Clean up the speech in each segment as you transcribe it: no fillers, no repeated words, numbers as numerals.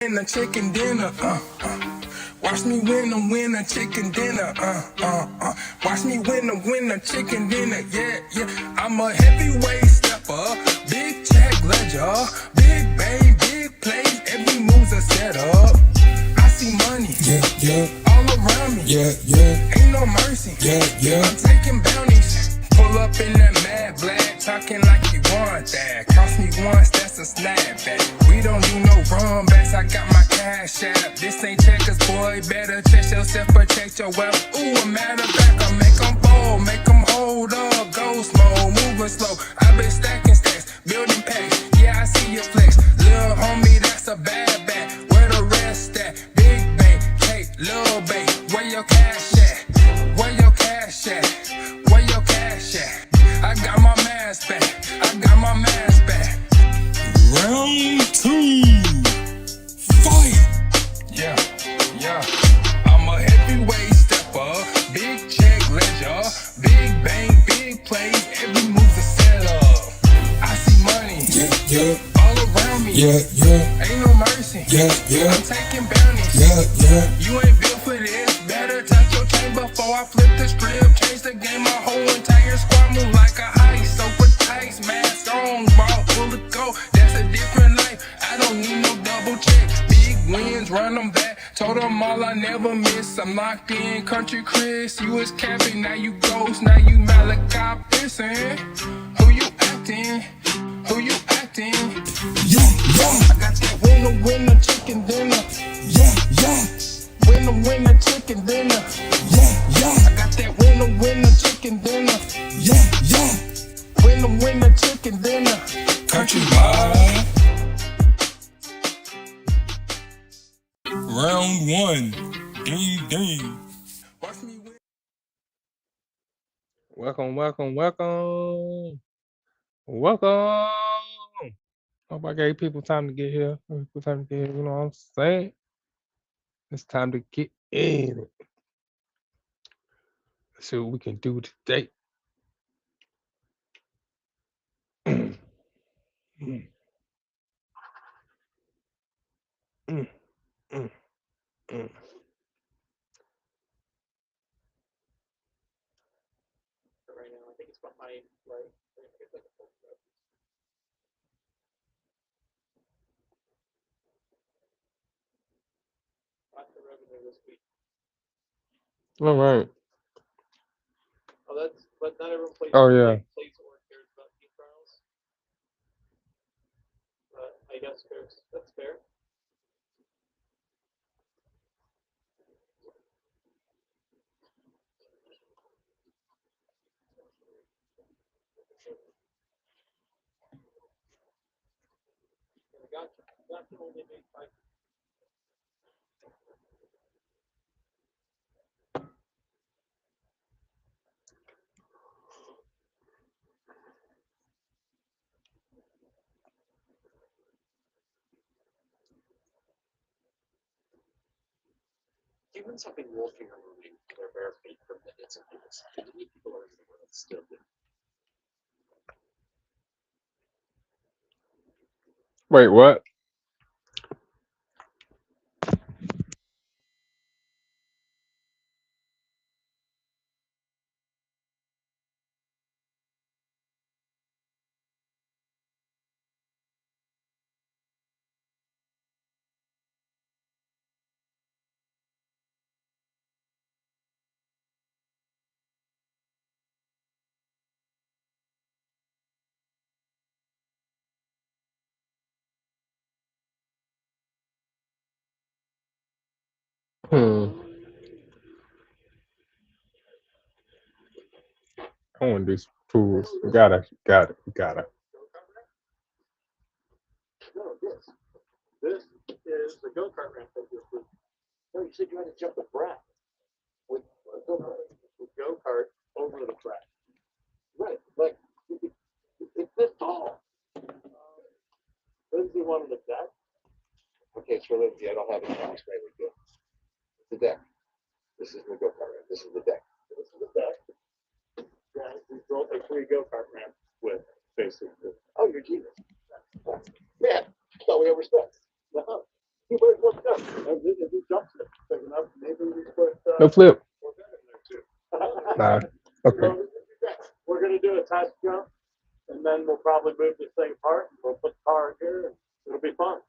In a chicken dinner, watch me win a chicken dinner, watch me win a chicken dinner, yeah. I'm a heavyweight stepper, big check ledger, big bang, big plays, every move's a setup. I see money, yeah, all around me, yeah. Ain't no mercy, yeah. I'm taking bounties, pull up in that mad black, talking like you want that. Cost me once, that's a snapback. We don't do no run backs, I got my cash app. This ain't checkers, boy, better check yourself, protect your wealth. Ooh, a matter of fact, I make them bold, make them hold up, ghost mode, moving slow. I been stacking stacks, building packs, yeah, I see your flex. Lil' homie, that's a bad bat, where the rest at? Big bank, cake, lil' babe, where your cash at? Where your cash at? Where your cash at? I got my mask back, I got my mask back. Round 2, fight! Yeah. I'm a heavyweight stepper, big check ledger, big bang, big plays, every move's a setup. I see money, yeah. All around me, yeah. Ain't no mercy, yeah. I'm taking bounties, yeah. You ain't built for this, better touch your chain before I flip the script. Change the game, my whole entire squad move like a heist. So precise, mask on, ball full of gold. That's a different life, I don't need no double check. Big wins, run them back. Told them all I never miss. I'm locked in, country Chris. You was capping, now you ghost, now you Malachi pissing. Who you acting? Who you acting? Yeah. I got that winner chicken dinner. Yeah. Winner chicken dinner. Yeah. I got that winner chicken dinner. Yeah. Winner chicken dinner. Country vibe. Round 1, ding. Watch me win. Welcome. Hope I gave people time to get here. You know what I'm saying? It's time to get in it. Let's see what we can do today. Mm. Right now, I think it's behind, right? It's like a full step. Not the revenue this week. All right. Oh, that's, but not everyone plays. Oh, yeah. Plays or cares about team trials. I guess that's fair. Gotcha only made 5. Humans have been walking or moving with their bare feet for minutes and minutes. Many people are in the world still do. Wait, what? I want these fools. You gotta. No, this is the go-kart ramp that you're approved. No, you said you had to jump the brack with go-kart over the track. Right, like it's this tall. Lindsay wanted a deck. Okay, so Lindsay, I don't have a box right with you. It's the deck. This is the go-kart ramp. This is the deck. This is the deck. Yeah, we built a free go-kart ramp with basically. Oh, you're genius. Man, I thought we overstepped. No. Let's go. If we jump it big enough, maybe we put No flip. Corvette in there too. Nah. Okay. So, we're gonna do a test jump, and then we'll probably move this thing apart. And we'll put the car here, and it'll be fun.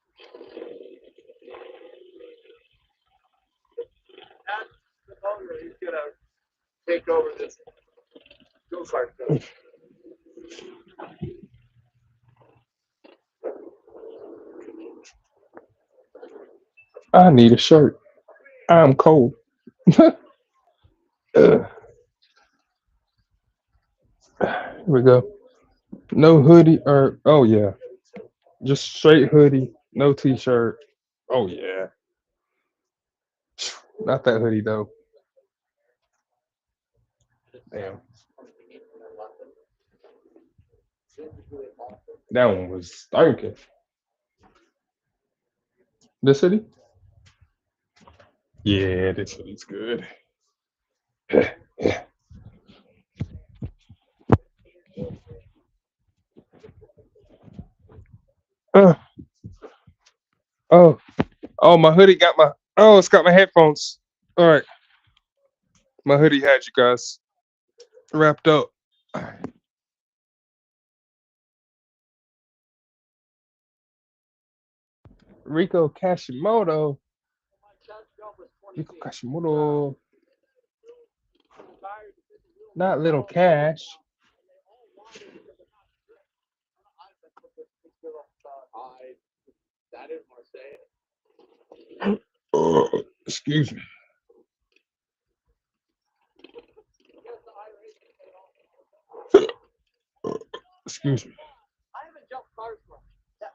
And the owner, he's gonna take over this go-kart thing. I need a shirt. I'm cold. Here we go. No hoodie or oh yeah, just straight hoodie, no t-shirt. Oh yeah, not that hoodie though. Damn, that one was stinking. This hoodie? Yeah, this hoodie's good. Uh, oh, oh, my hoodie got my. Oh, it's got my headphones. All right, my hoodie had you guys wrapped up. Rico Kashimoto. Rico Kashimoto. Not Little Cash. That is Marseille. Excuse me. Excuse me. I haven't jumped cars much. Yeah,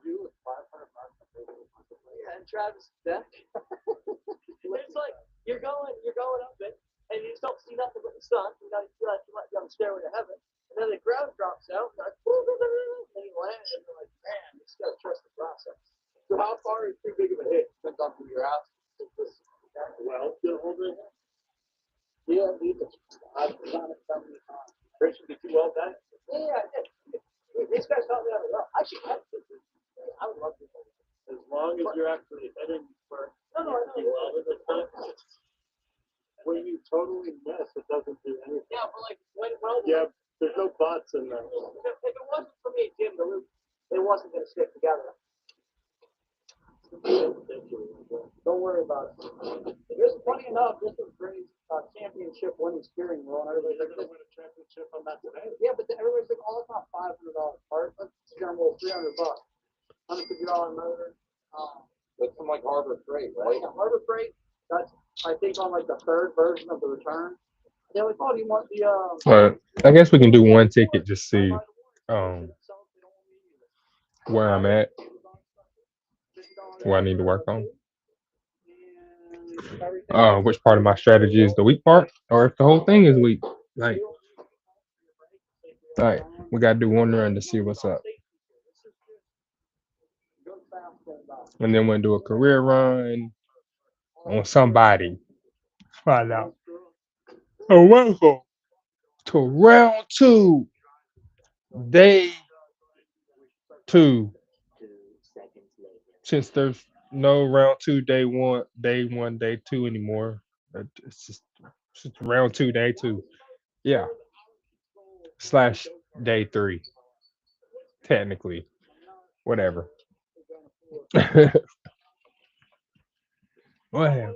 you with 500 bucks. Yeah, and Travis deck. It's like you're going up it, and you just don't see nothing but the sun. You know, you feel like you might be on the stairway to heaven, and then the ground drops out, and you're like, and you land, and you're like, man, you just gotta trust the process. So how far is too big of a hit? Depends on who you're out. Well, get a hold of it. Yeah, I've done it so many times. Christian, did you well that? Yeah, I did. These guys taught me how to run. I should have to. I would love to. As long as you're actually heading for. No, I know. When you totally miss, it doesn't do anything. Yeah, but like when yeah, there's no butts in there. If it wasn't for me, Jim, the loop, it wasn't going to stick together. Don't worry about it. There's funny enough, this is great championship winning steering wheel, and everybody's like, "They're going to win a championship on that today." Yeah, but everybody's like, "Oh, it's not $500 part. Let's steering wheel $300, $150 motor." That's from like Harbor Freight, right? Yeah, Harbor Freight. That's I think on like the third version of the return. They're like, "Oh, do you want the?" All right. I guess we can do one ticket just see where I'm at, what I need to work on. Which part of my strategy is the weak part, or if the whole thing is weak. Like, all right, we gotta do one run to see what's up, and then we'll do a career run on somebody. Find out. Oh, welcome to round 2, day 2. Since there's no round 2, day 1, day 2 anymore. It's just round 2, day 2. Yeah. Slash day 3. Technically. Whatever. Whatever.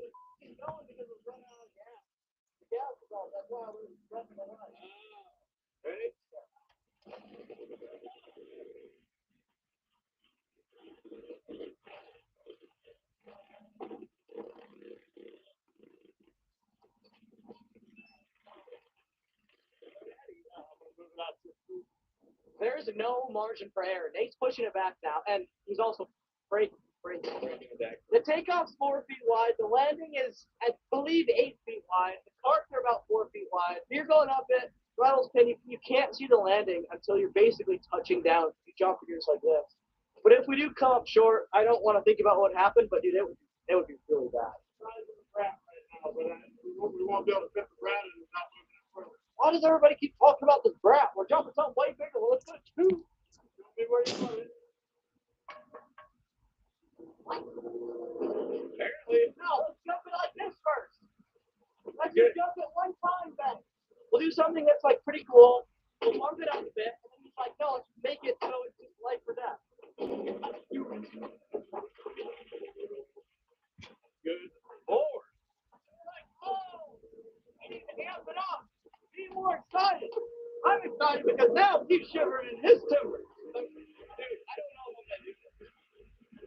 There's no margin for error. Nate's pushing it back now, and he's also breaking. The takeoff's 4 feet wide. The landing is, I believe, 8 feet wide. The carts are about 4 feet wide. You're going up it, rattles pin. You can't see the landing until you're basically touching down. You jump and you're just like this. But if we do come up short, I don't want to think about what happened, but dude, it would be really bad. We won't be able to fit the brat and not moving it further. Why does everybody keep talking about this brat? We're jumping something way bigger. Well, let's put 2. Where you want it. Apparently. No, let's jump it like this first. Let's just jump it one time, Ben. We'll do something that's like pretty cool. We'll warm it up a bit, and then he's like, no, let's make it so it's just life or death. Good Lord. Like, oh, I need to amp it up. Be more excited. I'm excited because now he's shivering in his timbers. Dude, I don't know what that is.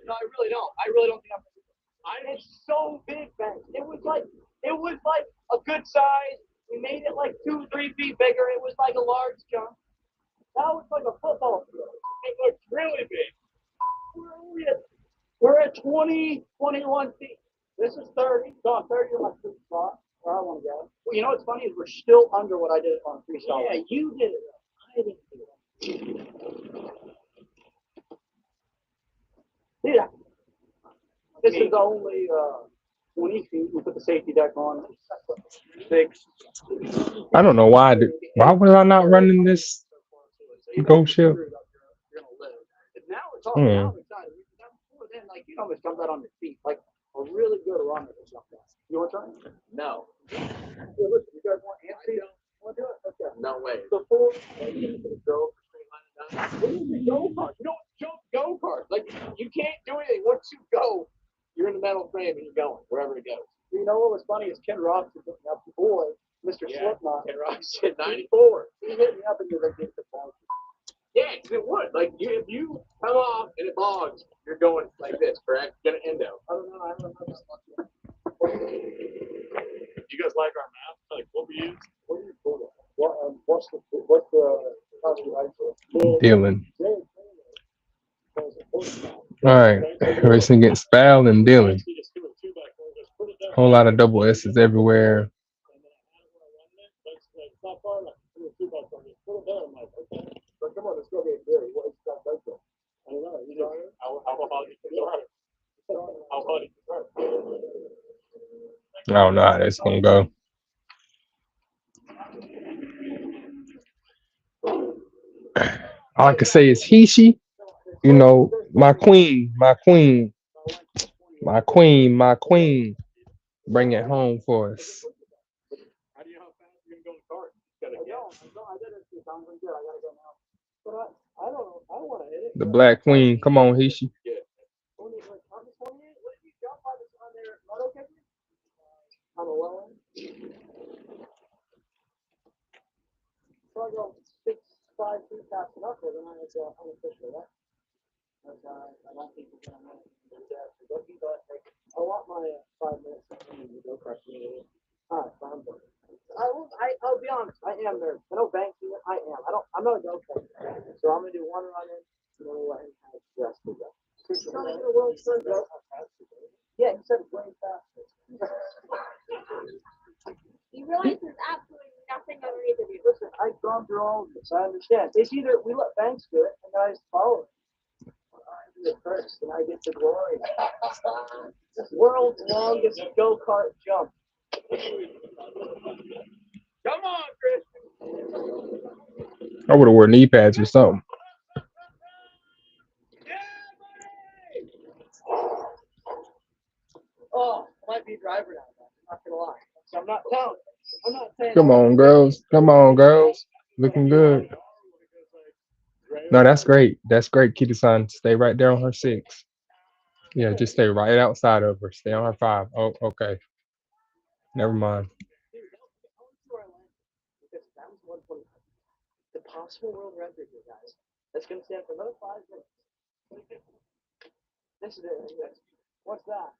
No, I really don't. I really don't think I'm. It's so big, Ben. It was like a good size. We made it like 2-3 feet bigger. It was like a large jump. Now it's like a football field. It looks really big. We're at 20, 21 feet. This is 30. So 30 is my sweet spot where I want to go. Well, you know what's funny is we're still under what I did on freestyle. Yeah, you did it. I didn't do it. Yeah. This is only 20 feet. We put the safety deck on. 6. I don't know why. Why was I not running this go ship? Now it's all now I'm excited. Before then, like you almost jump out on your feet, like a really good runner or something. You want to try? No. Yeah, listen, you guys want Anthony? Want to do it? Okay. No way. Before go what is the go kart? You don't jump go kart. Like you can't do anything. Once you go, you're in the metal frame and you're going wherever it goes. You know what was funny is Ken Robson hit me up, the boy, Mr. Slipknot. Ken Robson, 94. He hit me up and you're like, yeah, because it would. Like, if you come off and it bogs, you're going like this, correct? Get an endo. I don't know. I don't know. You guys like our map? Like, what we use? What do you put it? What's the Dylan. All right. Racing against Spal and Dylan. Whole lot of double S's everywhere. But come on, let's go get Barry. What is that like? I don't know. You know how hard you can start. How hard you can start. I don't know how that's gonna go. All I can say is he, she. You know, my queen, my queen, my queen, my queen. Bring it home for us. How do you know how fast you're gonna go in the car? You gotta go. I did it 2 times. I'm good. I gotta go now. But I don't know. I don't want to hit it. The Black Queen. Come on, Hishi. Yeah. What did you jump on there? Auto kicker? On the low end? So I go 6, 5 feet fast enough, then I was unofficial, right? I don't think we're gonna make it. I want my 5 minutes to go crush me. All right, I'm done. I'll be honest. I am nervous. I know banking. I am. I'm not a go player. So I'm gonna do one run in, and then we'll let him have the rest of it. He's trying to get a world record, bro. Yeah, he said it's way faster. You realize there's absolutely nothing underneath of you. Listen, I've gone through all of this. I understand. It's either we let Banks do it, and I just follow it. I do it first, and I get the glory. World's longest go-kart jump. Come on, Christian. I would have worn knee pads or something. Yeah, buddy. Oh, might be driver now. I'm not gonna lie. So I'm not telling. I'm not saying. Come on, girls. Come on, girls. Looking good. No, that's great. That's great, Kitty-san. Stay right there on her 6. Yeah, just stay right outside of her. Stay on her 5. Oh, okay. Never mind. The possible world record, you guys. That's gonna stand for another 5 minutes. This is it. What's that?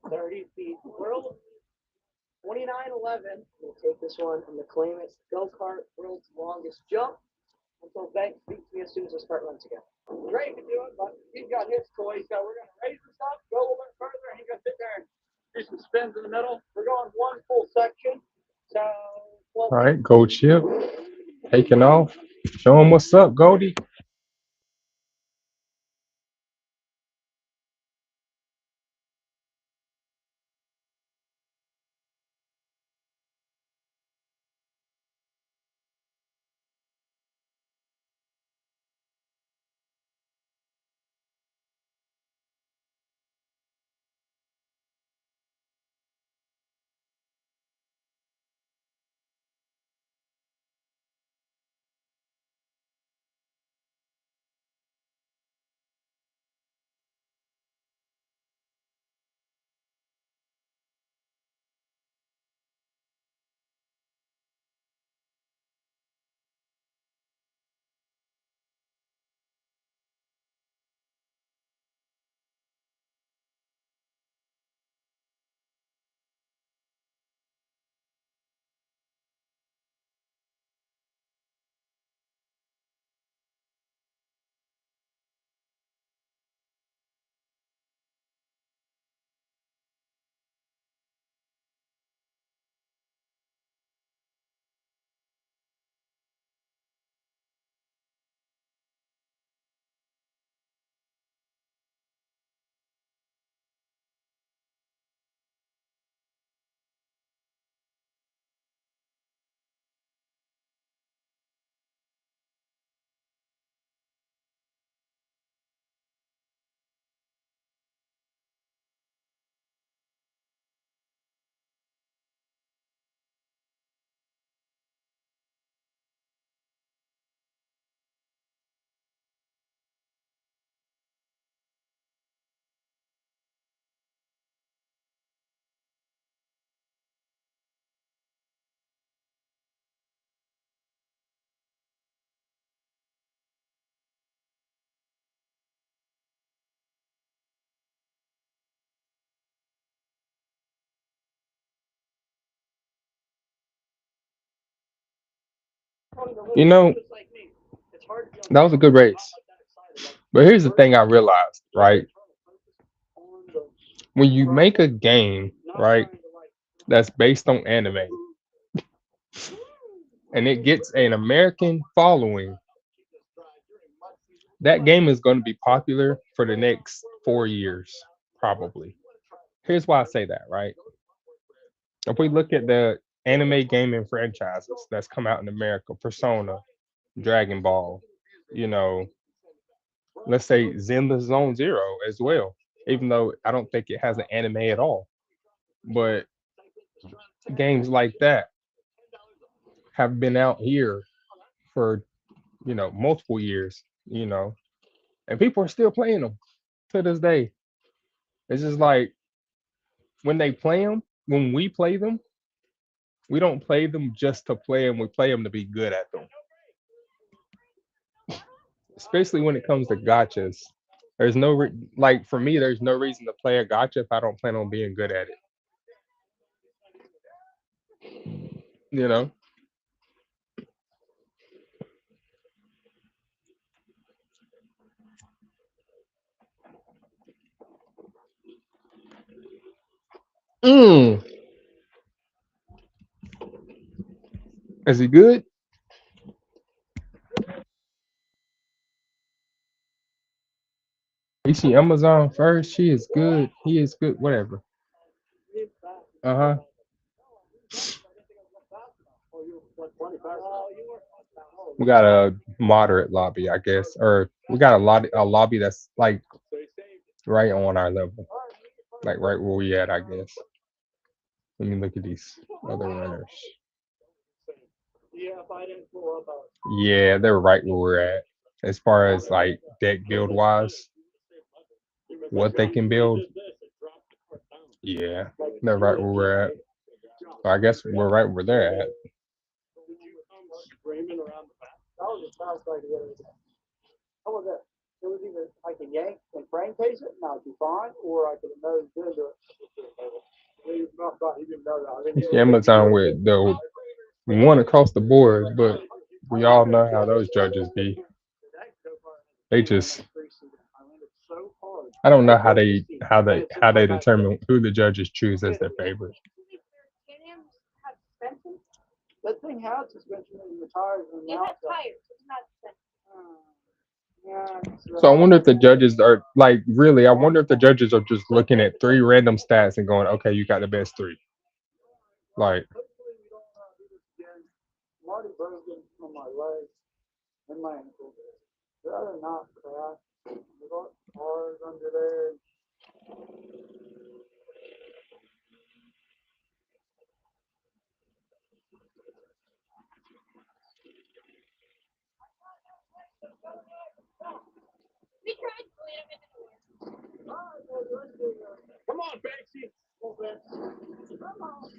30 feet. World 29:11. We'll take this one and claim it. Go kart world's longest jump until Banks beats me as soon as the start runs again. Ray can do it, but he's got his toy, so we're gonna raise this up, go a little bit further, and he's gonna sit there and do some spins in the middle. We're going one full section. So All right, Gold Chip. Taking off. Show him what's up, Goldie. You know, that was a good race. But here's the thing I realized, right? When you make a game, right, that's based on anime and it gets an American following, that game is going to be popular for the next 4 years, probably. Here's why I say that, right? If we look at the anime gaming franchises that's come out in America, Persona, Dragon Ball, you know, let's say Zelda Zone Zero as well, even though I don't think it has an anime at all. But games like that have been out here for, multiple years, and people are still playing them to this day. It's just like when they play them, when we play them, we don't play them just to play them. We play them to be good at them. Especially when it comes to gotchas. There's no like for me. There's no reason to play a gotcha if I don't plan on being good at it. You know. Mm. Is he good? You see Amazon first. She is good. He is good. Whatever. Uh huh. We got a moderate lobby, I guess, or we got a lobby that's like right on our level, like right where we at, I guess. Let me look at these other runners. Yeah, they're right where we're at. As far as like deck build wise, what they can build, yeah, they're right where we're at. So I guess we're right where they're at. That was a fast way to get it. How was that? It was either I could yank and frame case it and I'd be fine, or I could have nose into it. He didn't know that. I think It's Amazon with the one across the board, but we all know how those judges be. They just, I don't know how they determine who the judges choose as their favorite. Can have suspension? that thing had suspension in the tires and It now has tires. It's not suspension. yeah. So I wonder if the judges are like really. I wonder if the judges are just looking at three random stats and going, "Okay, you got the best three." Like, Hopefully we don't do this again. Marty broken on my leg and my ankle. Rather not crash. We got cars under there. We tried to leave it in Come on, Banksy. Come on.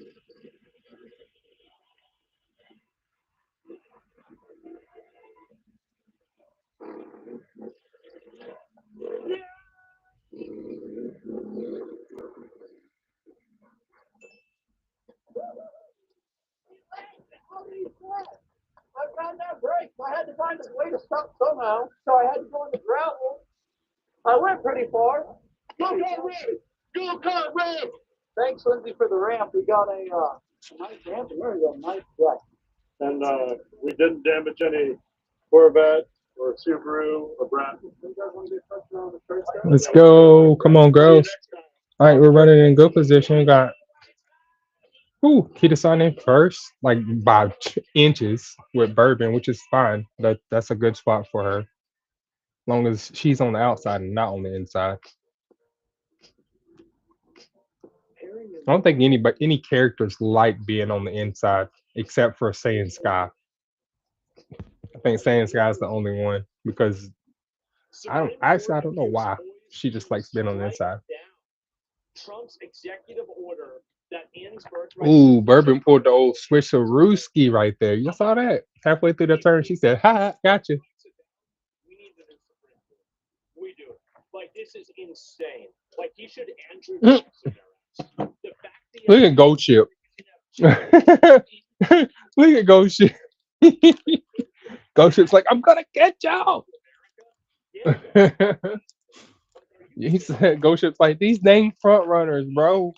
I found that brake. I had to find a way to stop somehow, so I had to go in the gravel. I went pretty far. Go kart ramp! Go kart ramp! Thanks, Lindsay, for the ramp. We got a nice ramp, and there we go, nice deck. And we didn't damage any Corvette or Subaru or Brat. let's go. Come on, girls. All right, we're running in good position. We got Kita in first, like by inches with Bourbon, which is fine. That's a good spot for her, long as she's on the outside and not on the inside. I don't think any characters like being on the inside except for Saiyan Sky. I think Saiyan Sky is the only one because I don't know why she just likes being on the inside. Trump's executive order that ends Ooh, Bourbon pulled the old switcherooski right there. You saw that halfway through the turn. She said, "Ha, gotcha." We need the Supreme Court. We do. Like this is insane. Like he should Andrew Mm. Jackson their ass. The fact Look at Gold Chip. Look at Gold Chip. Ghost Ship's like, I'm gonna get y'all. He said Ghost Ship's like these dang front runners, bro.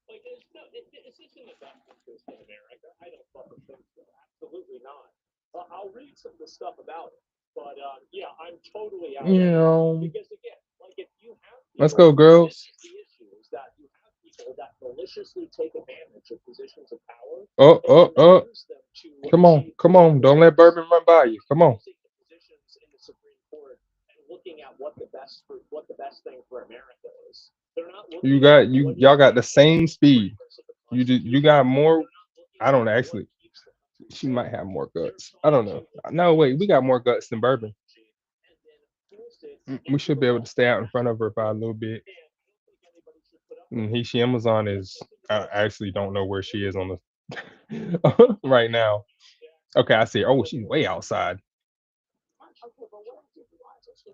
Like, there's no, this isn't the best interest in America. I don't fucking think so. Absolutely not. I'll read some of the stuff about it. But, yeah, I'm totally out You on it. know. Because, again, like, if you have Let's people, go, girls. this is the issue, is that you have people that maliciously take advantage of positions of power Oh, and oh, then oh. use them to Come on, achieve come on. Don't let bourbon run by you. Come on. using the positions in the Supreme Court and looking at what the best thing for America is. They're not You looking got at you what y'all is got the best for same speed. purpose of the You Constitution. got more. They're not looking I don't at what actually. keeps the country She safe. might have more They're guts. I don't trying know. to No, wait, we got more guts than bourbon. and then force it We into should the be able to law. stay out in front of her by a little bit. And I don't think anybody should put up with And it. she Amazon They're is. taking I advantage. actually don't know where she is on Yeah. the right now. Okay, I see her. Oh, she's way outside.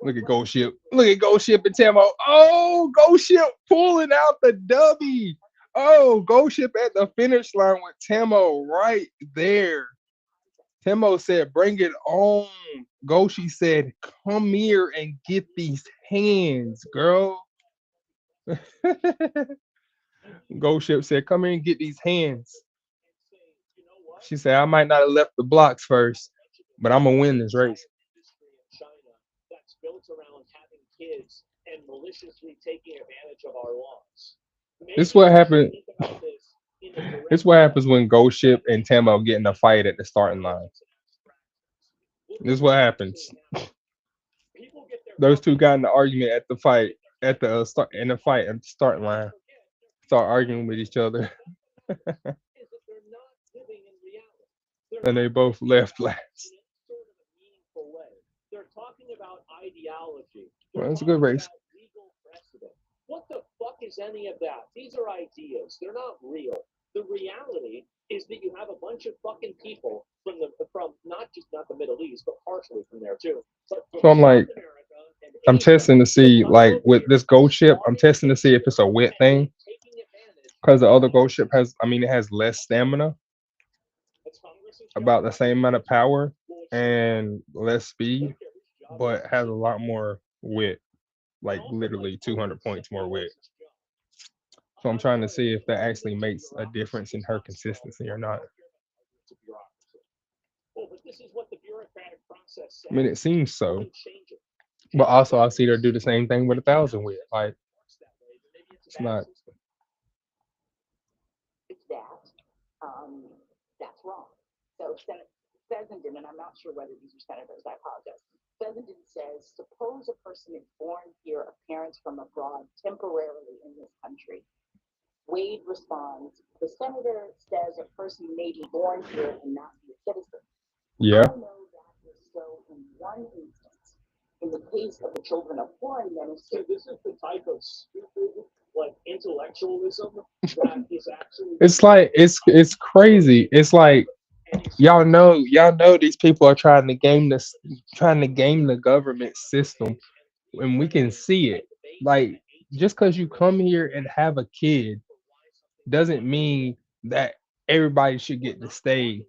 Look at Ghost Ship. Look at Ghost Ship and Tamo. Oh, Ghost Ship pulling out the W. Oh, Ghost Ship at the finish line with Tamo right there. Timo said, bring it on. Goshi said, come here and get these hands, girl. Ghost Ship said, come here and get these hands. She said, I might not have left the blocks first, but I'm going to win this race. Industry in China that's built around having kids and maliciously taking advantage of our laws. This is Maybe what we should happened. think about this in a This is direct what way. happens when Ghost Ship and Tamo get in a fight at the starting line. This is what happens. People get their Those two fucking got in the argument at the fight, at the start in the fight at the starting line. Start arguing with each other, is that they're not living in reality. They're and not they both living left last. in any sort of a meaningful way. They're talking about ideology. Well, They're it's a good talking race. about legal precedent. What the fuck is any of that? These are ideas. They're not real. The reality is that you have a bunch of fucking people from not the Middle East, but partially from there too. But from So I'm like, South America and I'm Asia testing to to see, come like, over with here this and Ghost Ship, I'm start testing to see if it's a wet and thing, taking advantage because the other of Ghost Ship has, I mean, it has less stamina, it's Congress's about job. the same amount of power Well, it should have. and less speed, Look at his job. but has a lot more wit, And like also, literally like, 200 points more wit. what's his job? So I'm trying to see if that actually makes a difference in her consistency or not. It's a bureaucracy. Well, but this is what the bureaucratic process I mean, it says. seems You so, can change it. but also I see her do the same thing with 1,000 wit. Like, Works that way, then maybe it's a it's bad not. system. It's that. That's wrong. So Fessenden, and I'm not sure whether these are senators, I apologize. Fessenden says, suppose a person is born here of parents from abroad temporarily in this country. Wade responds, the senator says a person may be born here and not be a citizen. Yeah. I know that is so in one instance. In the case of the children of foreign See, ministers, this is the type of stupid, like, intellectualism that is actually It's like it's crazy. It's like y'all know these people are trying to game the government system, and we can see it. Like, just because you come here and have a kid doesn't mean that everybody should get to stay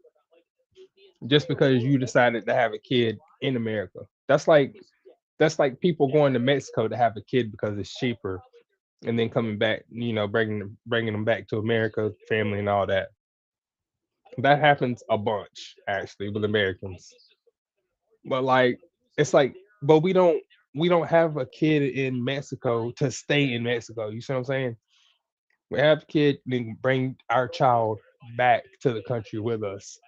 just because you decided to have a kid in America. That's like people going to Mexico to have a kid because it's cheaper, and then coming back, bringing them back to America, family, and all that. That happens a bunch actually with Americans. But like, it's like, but we don't have a kid in Mexico to stay in Mexico. You see what I'm saying? We have a kid, then bring our child back to the country with us.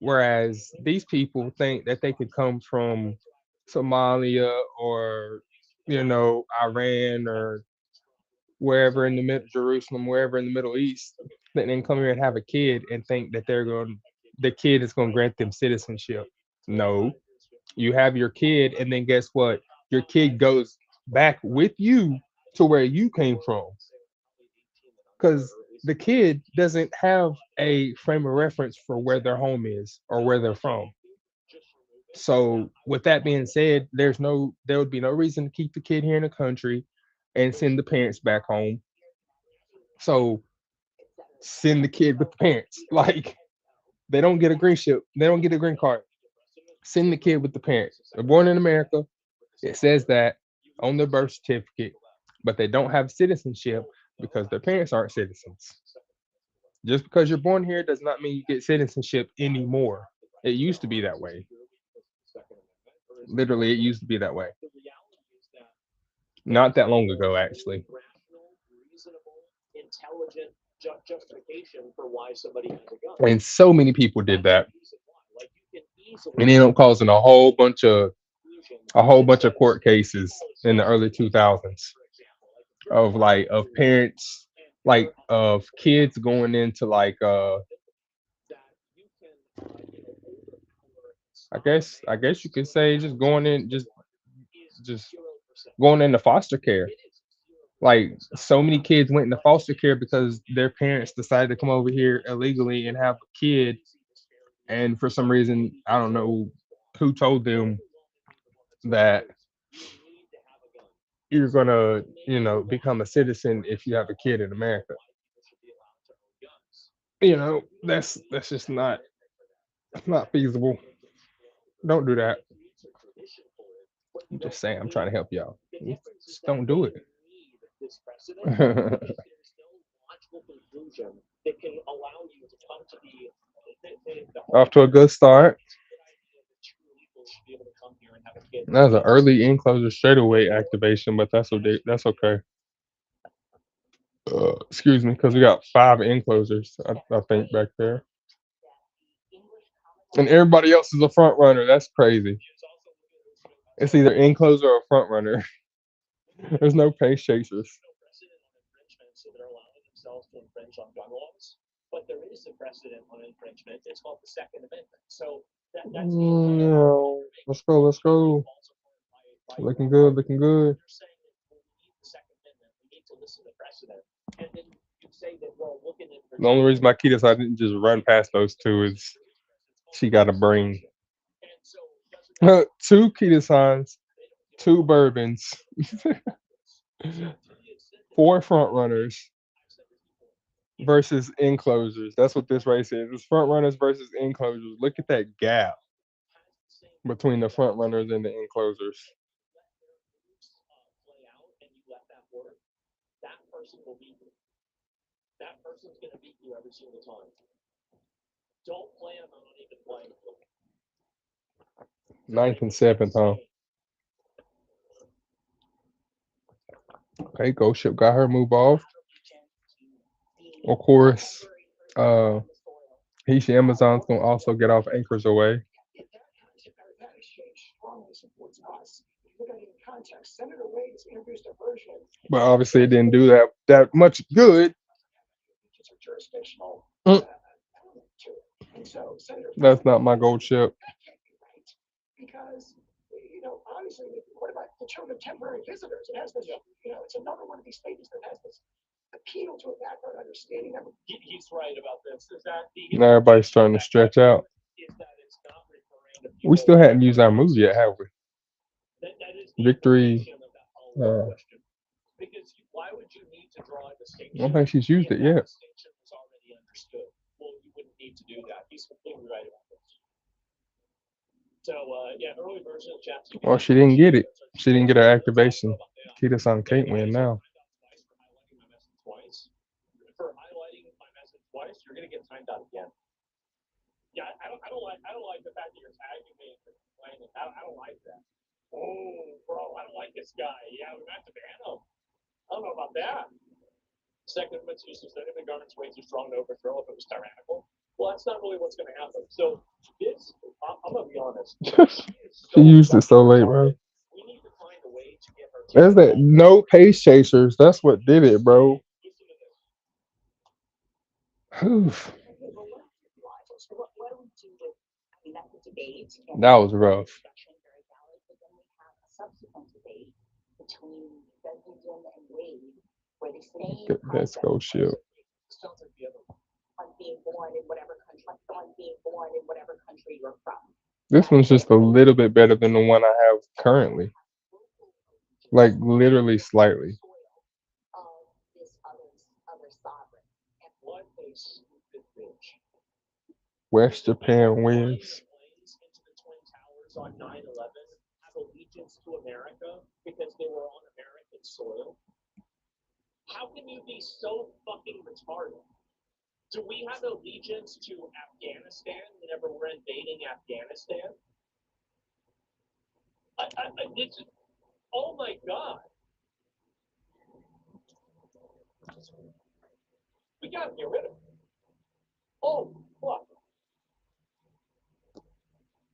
Whereas these people think that they could come from Somalia or Iran or wherever in the middle, Jerusalem, wherever in the Middle East, that then come here and have a kid and think that the kid is going to grant them citizenship. No, you have your kid, and then guess what? Your kid goes back with you to where you came from, because the kid doesn't have a frame of reference for where their home is or where they're from. So, with that being said, there would be no reason to keep the kid here in the country and send the parents back home. So, send the kid with the parents. Like, They don't get a green ship. They don't get a green card. Send the kid with the parents. They're born in America. It says that on their birth certificate, but they don't have citizenship because their parents aren't citizens. Just because you're born here does not mean you get citizenship anymore. It used to be that way. Literally, it used to be that way. Not that long ago, actually. Intelligent justification for why somebody has a gun. And so many people did that. Like you can easily And ended up causing a whole bunch of court cases in the early 2000s of of parents of kids going into I guess you could say just going in just going into foster care. Like so many kids went into foster care because their parents decided to come over here illegally and have a kid, and for some reason I don't know who told them that you're gonna become a citizen if you have a kid in America. That's just not feasible. Don't do that. I'm just saying, I'm trying to help y'all. Just don't do it. this precedent, there's no logical conclusion that can allow you to come to the Off to a good start. people should be able to come here and have a kid. That was an early enclosure straightaway activation, but that's okay. Excuse me, because we got 5 enclosures, I think, back there, and everybody else is a front runner. That's crazy. It's either enclosure or front runner. There's no pace chasers. Precedent on infringement, so they're allowing themselves to infringe on gun laws. But there is a precedent on infringement. It's called the Second Amendment. So that's No. Let's go. Let's go. Looking good. Looking good. They're saying that we need the Second Amendment. We need to listen to precedent. And then you say that, well, look at it. The only reason my key decided didn't just run past those two is she got a brain. And so 2 key signs, 2 bourbons, 4 front runners versus enclosures. That's what this race is. It's front runners versus enclosures. Look at that gap between the front runners and the enclosures. play out and you let that work, that person will beat you. That person's going to beat you every single time. Don't plan on even playing. 9th and 7th, huh? Okay, Ghost Ship got her move off. Of course, Haitian Amazon's gonna also get off anchors away. But obviously it didn't do that much good. Mm. That's not my gold ship. Because, honestly, what about the children of temporary visitors? It has this, it's another one of these statements that has this appeal to a background understanding of. He's right about this. Is that Now everybody's starting to stretch out. is that it's not referring to We still hadn't used our move yet, have we? that is Victory. of that follow-up question. Because why would you need to draw a I distinction? don't think she's used it if that yet. distinction was already understood? Well, you wouldn't need to do that. He's completely right about this. So, early version of ChatGPT. Well, she didn't get it. She didn't get her activation. Kita-san can't win now. For highlighting my message twice, you're gonna get timed out again. Yeah, I don't like the fact that you're tagging me for complaining. I don't like that. Oh, bro, I don't like this guy. Yeah, we have to ban him. I don't know about that. Second Amendment's use of the government's way too strong to overthrow if it was tyrannical. Well, that's not really what's going to happen. So I'm going to be honest. She used it so late, bro. We need to find a way to get her. There's that no pace chasers. That's what did it, bro. Oof. What do we do with, that's a debate. That was rough. Very valid, but then we have a subsequent debate between Bedington and Wade, where the same Let's go shoot. Sounds like the other one. on being born in whatever country, on being born in whatever country you're from. This one's just a little bit better than the one I have currently. Like literally slightly. Of this other sovereign. What a stupid bitch. West Japan wins. Planes into the Twin Towers on 9/11 have allegiance to America because they were on American soil? How can you be so fucking retarded? Do we have allegiance to Afghanistan whenever we're invading Afghanistan? It's, oh my God. We gotta get rid of it. Oh, fuck.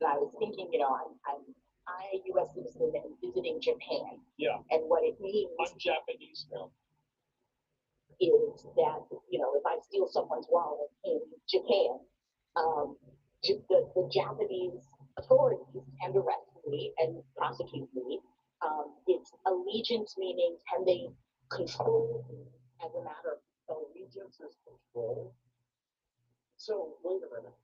I was thinking, I'm a U.S. citizen and visiting Japan, Yeah, and what it means I'm Japanese now. is that, if I steal someone's wallet in Japan, the Japanese authorities can arrest me and prosecute me. It's allegiance, meaning can they control me as a matter of allegiance is control. So, wait a minute.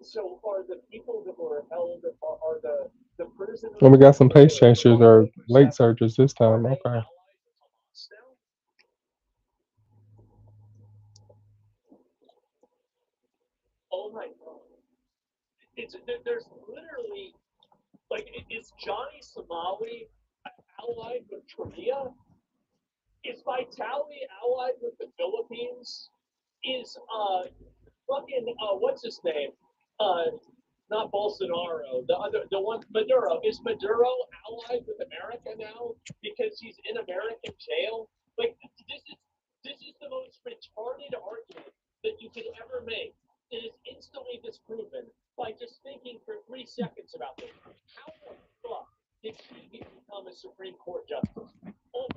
So, are the people that were held, are the prisoners? And we got some pace that were chasers or late 447, surgers this are time. they Okay. allies with Hamas now? Oh my God. There's literally, like, is Johnny Somali allied with Korea? Is Vitali allied with the Philippines? Is fucking what's his name? Not Bolsonaro. The one Maduro. Is Maduro allied with America now because he's in American jail? Like this is the most retarded argument that you could ever make. It is instantly disproven by just thinking for 3 seconds about this. How the fuck did she become a Supreme Court justice? Oh,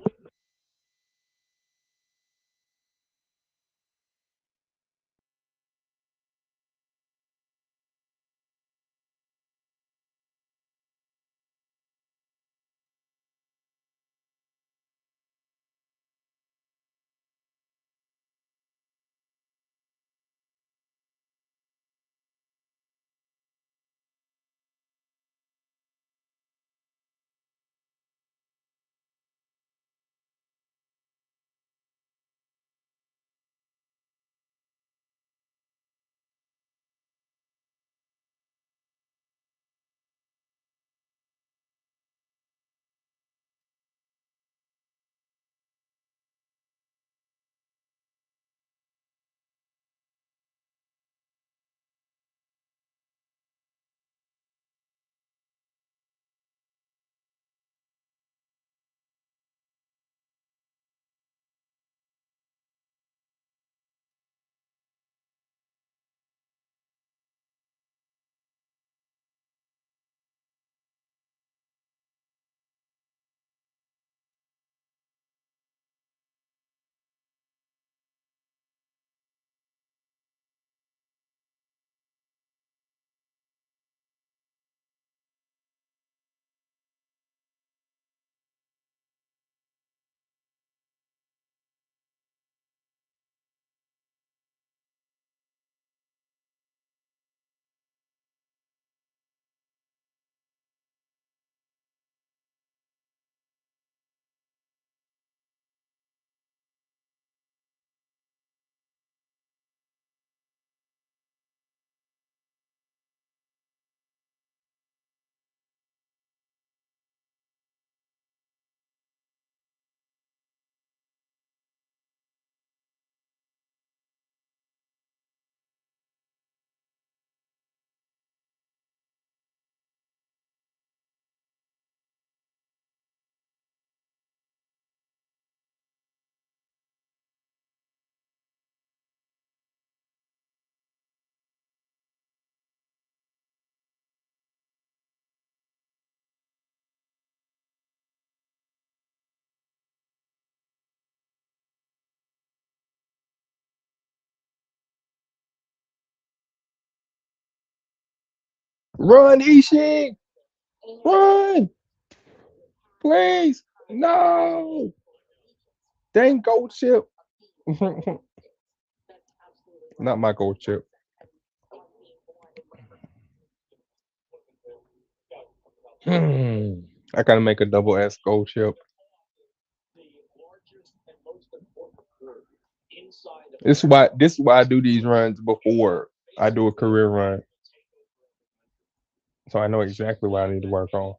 Run, Ishii! Run! Please! No! Dang gold chip. Not my gold chip. I gotta make a double S gold chip. the largest and most important word in inside of This is why I do these runs before I do a career run, so I know exactly what I need to work on.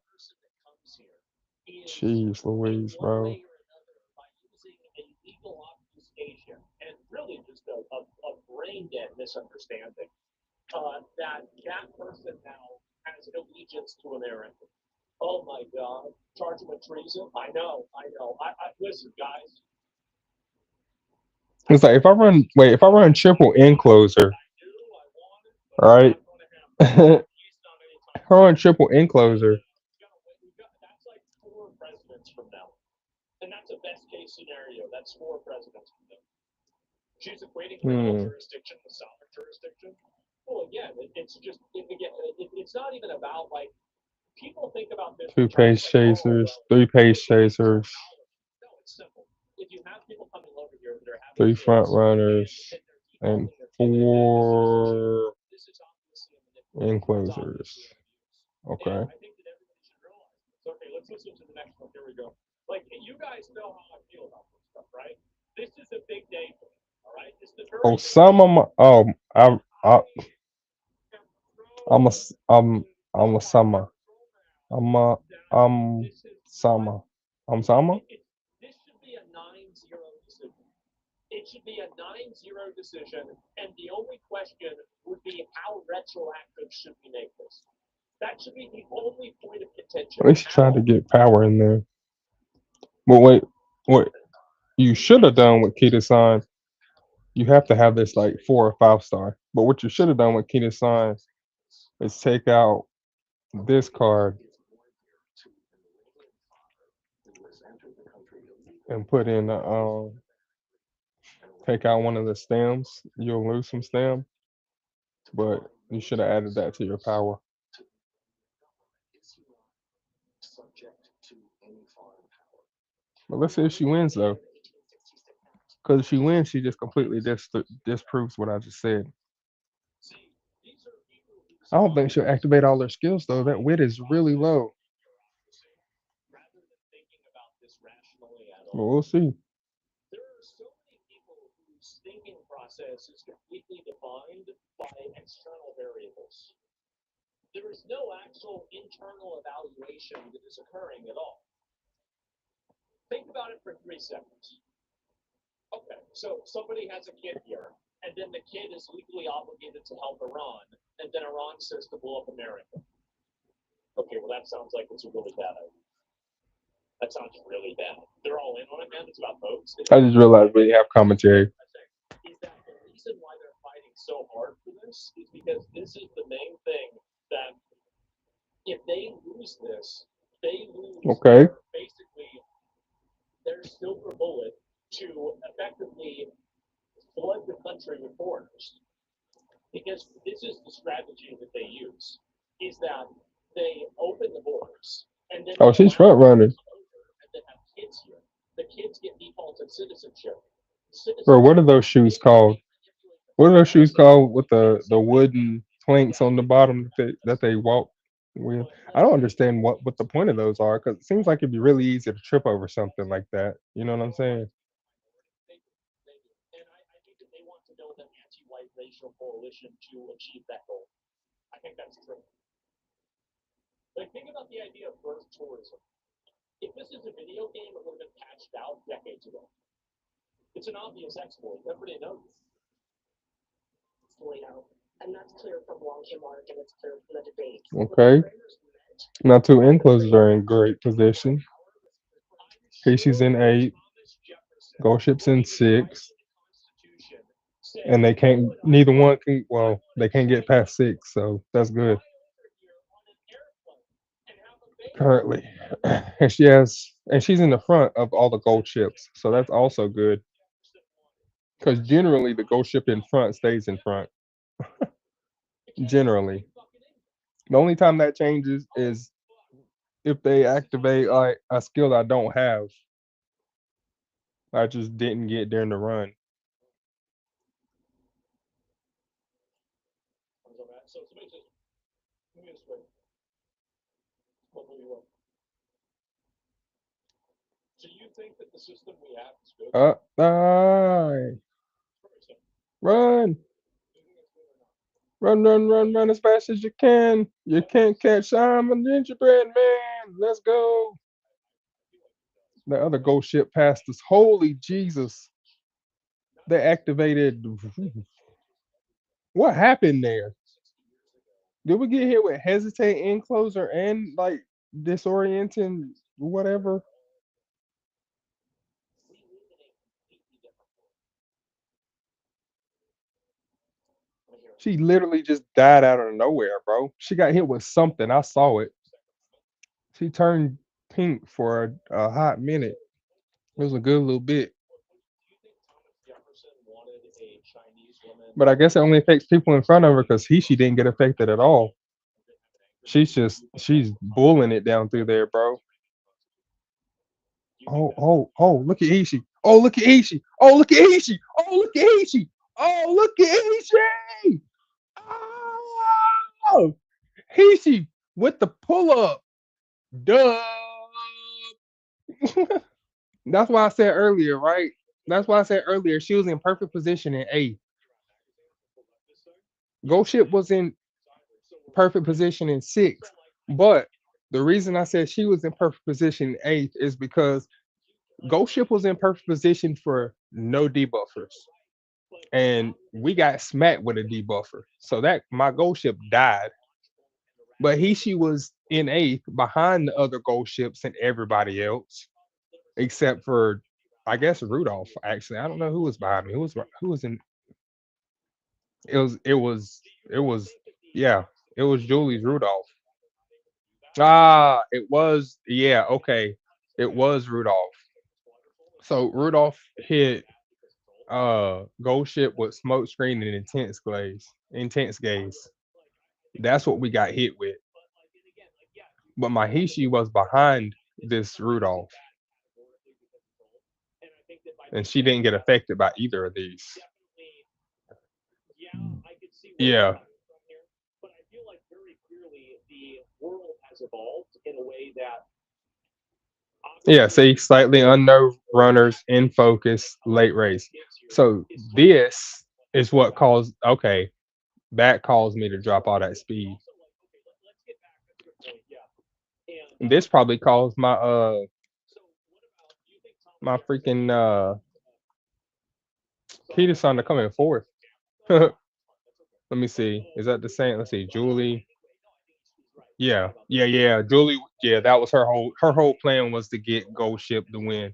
is Jeez Louise, one bro. way or another by using a legal obfuscation and really just a brain dead misunderstanding that that person now has allegiance to America. Oh my God, charge him with treason. I know, I know. I listen, guys. I It's like know you guys if I run triple encloser, I knew I wanted, but all it's right. not going to happen. If At least not anytime I run soon. triple encloser, We've got that's like 4 presidents from now. And that's a best case scenario. That's 4 presidents from now. She's equating criminal hmm, jurisdiction with sovereign jurisdiction. Well, again, it's just it's not even about like people think about this in two terms pace like, oh, chasers, well, three pace more chasers, power. No, it's simple. If you have people coming over here that are having three front kids runners, and they're and defaulting their kid into bed, four this is obviously a manipulation. It's enclosers. obviously an abuse. And Okay. I think that everybody should realize this. Okay, let's listen to the next one. Here we go. Like you guys know how I feel about this stuff, right? This is a big day for me. All right, this is a very big day. Osama, I, I'm a, Bro, s- I'm a oh my summer. God, so I'm a, mad that I'm this is what summer. I'm summer. this should be a 9-0 decision. It should be a 9-0 decision, and the only question would be how retroactive should we make this? That should be the only point of contention At least at try to all. get power in there. But wait, what you should have done with Kita-san, you have to have this like 4 or 5 star. But what you should have done with Kita-san is take out this card and put in take out one of the stems. You'll lose some stem, but you should have added that to your power. But let's see if she wins though. Because if she wins, she just completely disproves what I just said. See, these are people whose I don't think she'll minds activate all her skills though. That mind wit is really process low. bureaucracy rather than thinking about this rationally at But all. we'll see. There are so many people whose thinking process is completely defined by external variables. There is no actual internal evaluation that is occurring at all. Think about it for 3 seconds. Okay, so somebody has a kid here, and then the kid is legally obligated to help Iran, and then Iran says to blow up America. Okay, well, that sounds like it's a really bad idea. That sounds really bad. They're all in on it, man. It's about votes. I just realized we have commentary. Is that the reason why they're fighting so hard for this? Is because this is the main thing that if they lose this, they lose Okay. basically their silver bullet to effectively flood the country with foreigners. Because this is the strategy that they use, is that they open the borders and then Oh, they she's allow front people to running. come over and then have kids here. The kids get defaulted citizenship. Bro, what are Citizenship those shoes called? immediately manipulates the What are those shoes process called with and the so wooden planks on the bottom that they walk with? but I don't like understand what the point of those are because it seems like it'd be really easy to trip over something like that. You know what I'm saying? they do, they do. And I think that they want to build an anti-white racial coalition to achieve that goal. I think that's true. Like think about the idea of birth tourism. If this is a video game, it would have been patched out decades ago. It's an obvious exploit. Everybody knows. Layout. And that's clear from long-term arc and it's clear from the debate. Okay. Now two enclosures are in great position. I'm Casey's in sure 8. Thomas Jefferson, Ghost ship's when in he was writing 6. the Constitution, said, And they you know can't. what I Neither want? one can. I Well, want to they can't get China past 6. So that's fly good over here on an airplane and have a baby. currently. And look at And that. she has. And That's she's in the exactly front of all the gold ships. So that's also what good. Thomas Jefferson wanted. Because So generally the I ghost ship in felt front stays in simple. front. You can't Generally. explain fucking England. The only time that changes Oh, is fuck. if they This is activate obvious. like a skill I don't have. I just didn't get during the run. So somebody says, give me this way. What will you want? So you think that the system we have is good? Aye. Run, run as fast as you can. You can't catch I'm a gingerbread man. Let's go. The other ghost ship passed us. Holy Jesus. They activated. What happened there? Did we get hit with hesitate enclosure and like disorienting whatever? She literally just died out of nowhere, bro. She got hit with something. I saw it. She turned pink for a hot minute. It was a good little bit. But I guess it only affects people in front of her because she didn't get affected at all. She's bullying it down through there, bro. Oh, look at Ishi. Oh, look at Ishi. Oh, look at Ishi. Oh, look at Ishi. Oh, look at Ishi. Oh, Ishi with the pull up. Duh. That's why I said earlier, right? That's why I said earlier she was in perfect position in A. Ghost Ship was in perfect position in six. But the reason I said she was in perfect position in eighth is because Ghost Ship was in perfect position for no debuffers. And we got smacked with a debuffer. So that my Ghost Ship died. But she was in eighth behind the other Ghost Ships and everybody else, except for I guess Rudolph. Actually, I don't know who was behind me. Who was in it was yeah, it was Julie's Rudolph. Ah, it was yeah, okay. It was Rudolph. So Rudolph hit Ghost Ship with smoke screen and intense gaze. That's what we got hit with. But Mahishi was behind this Rudolph, and she didn't get affected by either of these. Yeah, But I feel like very clearly the world has evolved in a way that yeah. See, slightly unnerved runners in focus, late race. So this is what caused. Okay, that caused me to drop all that speed. This probably caused my freaking Kita-san to come in fourth. Let me see. Is that the same? Let's see. Julie. Yeah. Julie. Yeah, that was her whole plan was to get Gold Ship to win.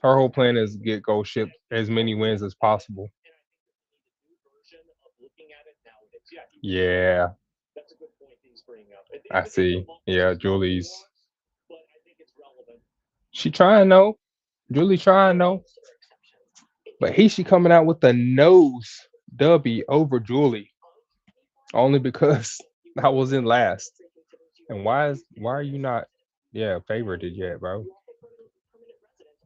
Her whole plan is get Gold Ship as many wins as possible. Yeah, I see. Yeah, Julie's. She trying though. Julie trying though. But she coming out with the nose W over Julie only because I was in last. And why are you not favorited yet, bro?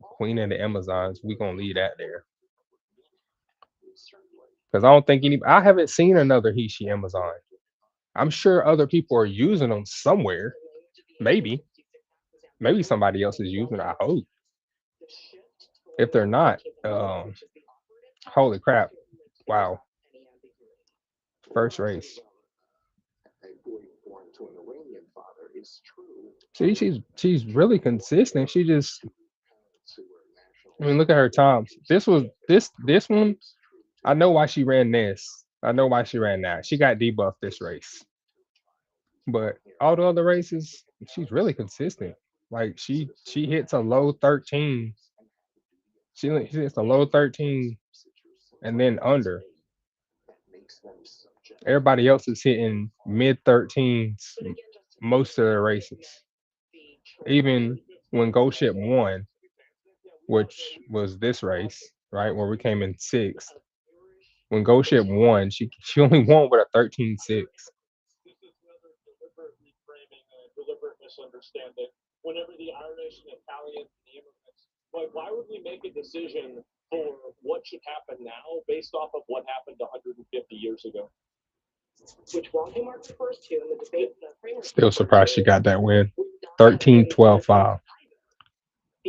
Queen of the Amazons, we gonna leave that there. Because I don't think I haven't seen another Hishi Amazon. I'm sure other people are using them somewhere. Maybe. Maybe somebody else is using it. I hope. If they're not, holy crap. Wow. First race. See, she's really consistent. She just I mean look at her times. This one, I know why she ran this. I know why she ran that. She got debuffed this race. But all the other races, she's really consistent. Like she hits a low 13. She hits a low 13 and then under. Everybody else is hitting mid 13s most of the races. Even when Ghost Ship won, which was this race, right, where we came in sixth. When Ghost Ship won, she only won with a 13-6. deliberate misunderstanding. Whenever the Irish and Italians and the immigrants, like, why would we make a decision for what should happen now based off of what happened 150 years ago? Which Walter Mark refers to in the debate. Still surprised she got that win. 13-12-5.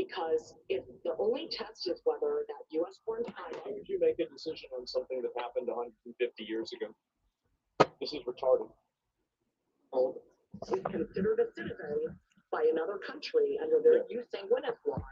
Because if the only test is whether that US born child, Why would you make a decision on something that happened 150 years ago? This is retarded. is considered a citizen by another country under their use sanguinis laws,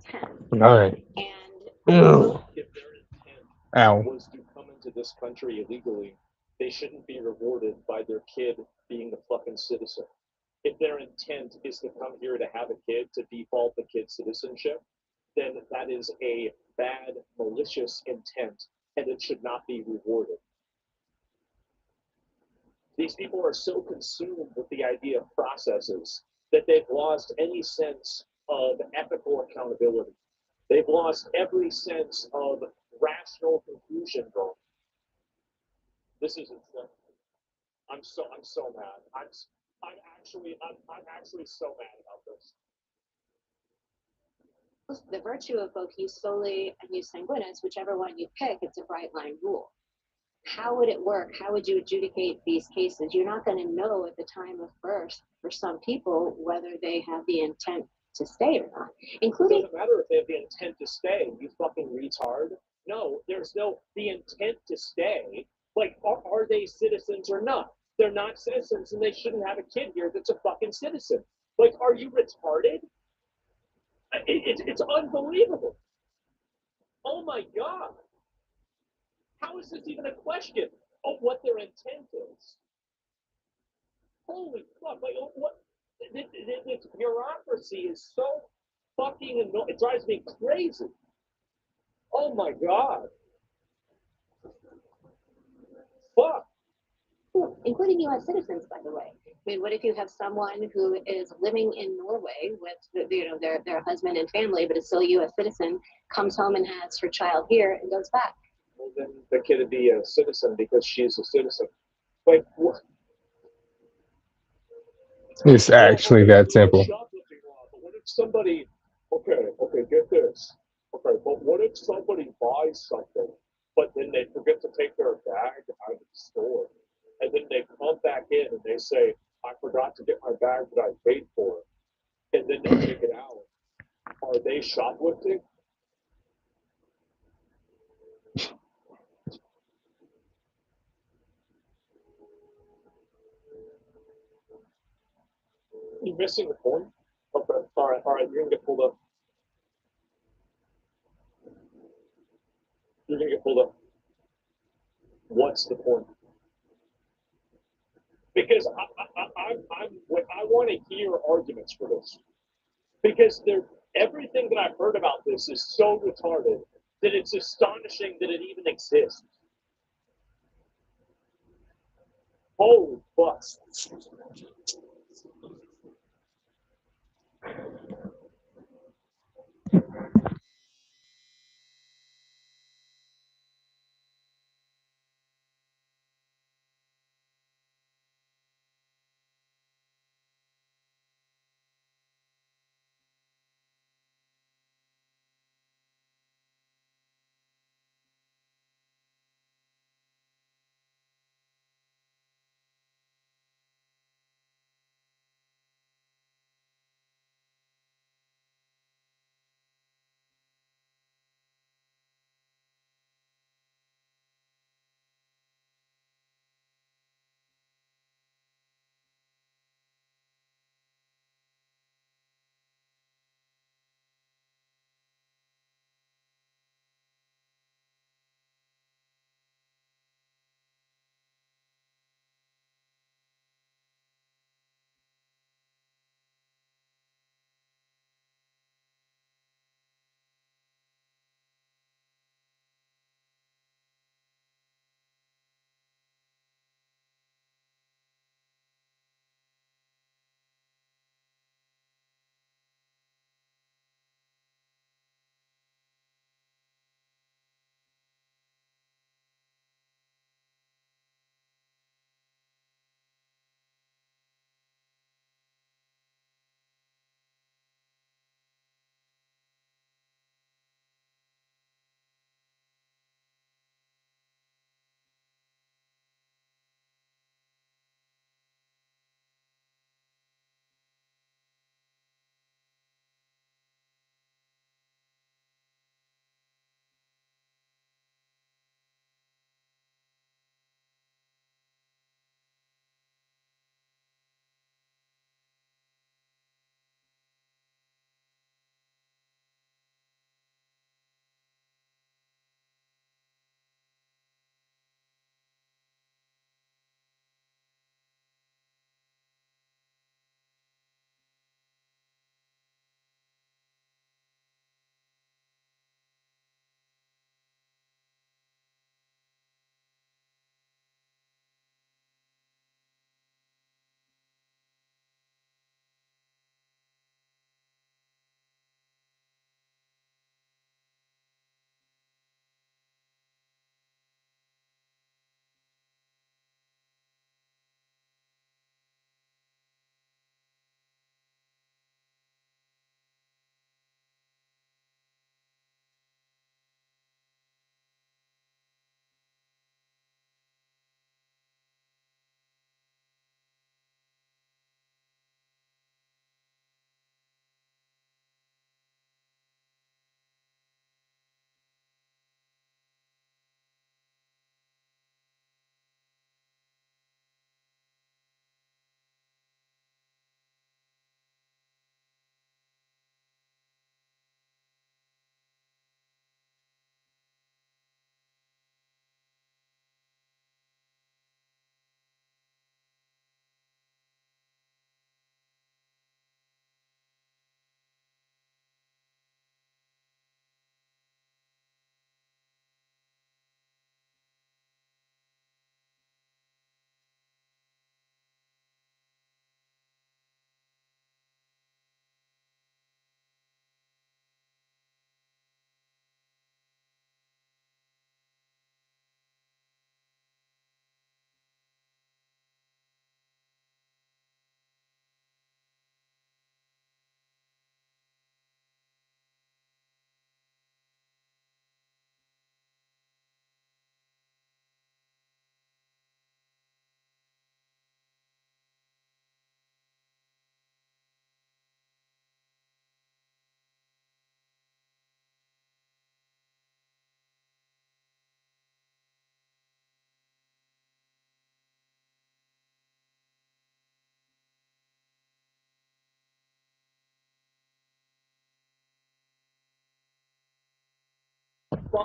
intent. All right. And Ugh. If their intent Ow. was to come into this country illegally, they shouldn't be rewarded by their kid being a fucking citizen. If their intent is to come here to have a kid, to default the kid's citizenship, then that is a bad, malicious intent, and it should not be rewarded. These people are so consumed with the idea of processes that they've lost any sense of ethical accountability. They've lost every sense of rational conclusion drawing. This is insane. I'm so mad. I'm actually so mad about this. The virtue of both jus soli and jus sanguinis, whichever one you pick, it's a bright line rule. How would it work? How would you adjudicate these cases? You're not going to know at the time of birth for some people whether they have the intent to stay or not, including. It doesn't matter if they have the intent to stay, you fucking retard. No, there's no the intent to stay. Like, are they citizens or not? They're not citizens, and they shouldn't have a kid here that's a fucking citizen. Like, are you retarded? It's unbelievable. Oh my god. How is this even a question of what their intent is? Holy fuck! Like, what? This bureaucracy is so fucking annoying. It drives me crazy. Oh my god. Fuck. Including U.S. citizens, by the way. I mean, what if you have someone who is living in Norway with, their husband and family, but is still a U.S. citizen, comes home and has her child here and goes back? Well, then the kid would be a citizen because she's a citizen. Like, what? It's actually that simple. But what if somebody, okay, get this. Okay, but what if somebody buys something, but then they forget to take their bag out of the store? And then they come back in and they say, I forgot to get my bag that I paid for. And then they take it out. Are they shoplifting? You missing the point? Okay, all right, you're gonna get pulled up. You're gonna get pulled up. What's the point? Because I want to hear arguments for this. Because everything that I've heard about this is so retarded that it's astonishing that it even exists. Holy fuck.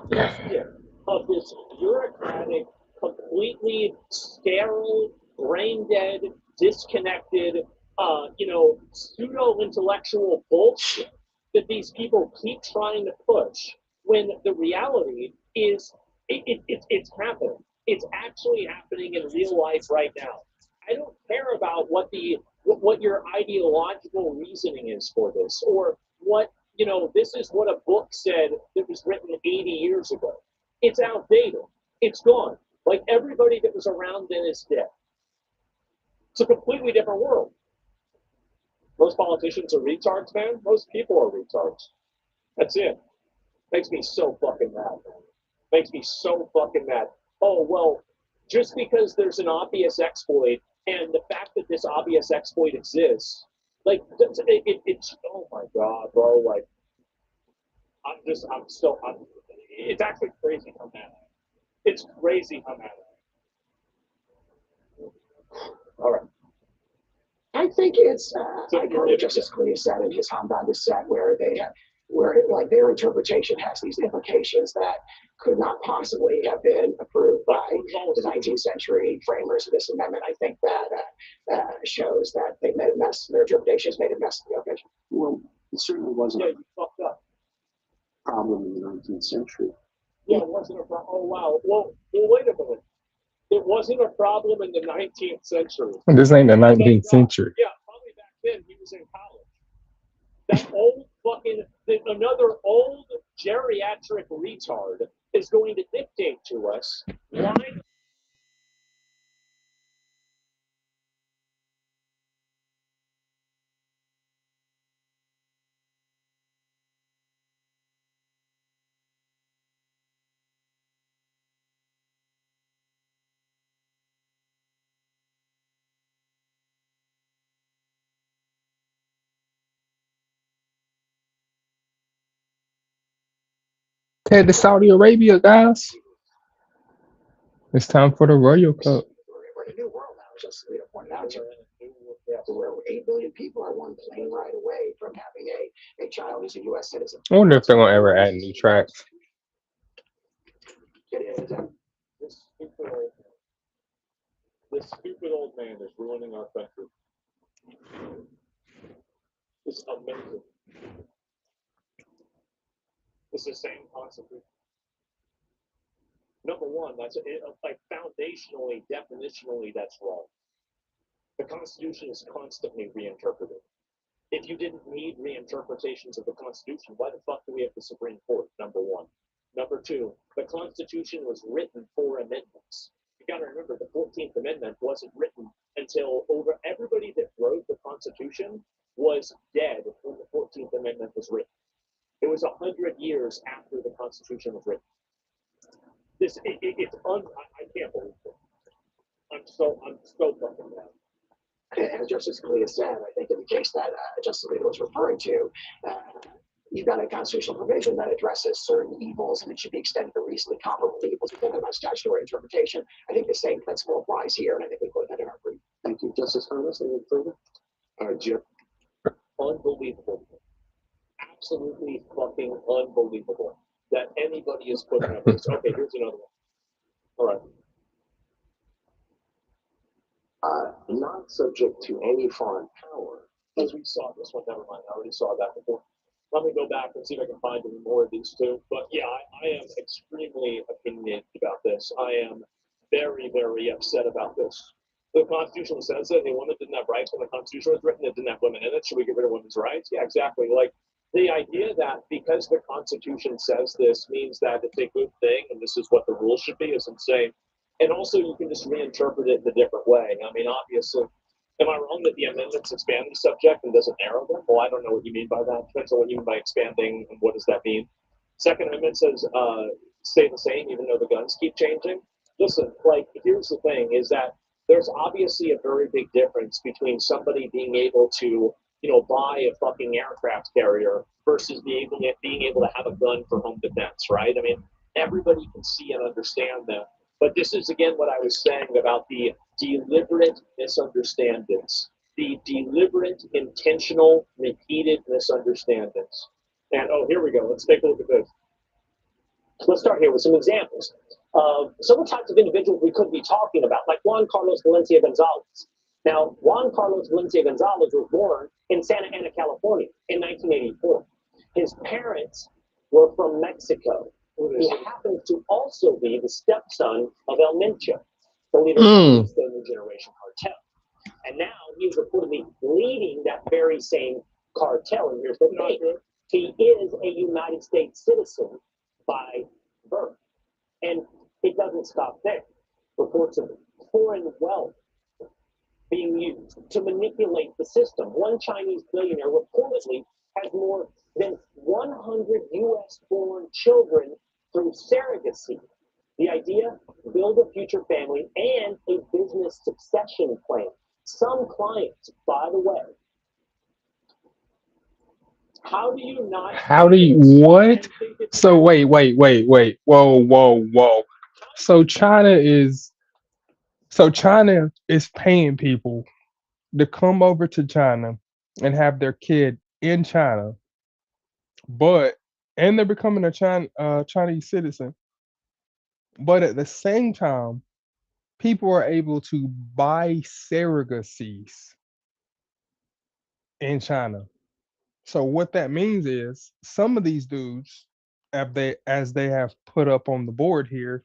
fucking stick of this bureaucratic, completely sterile, brain dead, disconnected, pseudo-intellectual bullshit that these people keep trying to push, when the reality is it's happening. It's actually happening in real life right now. I don't care about what your ideological reasoning is for this, or what, this is what a book said that was written 80 years ago. It's outdated. It's gone. Like, everybody that was around then is dead. It's a completely different world. Most politicians are retards, man. Most people are retards. That's it. Makes me so fucking mad, man. Makes me so fucking mad. Oh, well, just because there's an obvious exploit, and the fact that this obvious exploit exists, like, it's, oh my God, bro. Like, it's actually crazy how mad I am. It's crazy how mad I am. All right. I think it's, I agree with Justice Scalia said in his Hamdan dissent, where their interpretation has these implications that could not possibly have been approved by the 19th century framers of this amendment. I think that shows that they made a mess. Their interpretations made a mess of the occasion. Well, it certainly wasn't Yeah, you fucked up. a problem in the 19th century. Yeah, it wasn't a problem. Oh, wow. Well, wait a minute. It wasn't a problem in the 19th century. This ain't the 19th century. Yeah, probably back then he was in college. That old another old geriatric retard is going to dictate to us why. Head to Saudi Arabia, guys. It's time for the Royal Cup. We're in a new world now, just Scalia pointed out. Where 8 billion people are one plane ride away from having a child who's a U.S. citizen. I wonder if they're gonna ever add new tracks. It is. This stupid old man is ruining our country. It's amazing. It's the same constitution. Number one, that's like foundationally, definitionally, that's wrong. The Constitution is constantly reinterpreted. If you didn't need reinterpretations of the Constitution, why the fuck do we have the Supreme Court? Number one. Number two, the Constitution was written for amendments. You got to remember, the 14th Amendment wasn't written until everybody that wrote the Constitution was dead when the 14th Amendment was written. It was 100 years after the Constitution was written. I can't believe it. I'm so fucking mad. And as Justice Scalia said, I think in the case that Justice Scalia was referring to, you've got a constitutional provision that addresses certain evils, and it should be extended to reasonably comparable evils. We're talking about statutory interpretation. I think the same principle applies here, and I think we put that in our brief. Thank you, Justice Harness. Anything further? Jim. Unbelievable. Absolutely fucking unbelievable that anybody is putting up this. Okay, here's another one. All right. Not subject to any foreign power. As we saw this one, never mind. I already saw that before. Let me go back and see if I can find any more of these two. But yeah, I am extremely opinionated about this. I am very, very upset about this. The Constitution says that the women didn't have rights when the Constitution was written. It didn't have women in it. Should we get rid of women's rights? Yeah, exactly. Like, the idea that because the Constitution says this means that it's a good thing and this is what the rules should be is insane. And also, you can just reinterpret it in a different way. I mean, obviously, am I wrong that the amendments expand the subject and doesn't narrow them? Well, I don't know what you mean by that. Depends on what you mean by expanding and what does that mean. Second Amendment says stay the same even though the guns keep changing. Listen, like, here's the thing is that there's obviously a very big difference between somebody being able to, buy a fucking aircraft carrier versus being able to have a gun for home defense, right? I mean, everybody can see and understand that. But this is, again, what I was saying about the deliberate misunderstandings, the deliberate, intentional, repeated misunderstandings. And, oh, here we go. Let's take a look at this. Let's start here with some examples of some of the types of individuals we could be talking about, like Juan Carlos Valencia Gonzalez. Now, Juan Carlos Valencia Gonzalez was born in Santa Ana, California in 1984. His parents were from Mexico. He happens to also be the stepson of El Mencho, the leader of Mm. the New Generation cartel. And now he's reportedly leading that very same cartel. And here's the thing, he is a United States citizen by birth. And it doesn't stop there. Reports of foreign wealth being used to manipulate the system. One Chinese billionaire reportedly has more than 100 US born children through surrogacy. The idea, build a future family and a business succession plan. Some clients, by the way, how do you not How do see you this what? and think it's So real? wait. Whoa. So China is paying people to come over to China and have their kid in China, but and they're becoming a Chinese citizen. But at the same time, people are able to buy surrogacies in China. So what that means is some of these dudes, as they have put up on the board here,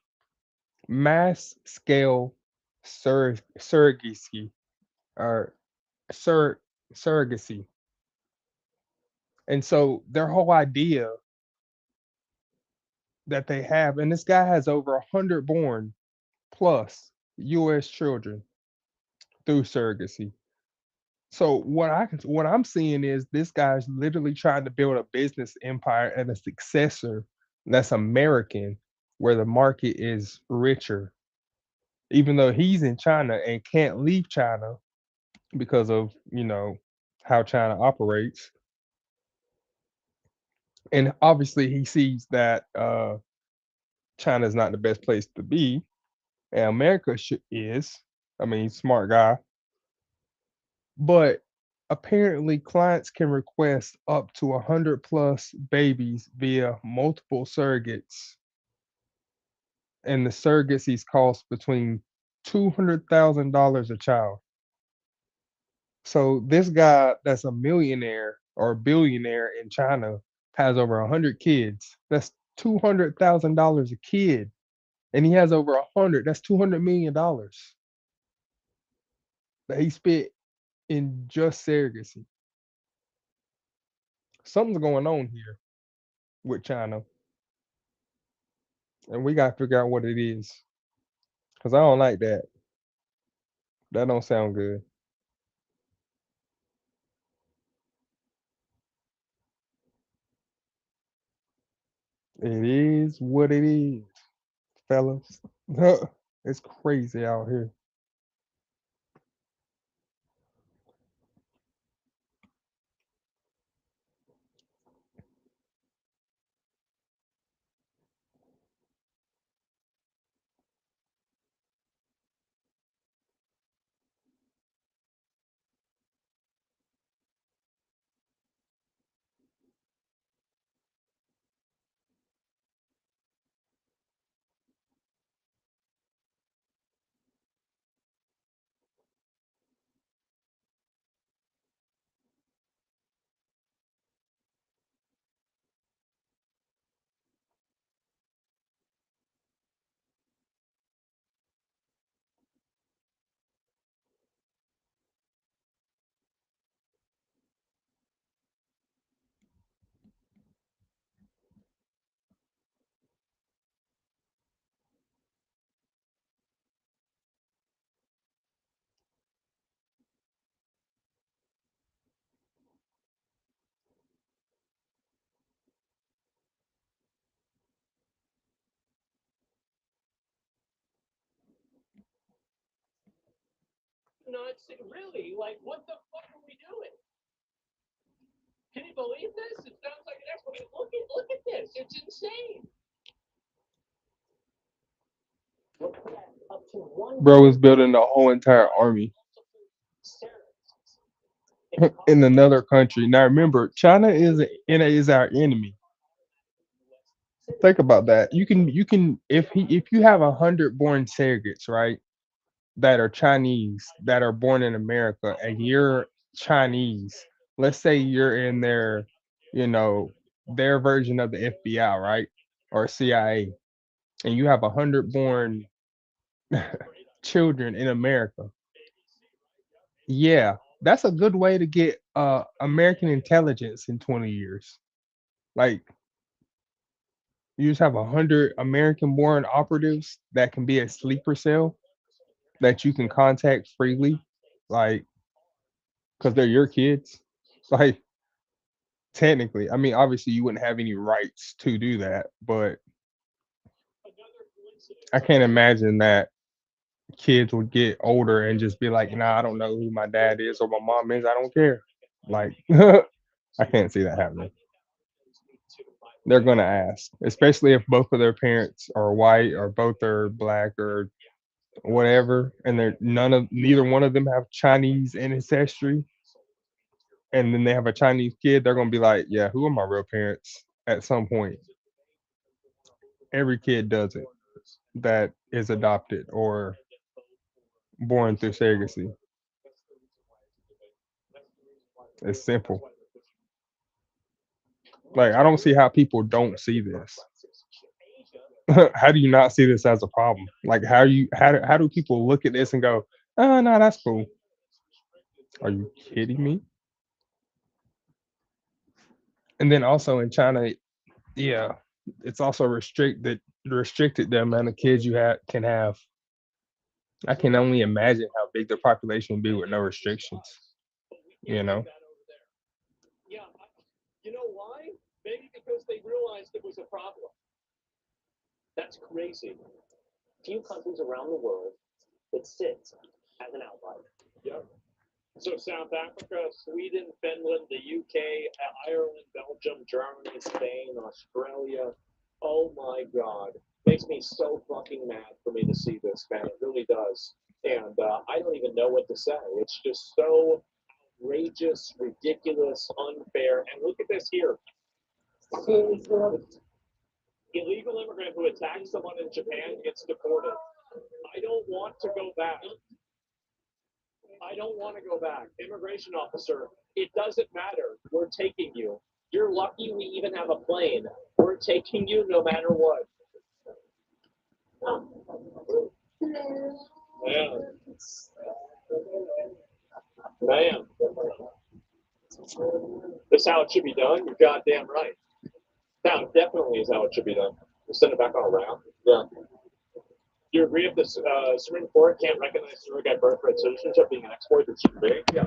mass scale surrogacy or sur- surrogacy. And so their whole idea that they have, and this guy has over 100 born plus US children through surrogacy. So what I'm seeing is this guy's literally trying to build a business empire and a successor that's American, where the market is richer, even though he's in China and can't leave China because of how China operates. And obviously he sees that China is not the best place to be, and America is. I mean, smart guy. But apparently, clients can request up to 100 plus babies via multiple surrogates, and the surrogacies cost between $200,000 a child. So this guy that's a millionaire or a billionaire in China has over 100 kids. That's $200,000 a kid, and he has over 100. That's $200 million that he spent in just surrogacy. Something's going on here with China, and we gotta figure out what it is. Cause I don't like that. That don't sound good. It is what it is, fellas. It's crazy out here. Nuts, really? Like, what the fuck are we doing? Can you believe this? It sounds like an expert. Look at this. It's insane. Up to Bro is 100 building a whole entire army serotonin. in another country. Now remember, China is our enemy. Think about that. You can if you have 100 born surrogates, right, that are Chinese that are born in America, and you're Chinese. Let's say you're in their, you know, their version of the FBI, right, or CIA, and you have 100 born children in America. Yeah, that's a good way to get American intelligence in 20 years. Like, you just have 100 American born operatives that can be a sleeper cell that you can contact freely, like, because they're your kids. Like, technically, I mean, obviously, you wouldn't have any rights to do that, but I can't imagine that kids would get older and just be like, "Nah, I don't know who my dad is or my mom is. I don't care." Like, I can't see that happening. They're gonna ask, especially if both of their parents are white or both are black or whatever, and they're neither one of them have Chinese ancestry, and then they have a Chinese kid. They're gonna be like, "Yeah, who are my real parents?" At some point, every kid does it that is adopted or born through surrogacy. It's simple. Like, I don't see how people don't see this. How do you not see this as a problem? Like, how do people look at this and go, "Oh no, that's cool." Are you kidding me? And then also in China, yeah, it's also restricted the amount of kids you have can have. I can only imagine how big the population would be with no restrictions. You know, Yeah, you know why? Maybe because they realized it was a problem. That's crazy. Few countries around the world that sits as an outlier. Yep. So South Africa, Sweden, Finland, the UK, Ireland, Belgium, Germany, Spain, Australia. Oh my God. Makes me so fucking mad for me to see this, man. It really does. And I don't even know what to say. It's just so outrageous, ridiculous, unfair. And look at this here. Illegal immigrant who attacks someone in Japan gets deported. I don't want to go back. I don't want to go back. Immigration officer, it doesn't matter. We're taking you. You're lucky we even have a plane. We're taking you no matter what. Man. Man. This is how it should be done? You're goddamn right. That definitely is how it should be done. We'll send it back on a round. Yeah. You agree if the Supreme Court can't recognize surrogate birthright citizenship being an export that should be? Yeah.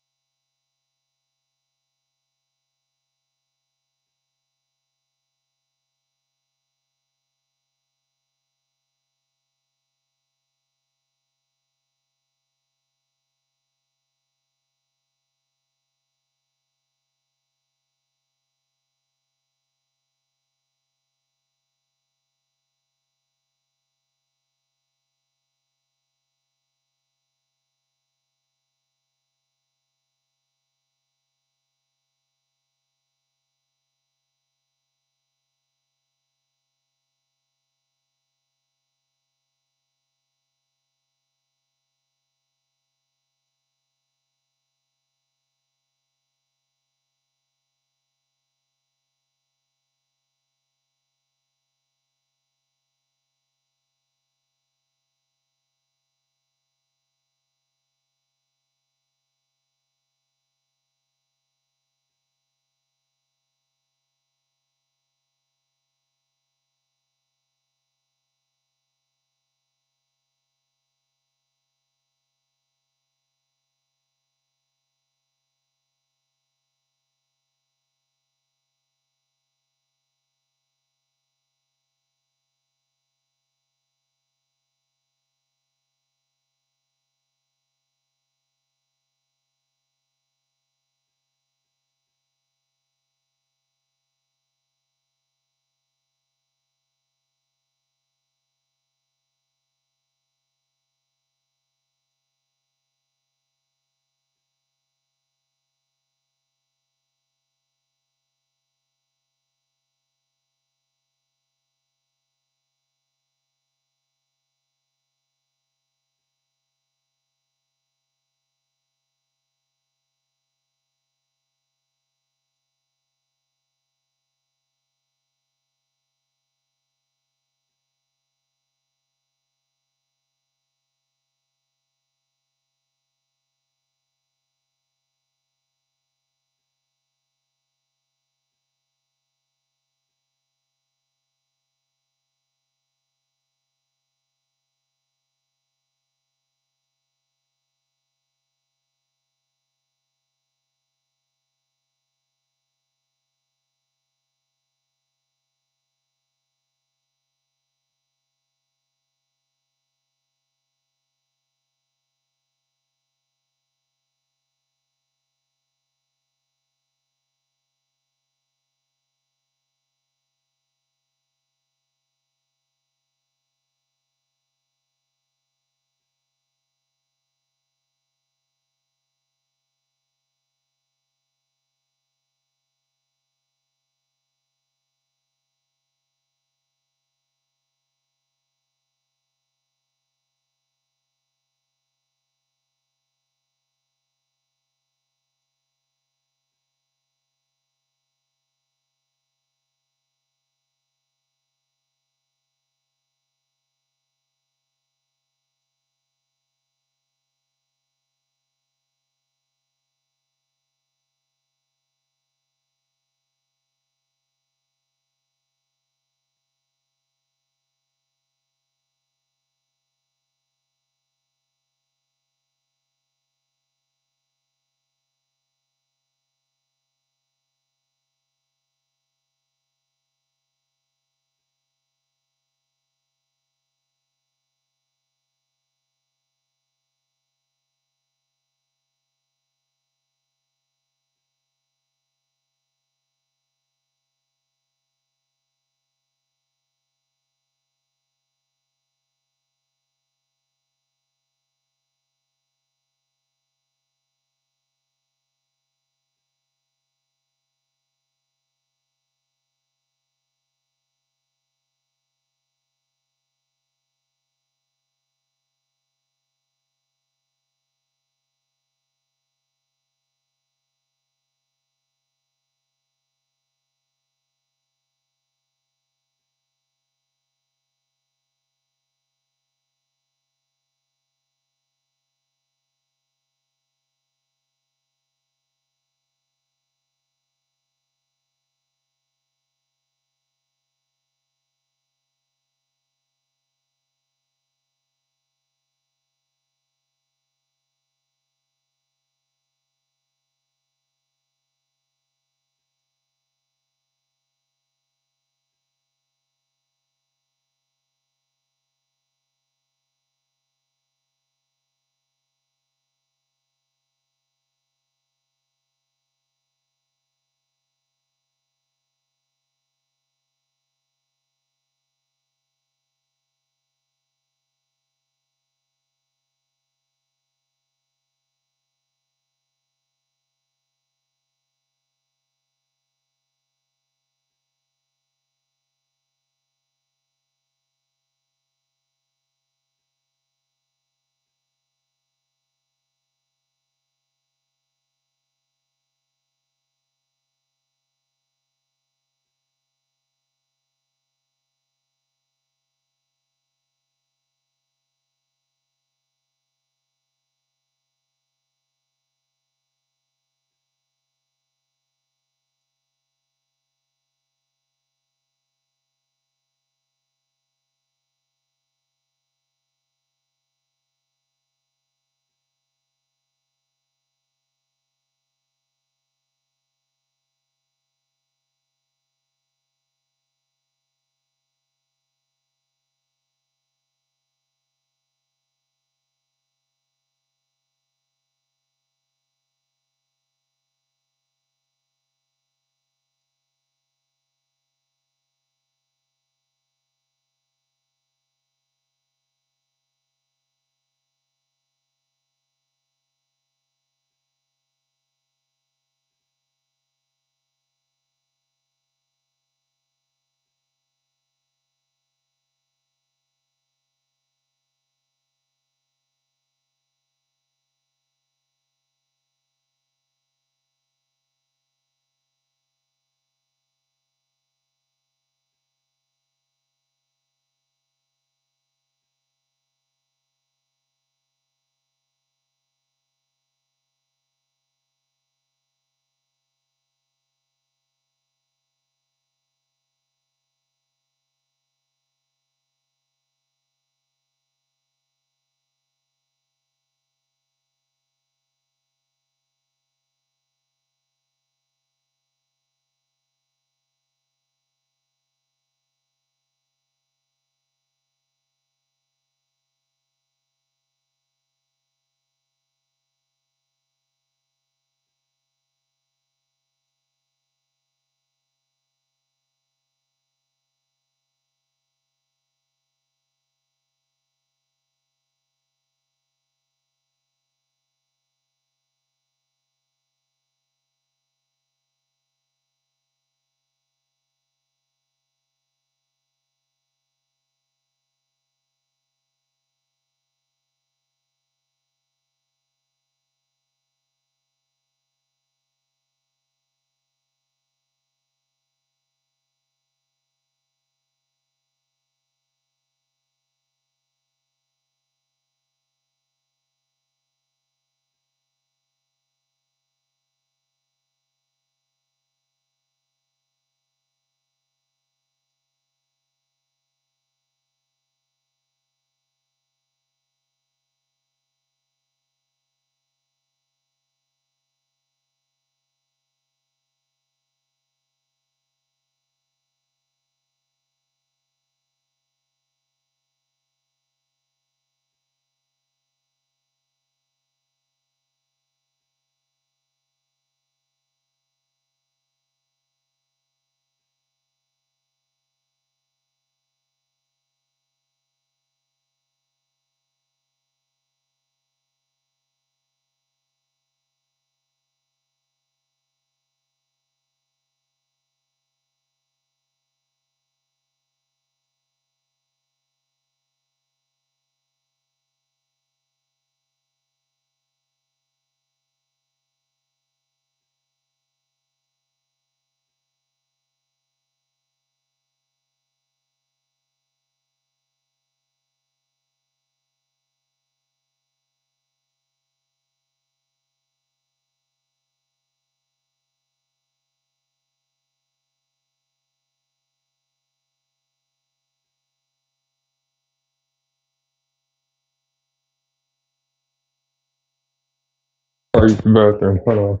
I'll use the bathroom. Hold on.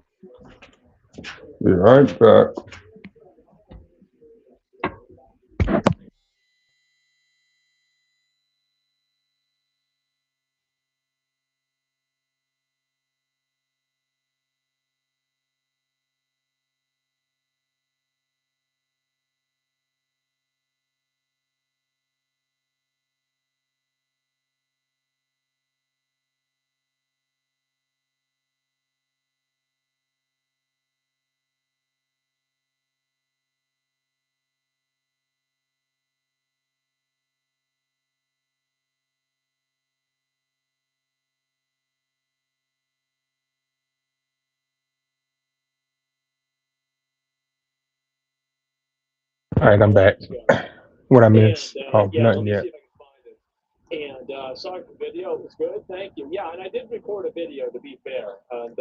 Be right back. All right, I'm back. What I missed? Oh, Yeah, let nothing me yet. see if I can find it. And sorry for video. It was good. Thank you. Yeah, and I did record a video to be fair. And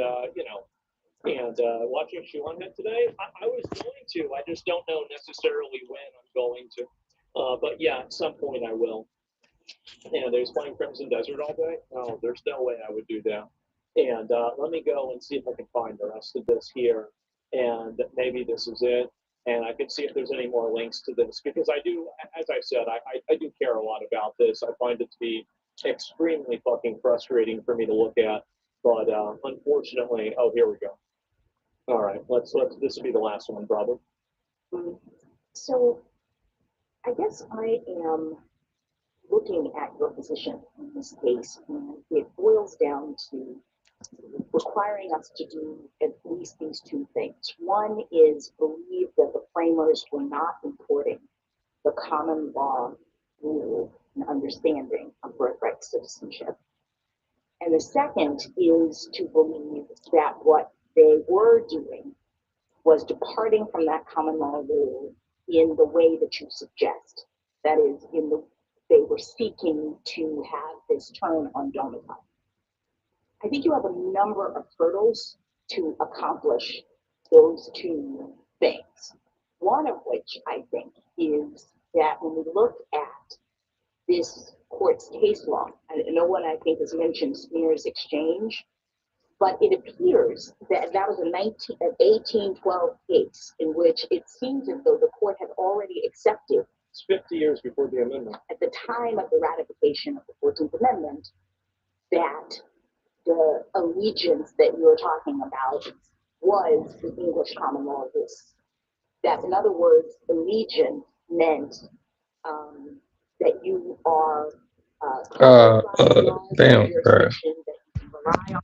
and watching Sean Head today, I was going to. I just don't know necessarily when I'm going to. But yeah, at some point I will. And there's playing Crimson Desert all day. Oh, there's no way I would do that. And let me go and see if I can find the rest of this here. And maybe this is it. And I can see if there's any more links to this because I do, as I said, I do care a lot about this. I find it to be extremely fucking frustrating for me to look at. But unfortunately, oh, here we go. All right, let's. This will be the last one, probably. So I guess I am looking at your position in this case, and it boils down to requiring us to do at least these two things. One is believe that the framers were not importing the common law rule and understanding of birthright citizenship. And the second is to believe that what they were doing was departing from that common law rule in the way that you suggest. That is, they were seeking to have this turn on domicile. I think you have a number of hurdles to accomplish those two things. One of which I think is that when we look at this court's case law, and no one I think has mentioned Smear's exchange, but it appears that that was an 1812 case in which it seems as though the court had already accepted. It's 50 years before the amendment. At the time of the ratification of the 14th Amendment, that the allegiance that you're talking about was the English common law rule. That, in other words, allegiance meant that you are Damn, bro. that you can rely on.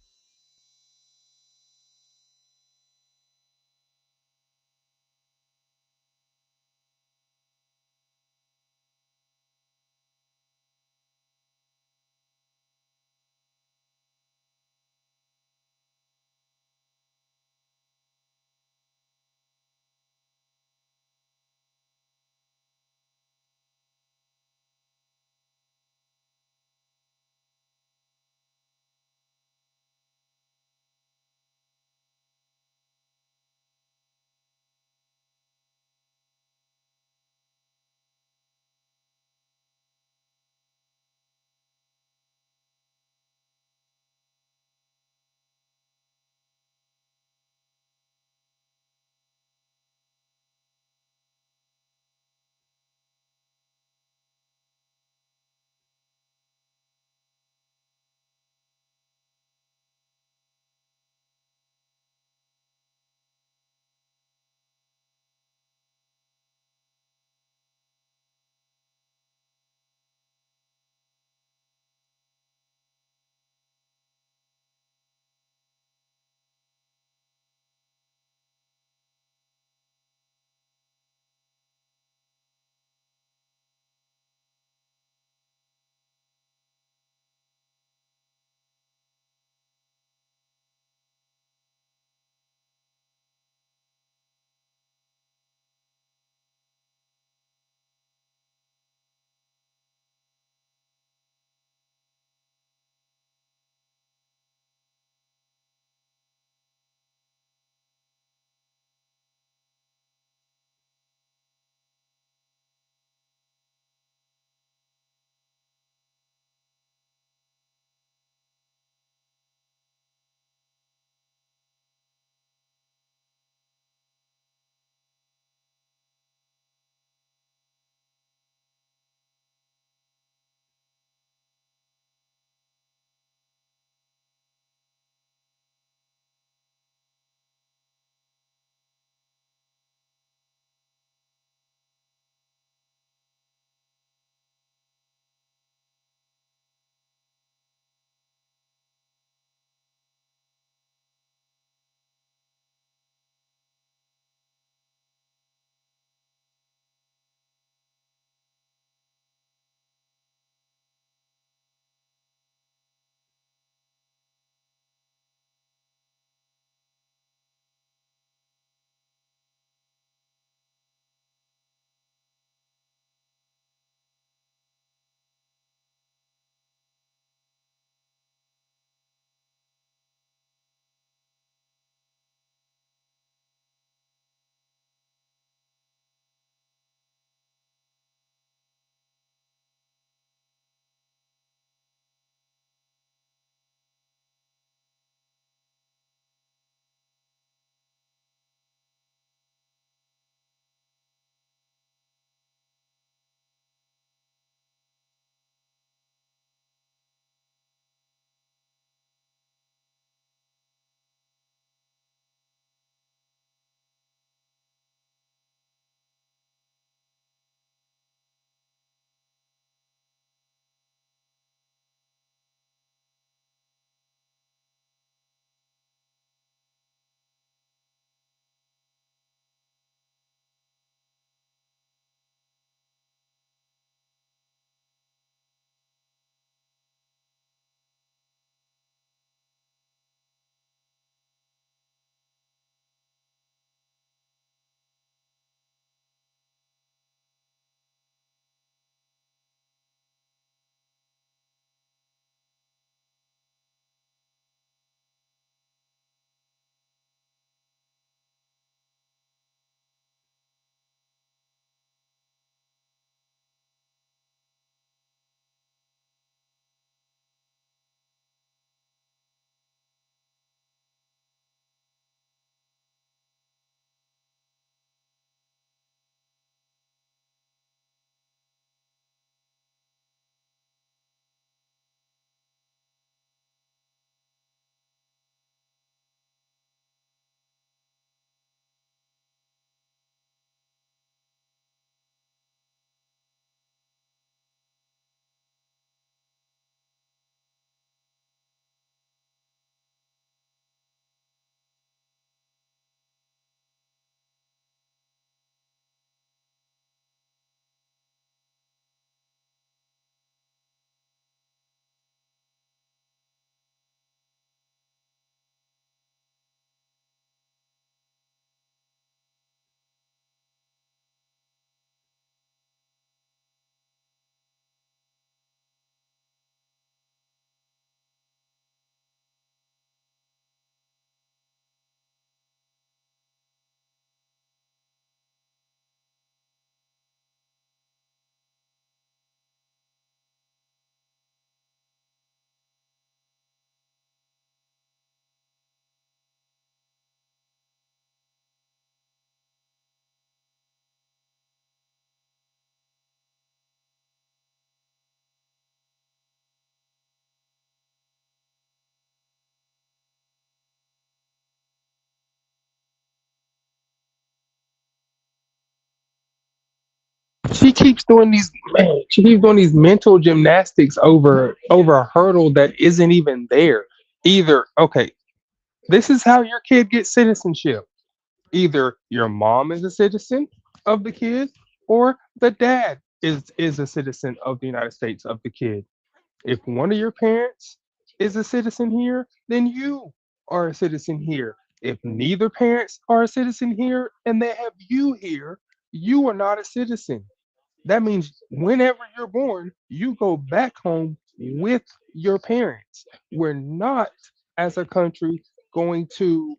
she keeps doing these man, she keeps doing these mental gymnastics over a hurdle that isn't even there. Either okay, this is how your kid gets citizenship. Either your mom is a citizen of the kid or the dad is a citizen of the United States of the kid. If one of your parents is a citizen here, then you are a citizen here. If neither parents are a citizen here and they have you here, you are not a citizen. That means whenever you're born, you go back home with your parents. We're not, as a country, going to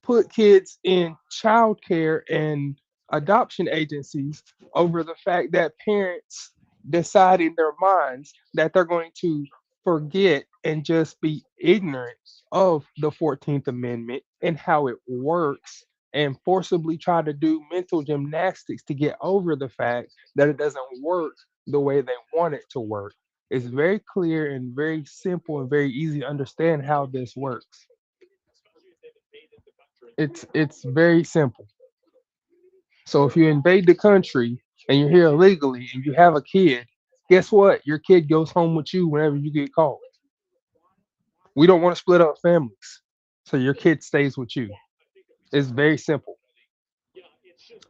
put kids in childcare and adoption agencies over the fact that parents decide in their minds that they're going to forget and just be ignorant of the 14th Amendment and how it works and forcibly try to do mental gymnastics to get over the fact that it doesn't work the way they want it to work. It's very clear and very simple and very easy to understand how this works. It's very simple. So if you invade the country and you're here illegally and you have a kid, guess what? Your kid goes home with you whenever you get called. We don't want to split up families. So your kid stays with you. It's very simple.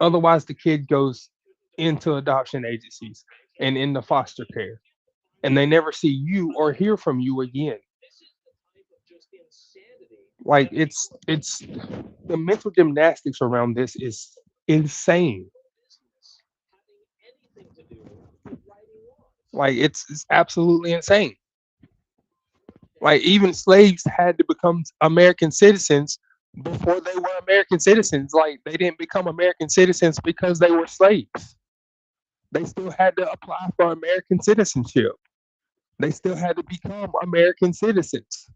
Otherwise the kid goes into adoption agencies and into foster care and they never see you or hear from you again. Like it's the mental gymnastics around this is insane. Like it's absolutely insane. Like even slaves had to become American citizens before they were American citizens. Like they didn't become American citizens because they were slaves. They still had to apply for American citizenship. They still had to become American citizens.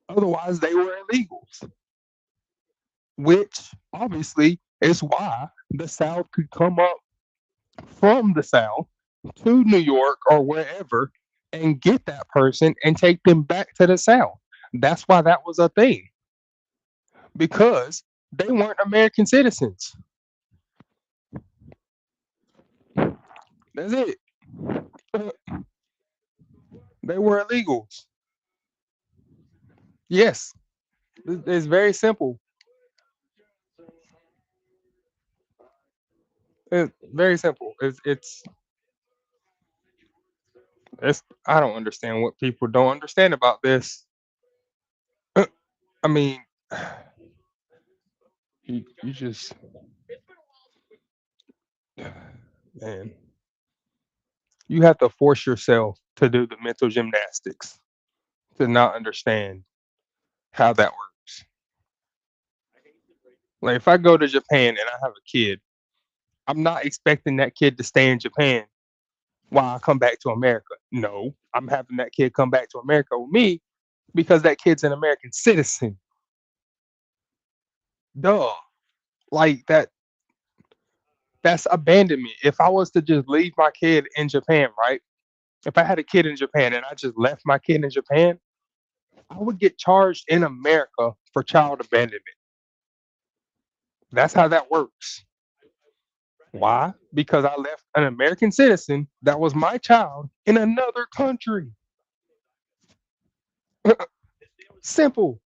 Otherwise, they were illegals, which obviously is why the South could come up from the South to New York or wherever and get that person and take them back to the South. That's why that was a thing because they weren't American citizens. That's it. They were illegals. Yes, it's very simple. It's very simple. It's I don't understand what people don't understand about this. I mean, you just man, you have to force yourself to do the mental gymnastics to not understand how that works. Like if I go to Japan and I have a kid, I'm not expecting that kid to stay in Japan while I come back to America. No, I'm having that kid come back to America with me because that kid's an American citizen. Duh. Like that's abandonment. If I was to just leave my kid in Japan, right? If I had a kid in Japan and I just left my kid in Japan, I would get charged in America for child abandonment. That's how that works. Why? Because I left an American citizen that was my child in another country. Simple.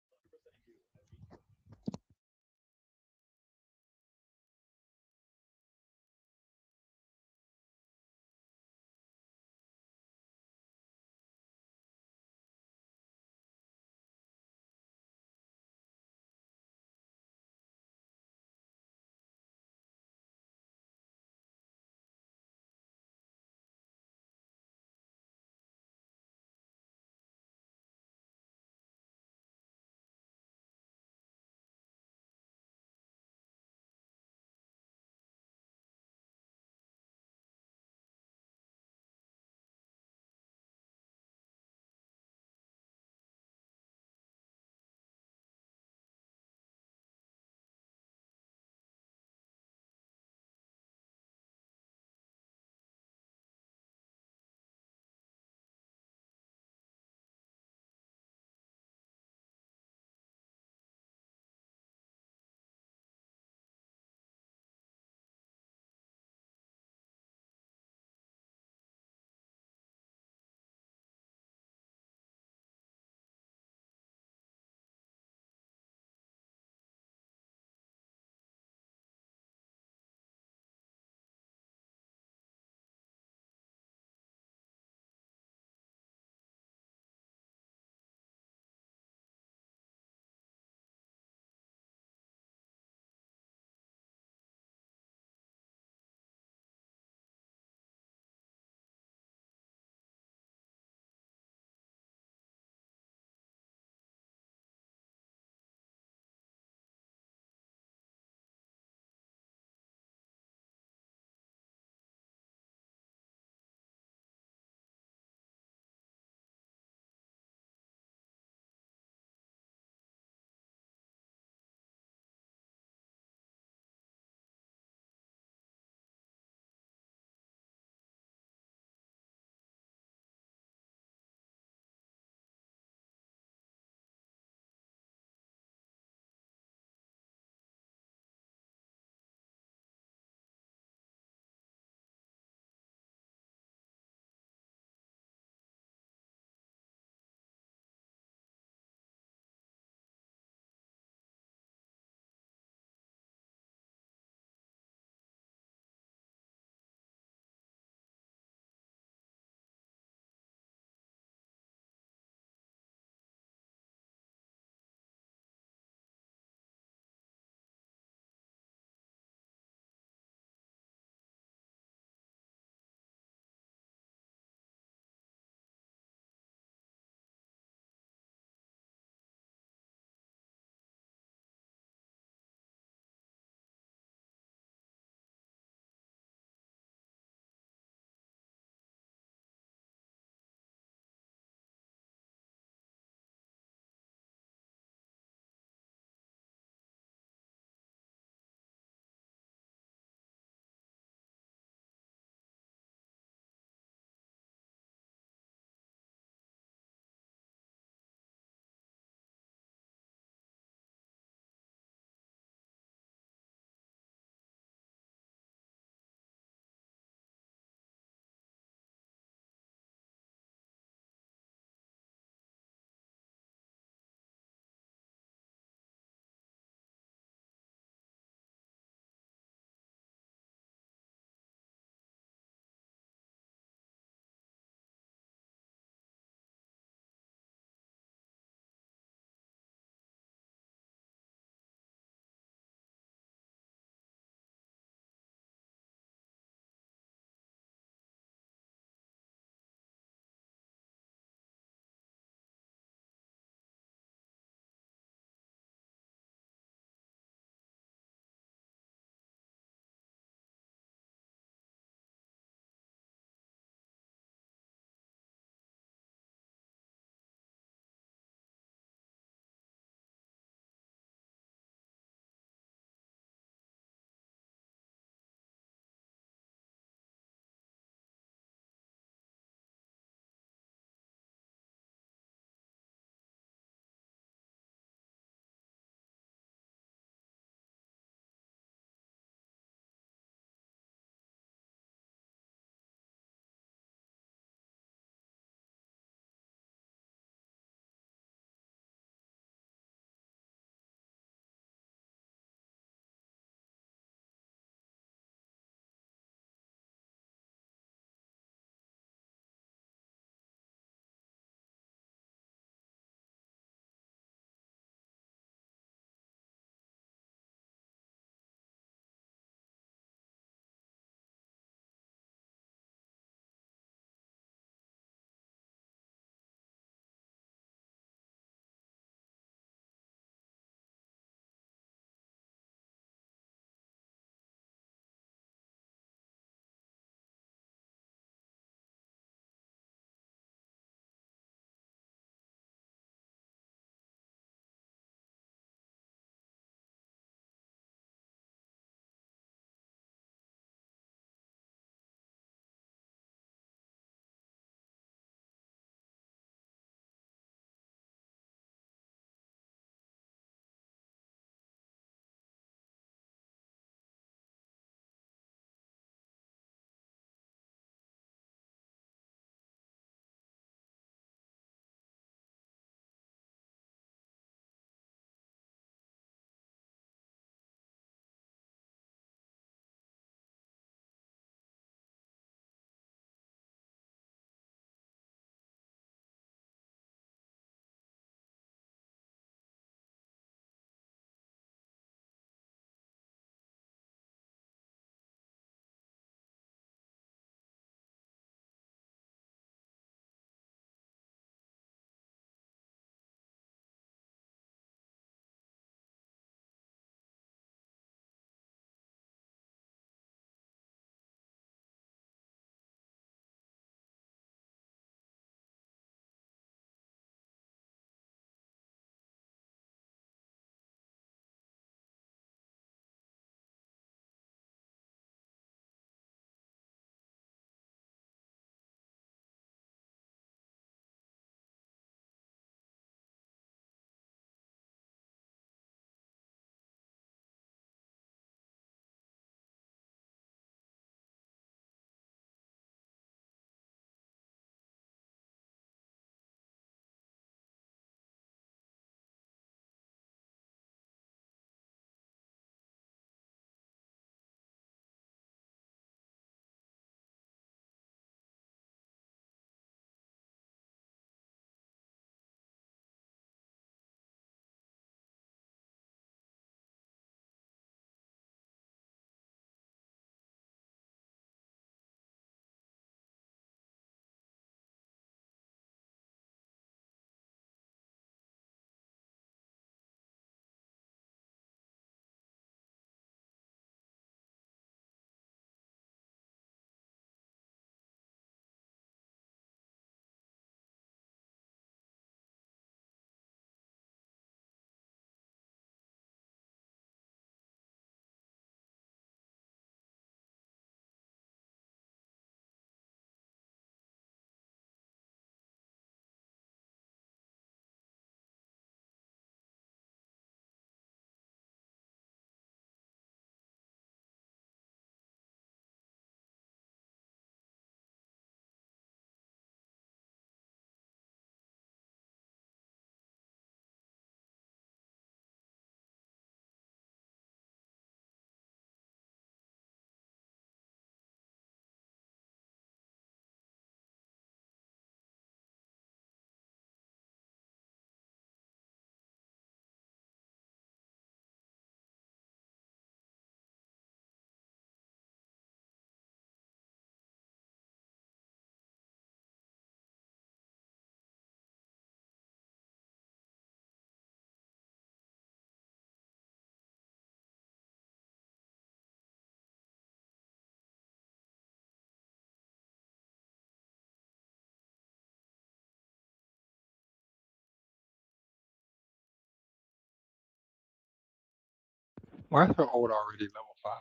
Why is her old already level 5?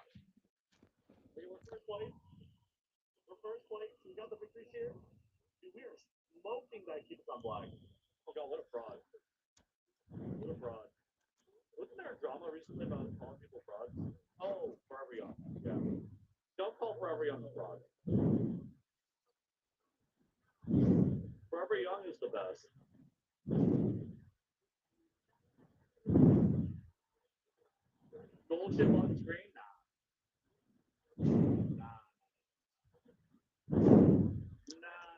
Hey, we're first place. We're first place. We got the victory here. Dude, we are smoking that keeps on black. Oh god, what a fraud. What a fraud. Wasn't there a drama recently about calling people frauds? Oh, Forever Young. Yeah. Don't call Forever Young a fraud. Forever Young is the best. Gold chip on screen? Nah. Nah.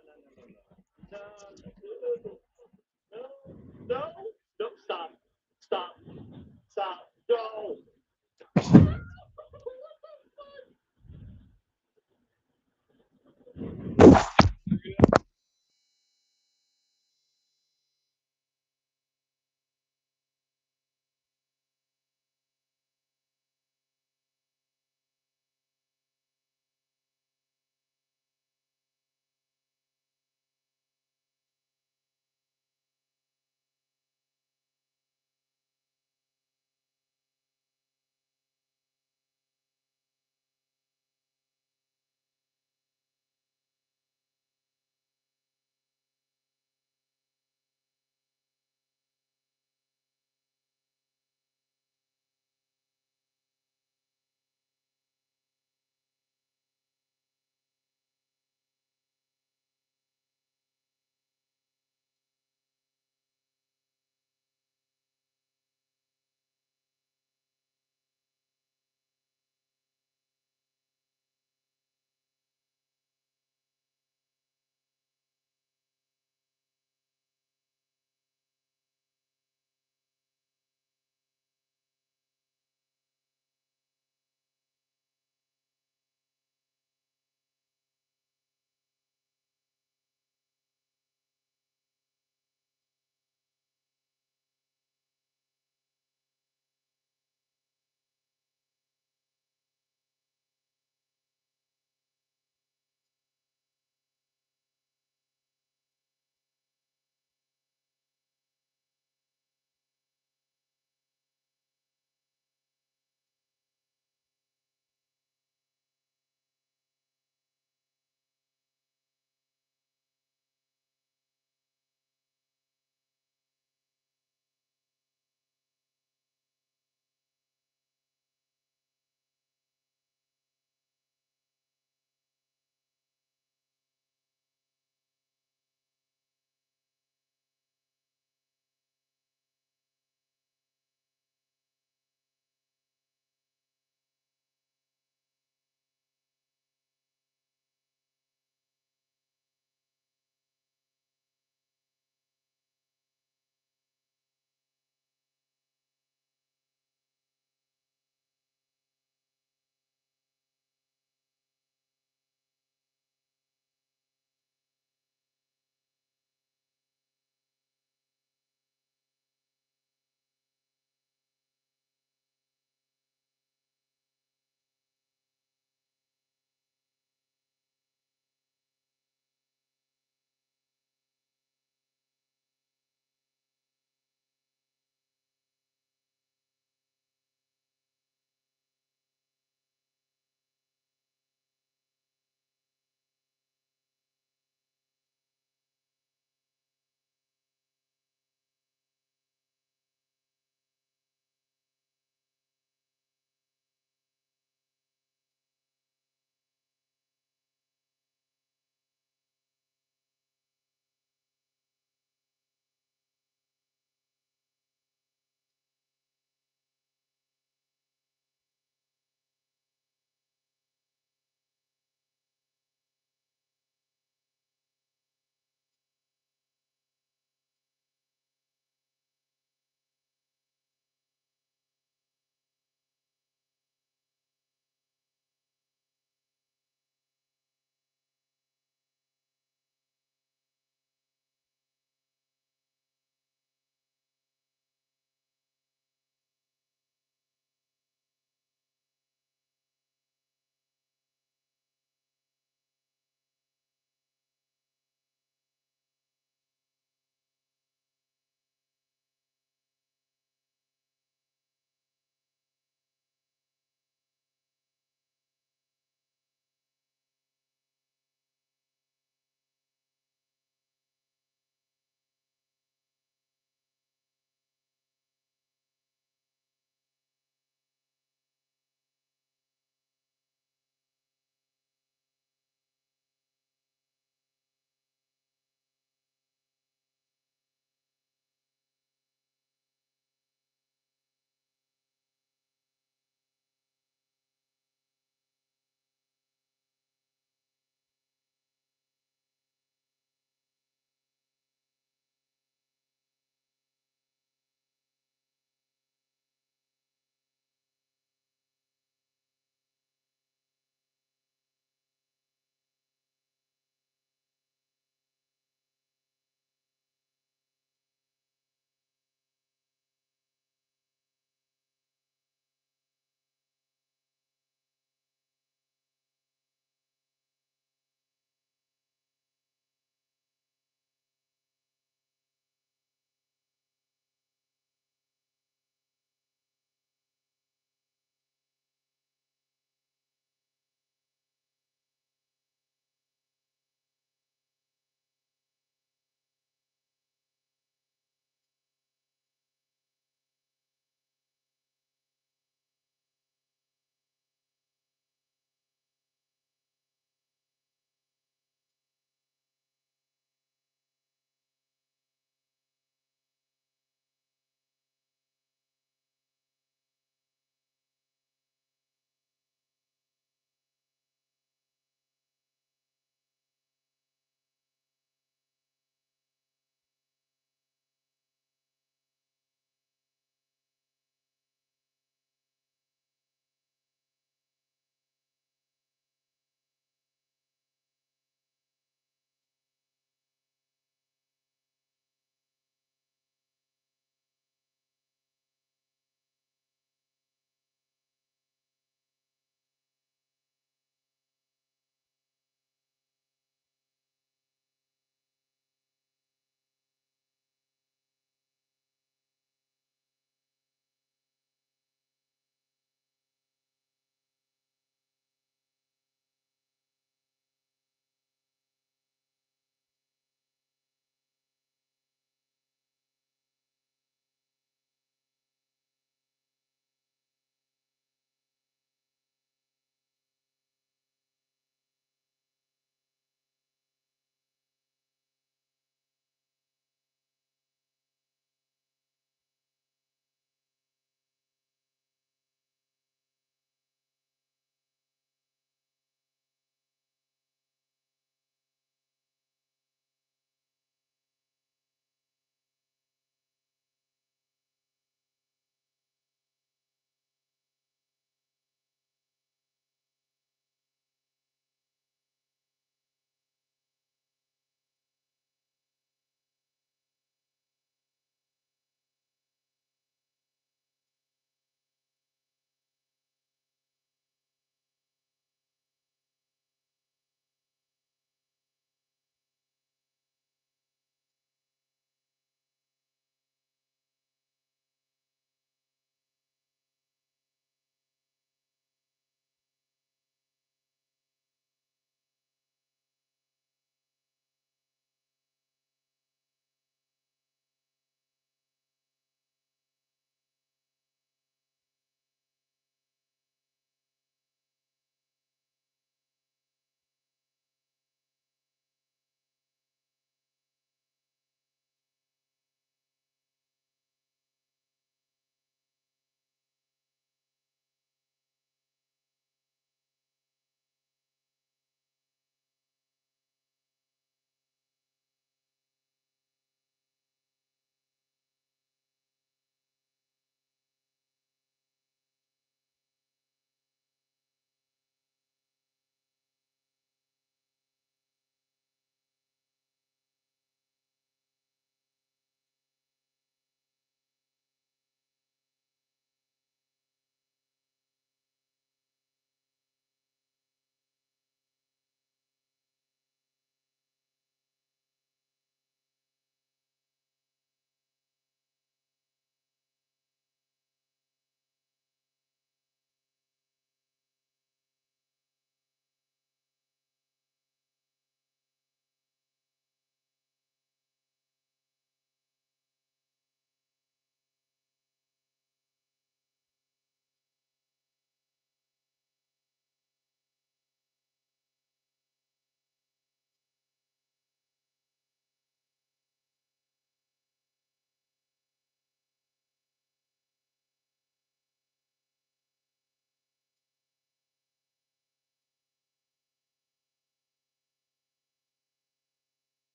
No, no, stop, stop, stop, no.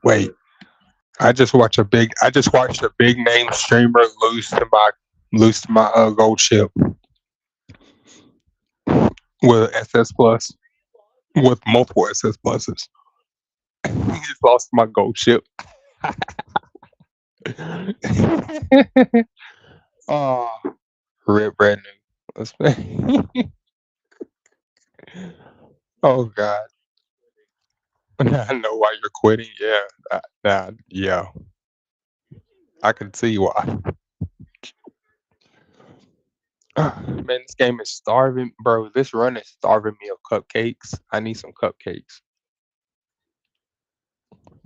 Wait, I just watched a big name streamer lose to my gold ship with SS plus with multiple SS pluses. He just lost my gold ship. Oh, rip brand new. Oh God. Now I know why you're quitting. Yeah. Yeah. I can see why. Man, this game is starving, bro. This run is starving me of cupcakes. I need some cupcakes.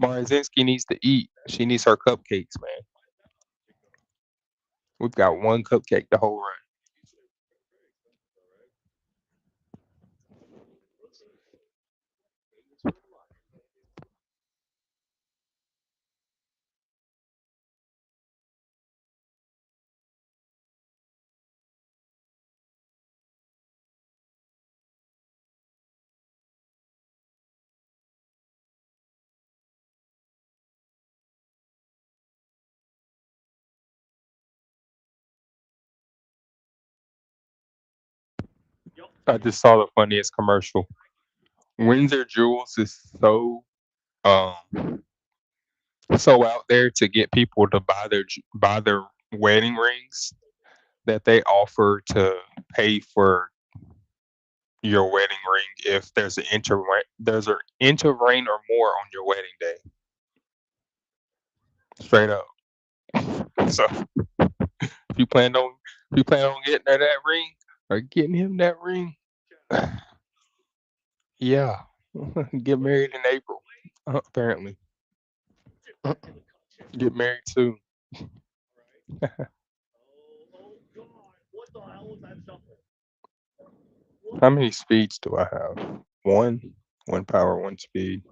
Marzinski needs to eat. She needs her cupcakes, man. We've got one cupcake the whole run. I just saw the funniest commercial. Windsor Jewels is um so out there to get people to buy their wedding rings that they offer to pay for your wedding ring if there's an inch of rain or more on your wedding day. Straight up. So if you plan on getting her that ring or getting him that ring, yeah, get married in April. Apparently, get married soon. How many speeds do I have? One power, one speed.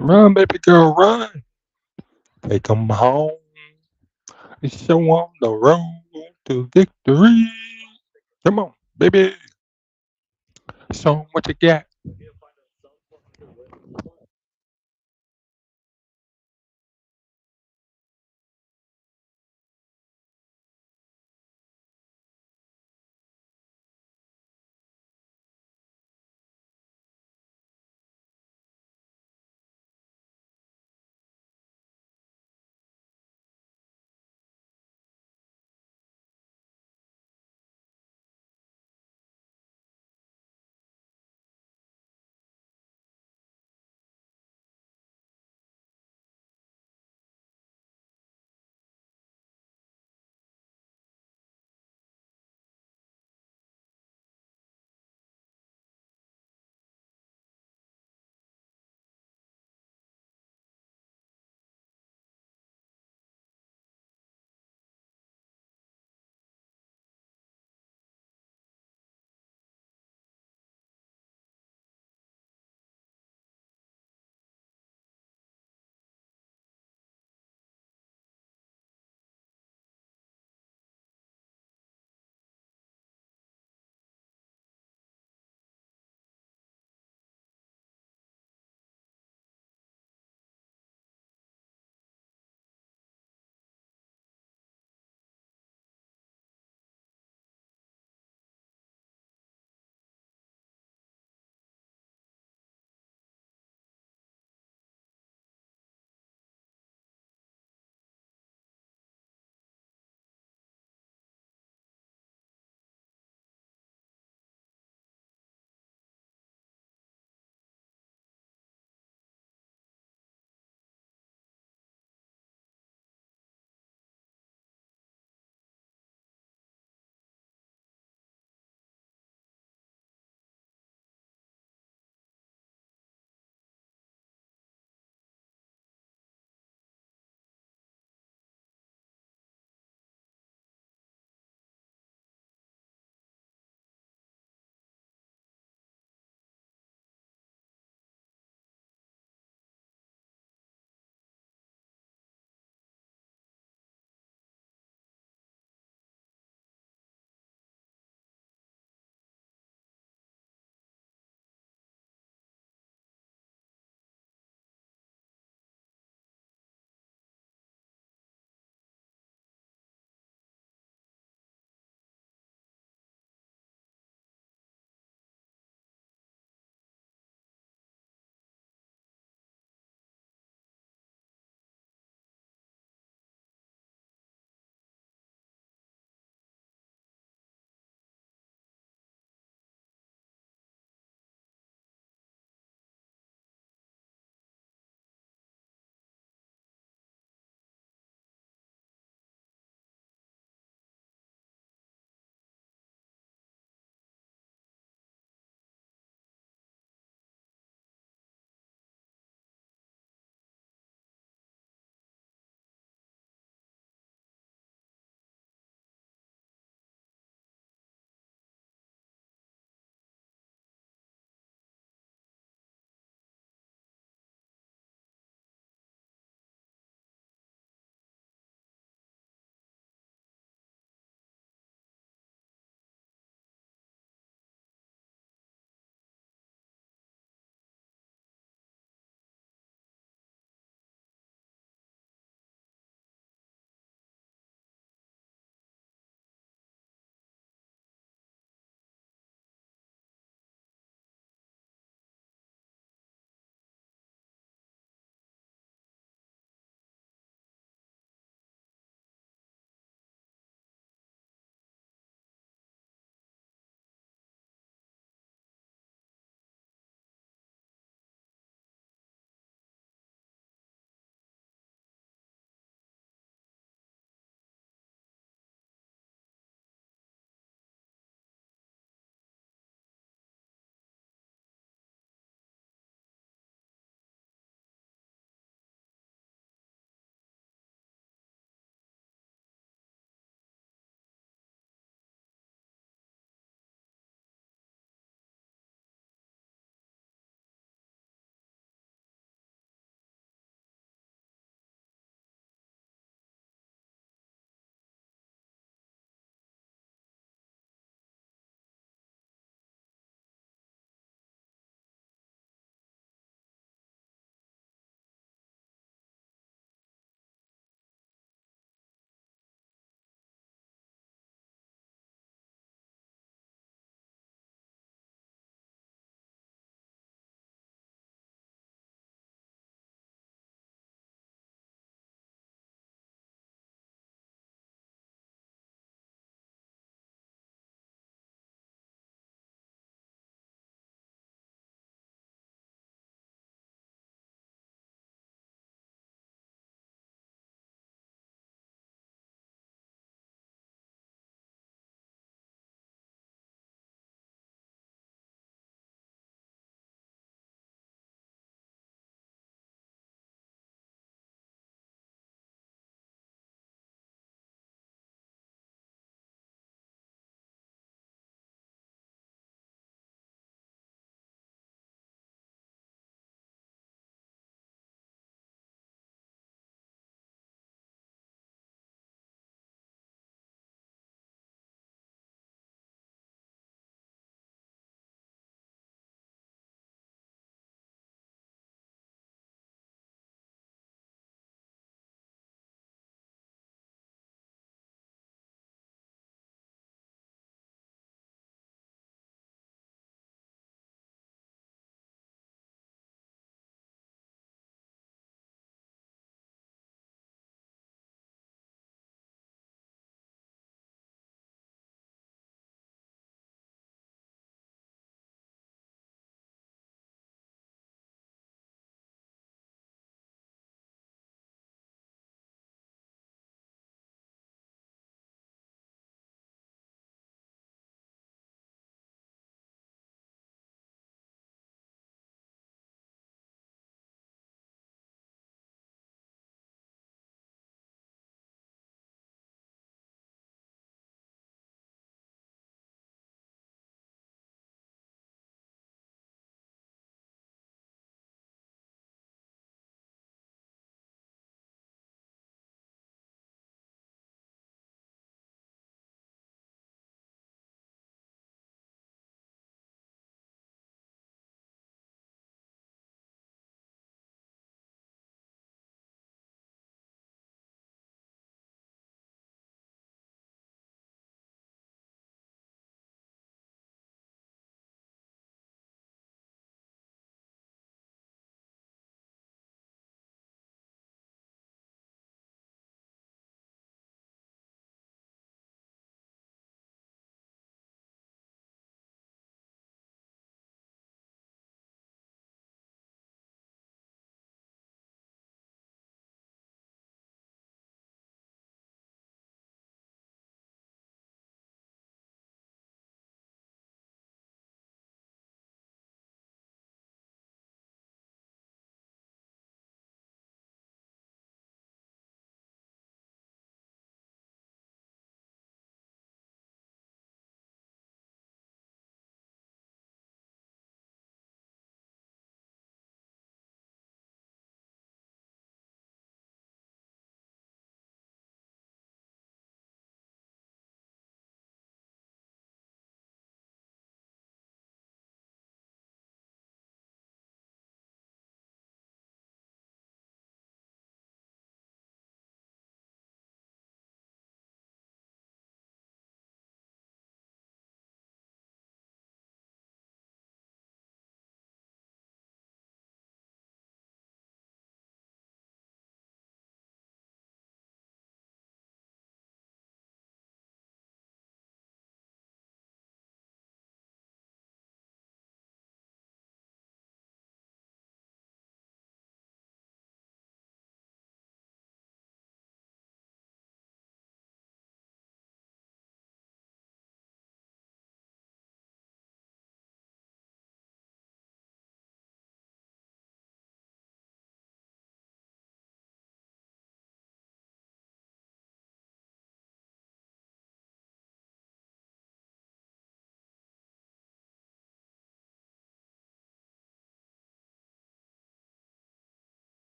Run, baby girl, run. Take 'em home. Show 'em the road to victory. Come on, baby. Show 'em what you got.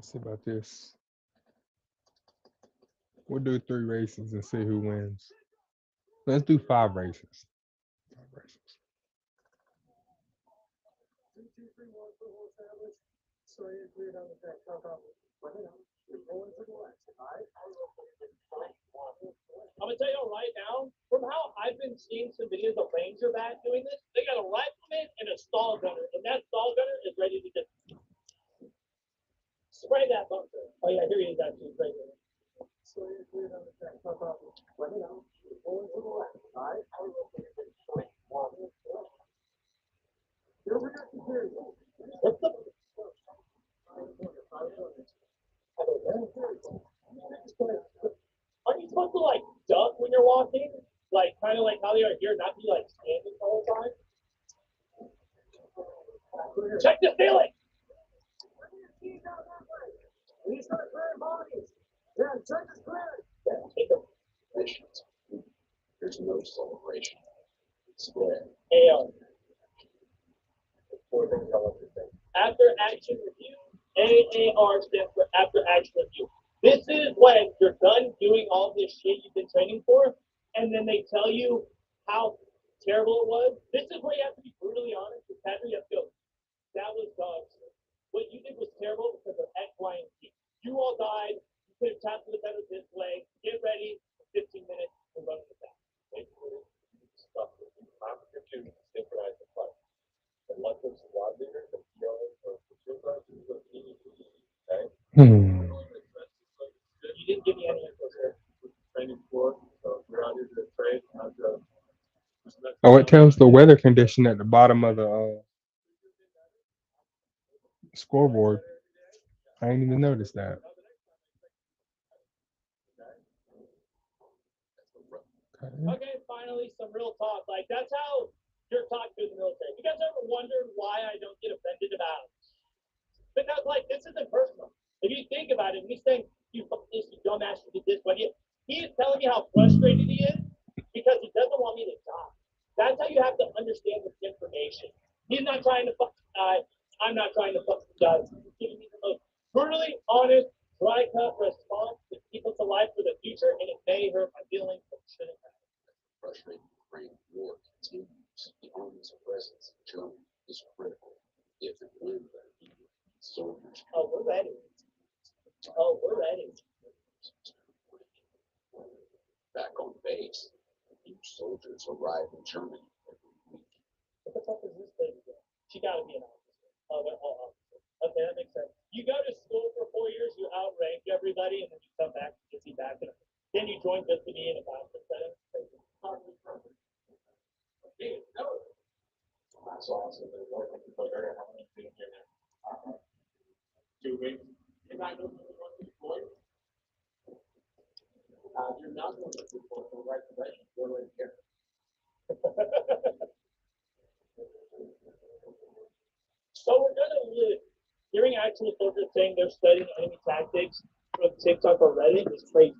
Let's see about this. We'll do 3 races and see who wins. Let's do 5 races. 5 races. I'm gonna tell you right now, from how I've been seeing some videos of Razorback doing this, they got a rifleman and a stall gunner, and that stall gunner is ready to just spray that bunker. Oh yeah, here he is actually right there. What's the Aren't you supposed to like duck when you're walking? Like kind of like how they are here, not be like standing the whole time? Check the ceiling! He's not clearing bodies. Yeah, check the clearing. Take a Missions. There's no celebration. It's dead. Four things I want to say. After action review, AAR stands for after action review. This is when you're done doing all this shit you've been training for, and then they tell you how terrible it was. This is where you have to be brutally honest with Patrick. You have to go, that was dog shit. What you did was terrible because of X, Y, and Z. You all died. You could have tapped the better this way. Get ready for 15 minutes to run the back. Wait for it. Stuff with you. Opportunity to synchronize the fight. And let the squad leader, the PO, or the supervisor, do what he needs to do. Okay? You didn't give me any info, sir. Training floor, so you're out here to train. Oh, it tells the weather condition at the bottom of the scoreboard. I didn't even notice that. Okay, finally, some real talk. Like, that's how you're talking to the military. You guys ever wondered why I don't get offended about it? Because, like, this isn't personal. If you think about it, he's saying, you fuck this, you dumbass, you did this, but he is telling me how frustrated he is because he doesn't want me to die. That's how you have to understand this information. He's not trying to fuck die. I'm not trying to fuck die. He's giving me the most brutally honest, dry cut response to keep us alive for the future, and it may hurt my feelings, but it shouldn't have. Frustrating brain war continues. The Army's presence in Germany is critical. If it wins that soldiers. Oh, we're ready. Oh, we're ready. Back on base, new soldiers arrive in Germany every week. What the fuck is this lady doing? She gotta be an officer. Oh, they're all officers. Okay, that makes sense. You go to school for 4 years, you outrank everybody, and then you come back to get back. Then you join just to be in a conference setting. That's awesome. 2 weeks. You're not going to deploy? You're not going to deploy for the right direction. You're right here. So we're going to live. Hearing actual soldiers saying they're studying enemy tactics from TikTok or Reddit is crazy.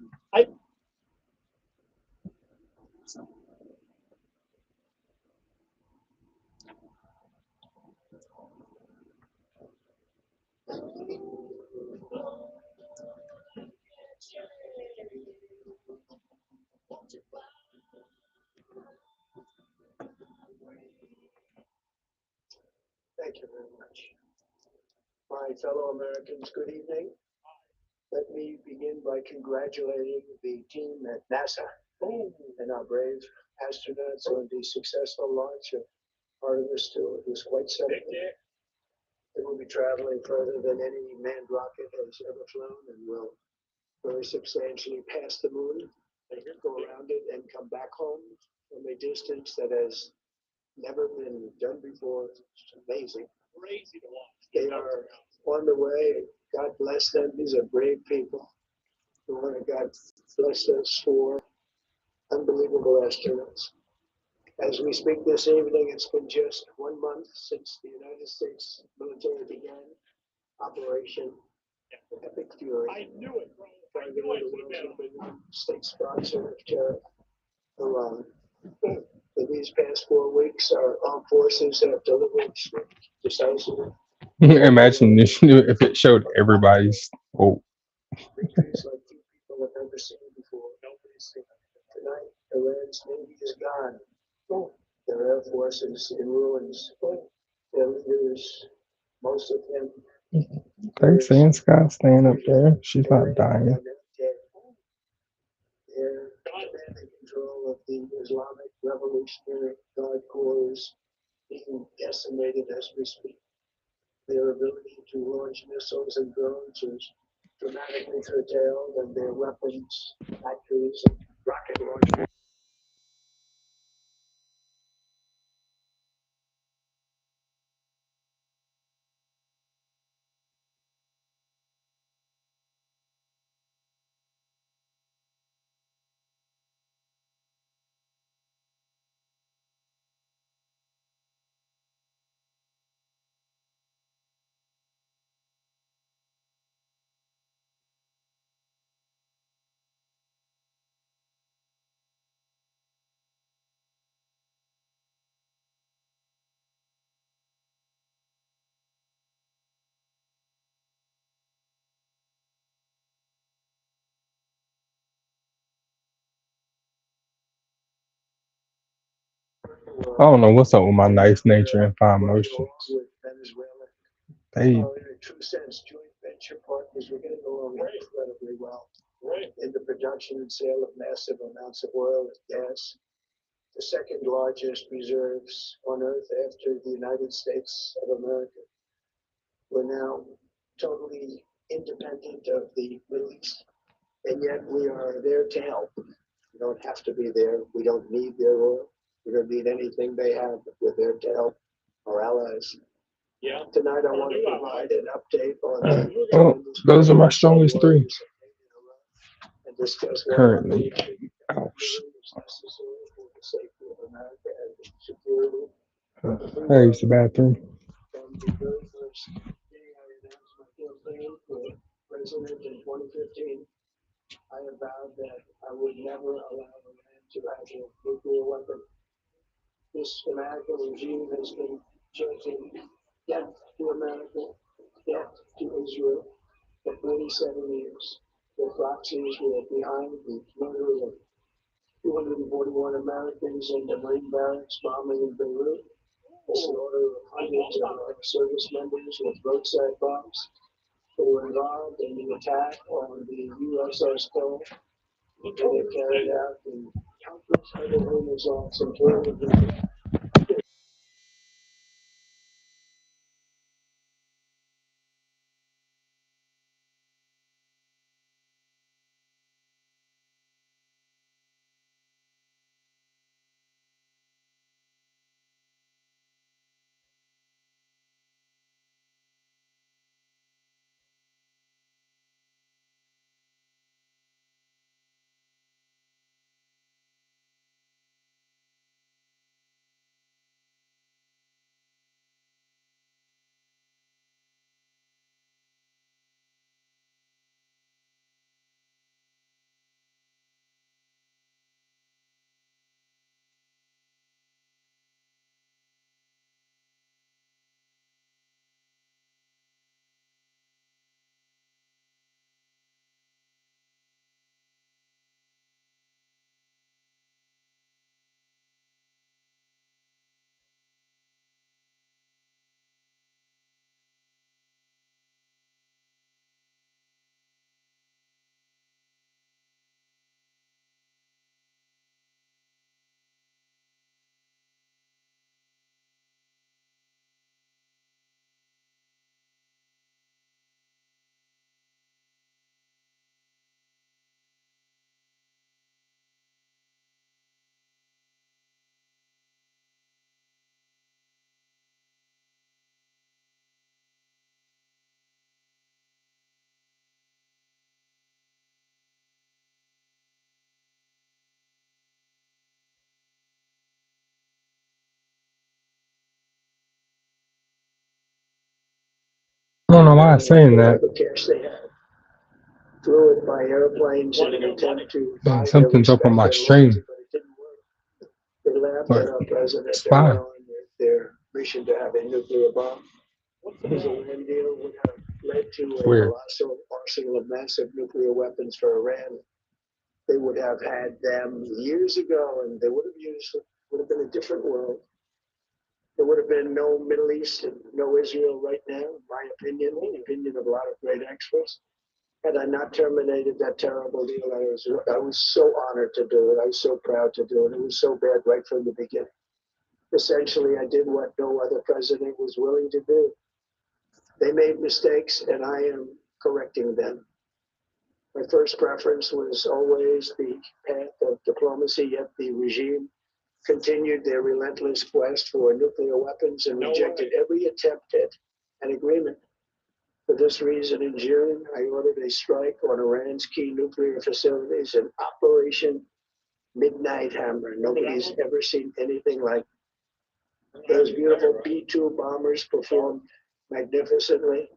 Thank you very much. My fellow Americans, good evening. Let me begin by congratulating the team at NASA and our brave astronauts on the successful launch of Artemis 2. It was quite something. It will be traveling further than any manned rocket has ever flown and will very substantially pass the moon, go around it, and come back home from a distance that has never been done before. It's amazing. Crazy to watch. They are on the way. God bless them. These are brave people. The Lord of God bless us for unbelievable astronauts. As we speak this evening, it's been just 1 month since the United States military began Operation Epic Fury. I knew it, bro. I Targeting knew the it. world's #1 state sponsor of terror, Iran. In these past 4 weeks, our armed forces have delivered swift, decisive, Imagine if it showed everybody's. Oh, Victories like few people have ever seen before. Nobody's seen it. Tonight, Iran's navy is gone. Their air force is in ruins. Their leaders, most of them, they saying Scott's staying up there. She's not dying. dead. Their command and control of the Islamic Revolutionary Guard Corps is being decimated as we speak. Their ability to launch missiles and drones is dramatically curtailed, and their weapons, factories, and rocket launchers. I don't know what's up with my nice nature and fine motions. With Venezuela. They In a true sense, joint venture partners were getting along incredibly well. In the production and sale of massive amounts of oil and gas, the second largest reserves on Earth after the United States of America. We're now totally independent of the Middle East, and yet we are there to help. We don't have to be there. We don't need their oil. We don't need anything they have. We're there to help our allies. Yeah. Tonight, I want to provide an update on well, those are my strongest three and discuss what currently. Ouch. is necessary for the safety of America and the security. I use the bathroom. From the very first day I announced my campaign for president in 2015, I have vowed that I would never allow Iran to have a nuclear weapon. This American regime has been chanting death to America, death to Israel for 47 years. The proxies were behind the murder of 241 Americans in the Marine barracks bombing in Beirut, the slaughter of hundreds of our service members with roadside bombs who were involved in the attack on the USS Cole. They have carried out the countless other home assaults and killing. I don't know why I'm saying that. The cash they had. Flew it by airplanes in an attempt to buy Something's up on my stream. but it didn't work. They laughed But at our president it's fine. their mission to have a nuclear bomb. Because a land deal would have led to a Weird. colossal arsenal of massive nuclear weapons for Iran. They would have had them years ago, and they would have used it. Would have been a different world. There would have been no Middle East and no Israel right now, in my opinion, the opinion of a lot of great experts. Had I not terminated that terrible deal, I was so honored to do it. I was so proud to do it. It was so bad right from the beginning. Essentially, I did what no other president was willing to do. They made mistakes, and I am correcting them. My first preference was always the path of diplomacy, yet the regime continued their relentless quest for nuclear weapons and rejected every attempt at an agreement. For this reason, in June, I ordered a strike on Iran's key nuclear facilities, an Operation Midnight Hammer. Nobody's ever seen anything like it. Those beautiful B-2 bombers performed magnificently.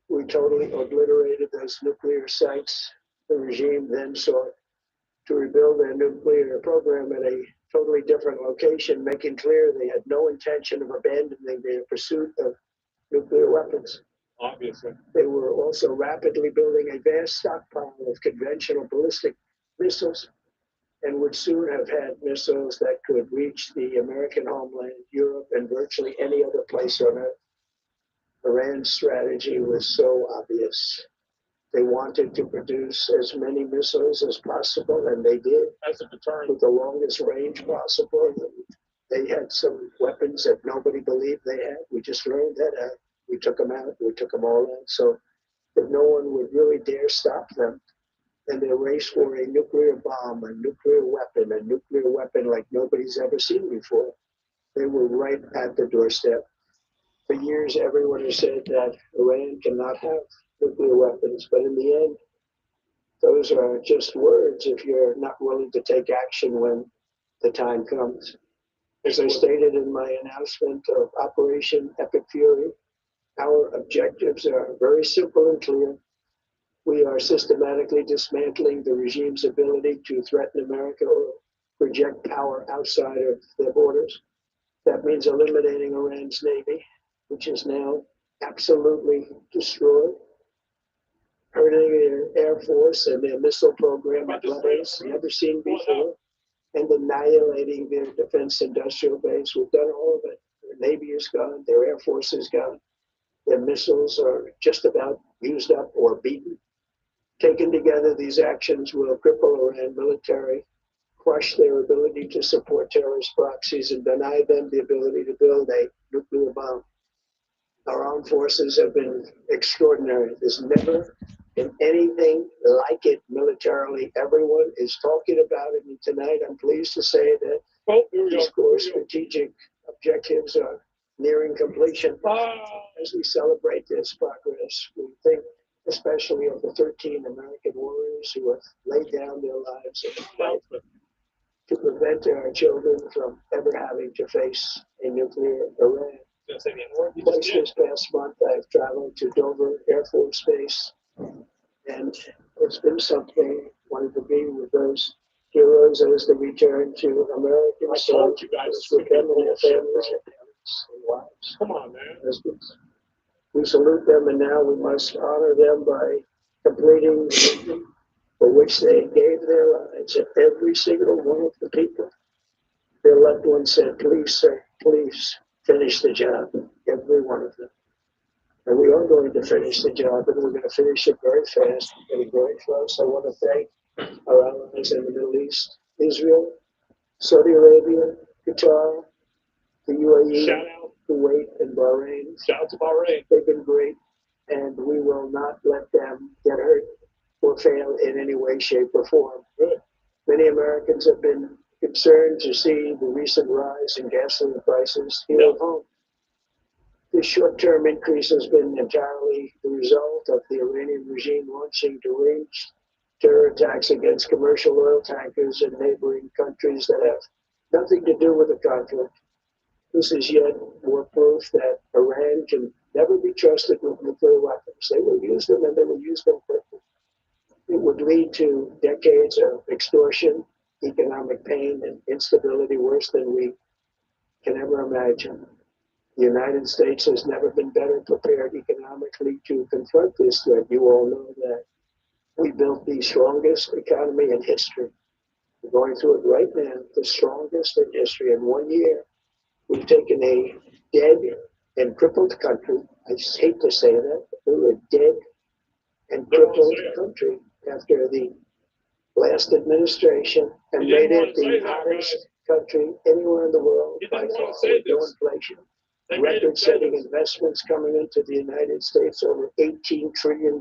We totally obliterated those nuclear sites. The regime then sought to rebuild their nuclear program at a totally different location, making clear they had no intention of abandoning their pursuit of nuclear weapons. Obviously. They were also rapidly building a vast stockpile of conventional ballistic missiles and would soon have had missiles that could reach the American homeland, Europe, and virtually any other place on earth. Iran's strategy was so obvious. They wanted to produce as many missiles as possible, and they did, As a deterrent. with the longest range possible. They had some weapons that nobody believed they had. We just learned that out. We took them out. We took them all out, so that no one would really dare stop them. And their race for a nuclear bomb, a nuclear weapon like nobody's ever seen before. They were right at the doorstep. For years, everyone has said that Iran cannot have nuclear weapons, but in the end, those are just words if you're not willing to take action when the time comes. As I stated in my announcement of Operation Epic Fury, our objectives are very simple and clear. We are systematically dismantling the regime's ability to threaten America or project power outside of their borders. That means eliminating Iran's Navy, which is now absolutely destroyed, hurting their Air Force and their missile program at levels never seen before, and annihilating their defense industrial base. We've done all of it. Their Navy is gone, their Air Force is gone, their missiles are just about used up or beaten. Taken together, these actions will cripple Iran military, crush their ability to support terrorist proxies, and deny them the ability to build a nuclear bomb. Our armed forces have been extraordinary. There's never been anything like it militarily. Everyone is talking about it, and tonight I'm pleased to say that these core strategic objectives are nearing completion. As we celebrate this progress, we think especially of the 13 American warriors who have laid down their lives in the fight to prevent our children from ever having to face a nuclear Iran. Twice this past month, I've traveled to Dover Air Force Base, and it's been something. Wanted to be with those heroes as they return to America. I told you guys it's with them and their families and parents and wives. Come on, man. Husbands. We salute them, and now we must honor them by completing the mission for which they gave their lives. And every single one of the people, their loved ones said, "Please, sir, please finish the job." Every one of them. And we are going to finish the job, and we're going to finish it very fast, getting very close. I want to thank our allies in the Middle East, Israel, Saudi Arabia, Qatar, the UAE, Shout out. Kuwait, and Bahrain. Shout out to Bahrain. They've been great, and we will not let them get hurt or fail in any way, shape, or form. Good. Many Americans have been concerned to see the recent rise in gasoline prices here at home. This short-term increase has been entirely the result of the Iranian regime launching deranged terror attacks against commercial oil tankers in neighboring countries that have nothing to do with the conflict. This is yet more proof that Iran can never be trusted with nuclear weapons. They will use them, and they will use them quickly. It would lead to decades of extortion, economic pain, and instability worse than we can ever imagine. The United States has never been better prepared economically to confront this threat. You all know that we built the strongest economy in history. We're going through it right now, the strongest in history. In 1 year, we've taken a dead and crippled country. I just hate to say that, but we were a dead and crippled country after the last administration and made it the hottest country anywhere in the world by far with no inflation. Record-setting investments coming into the United States, over $18 trillion,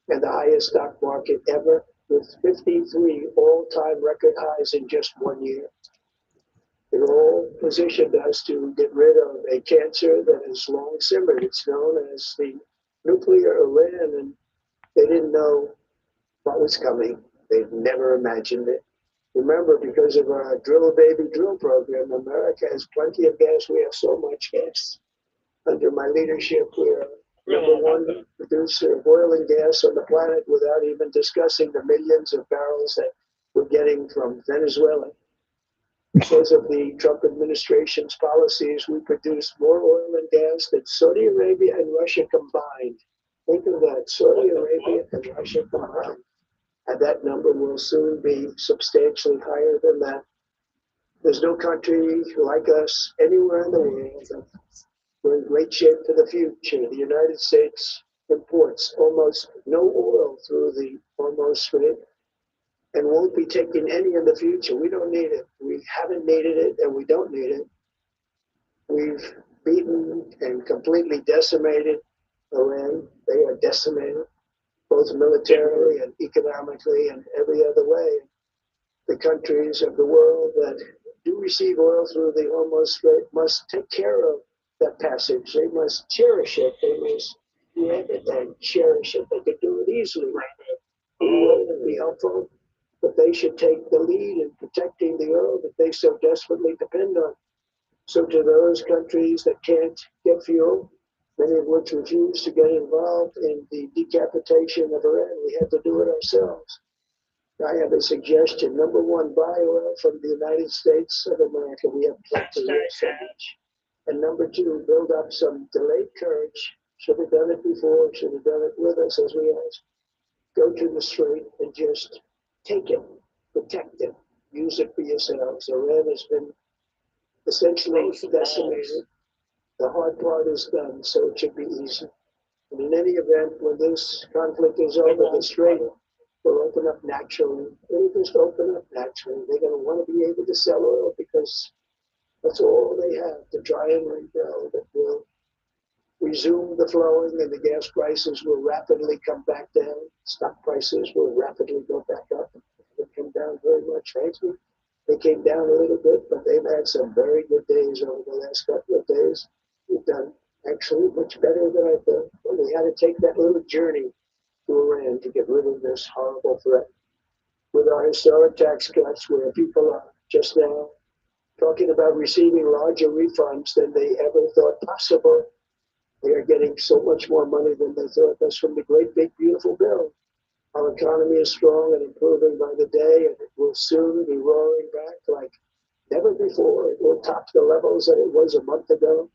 and the highest stock market ever, with 53 all-time record highs in just 1 year. It all positioned us to get rid of a cancer that has long simmered. It's known as the nuclear Iran, and they didn't know what was coming. They've never imagined it. Remember, because of our Drill Baby Drill program, America has plenty of gas. We have so much gas. Under my leadership, we're number one producer of oil and gas on the planet without even discussing the millions of barrels that we're getting from Venezuela. Because of the Trump administration's policies, we produce more oil and gas than Saudi Arabia and Russia combined. Think of that, Saudi Arabia and Russia combined. And that number will soon be substantially higher than that. There's no country like us anywhere in the world. We're in great shape for the future. The United States imports almost no oil through the Hormuz Strait and won't be taking any in the future. We don't need it. We haven't needed it, and we don't need it. We've beaten and completely decimated Iran. They are decimated, both militarily and economically and every other way. The countries of the world that do receive oil through the Hormuz Strait must take care of that passage. They must cherish it. They must grab it and cherish it. They could do it easily right now. We will be helpful, but they should take the lead in protecting the oil that they so desperately depend on. So to those countries that can't get fuel, many of which refuse to get involved in the decapitation of Iran, we have to do it ourselves. I have a suggestion. Number one, buy oil from the United States of America. We have plenty of so much. And number two, build up some delayed courage. Should have done it before, should have done it with us as we asked. Go to the strait and just take it, protect it, use it for yourselves. Iran has been essentially decimated. The hard part is done, so it should be easy. And in any event, when this conflict is over, the strait will open up naturally. It'll just open up naturally. They're going to want to be able to sell oil because that's all they have to try and rebuild. It will resume the flowing, and the gas prices will rapidly come back down. Stock prices will rapidly go back up. They come down very much, frankly. They came down a little bit, but they've had some very good days over the last couple of days. We've done actually much better than I thought. But we had to take that little journey to Iran to get rid of this horrible threat. With our historic tax cuts, where people are just now talking about receiving larger refunds than they ever thought possible, they are getting so much more money than they thought. That's from the great big beautiful bill. Our economy is strong and improving by the day, and it will soon be roaring back like never before. It will top the levels that it was a month ago.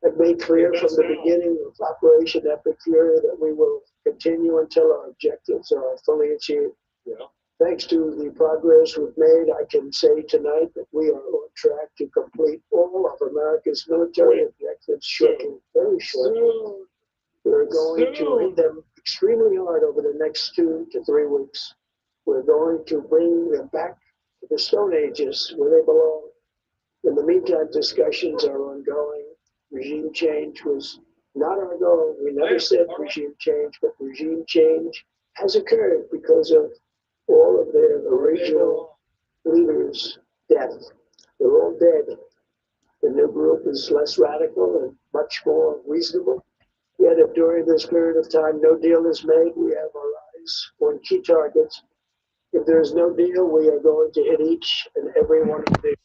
I've made clear from the beginning of Operation Epic Fury that we will continue until our objectives are fully achieved. Yeah. Thanks to the progress we've made, I can say tonight that we are on track to complete all of America's military objectives shortly, very shortly. We're going to hit them extremely hard over the next 2 to 3 weeks. We're going to bring them back to the Stone Ages where they belong. In the meantime, discussions are ongoing. Regime change was not our goal. We never said regime change, but regime change has occurred because of all of their original leaders' death. They're all dead. The new group is less radical and much more reasonable. Yet if during this period of time no deal is made, we have our eyes on key targets. If there is no deal, we are going to hit each and every one of these.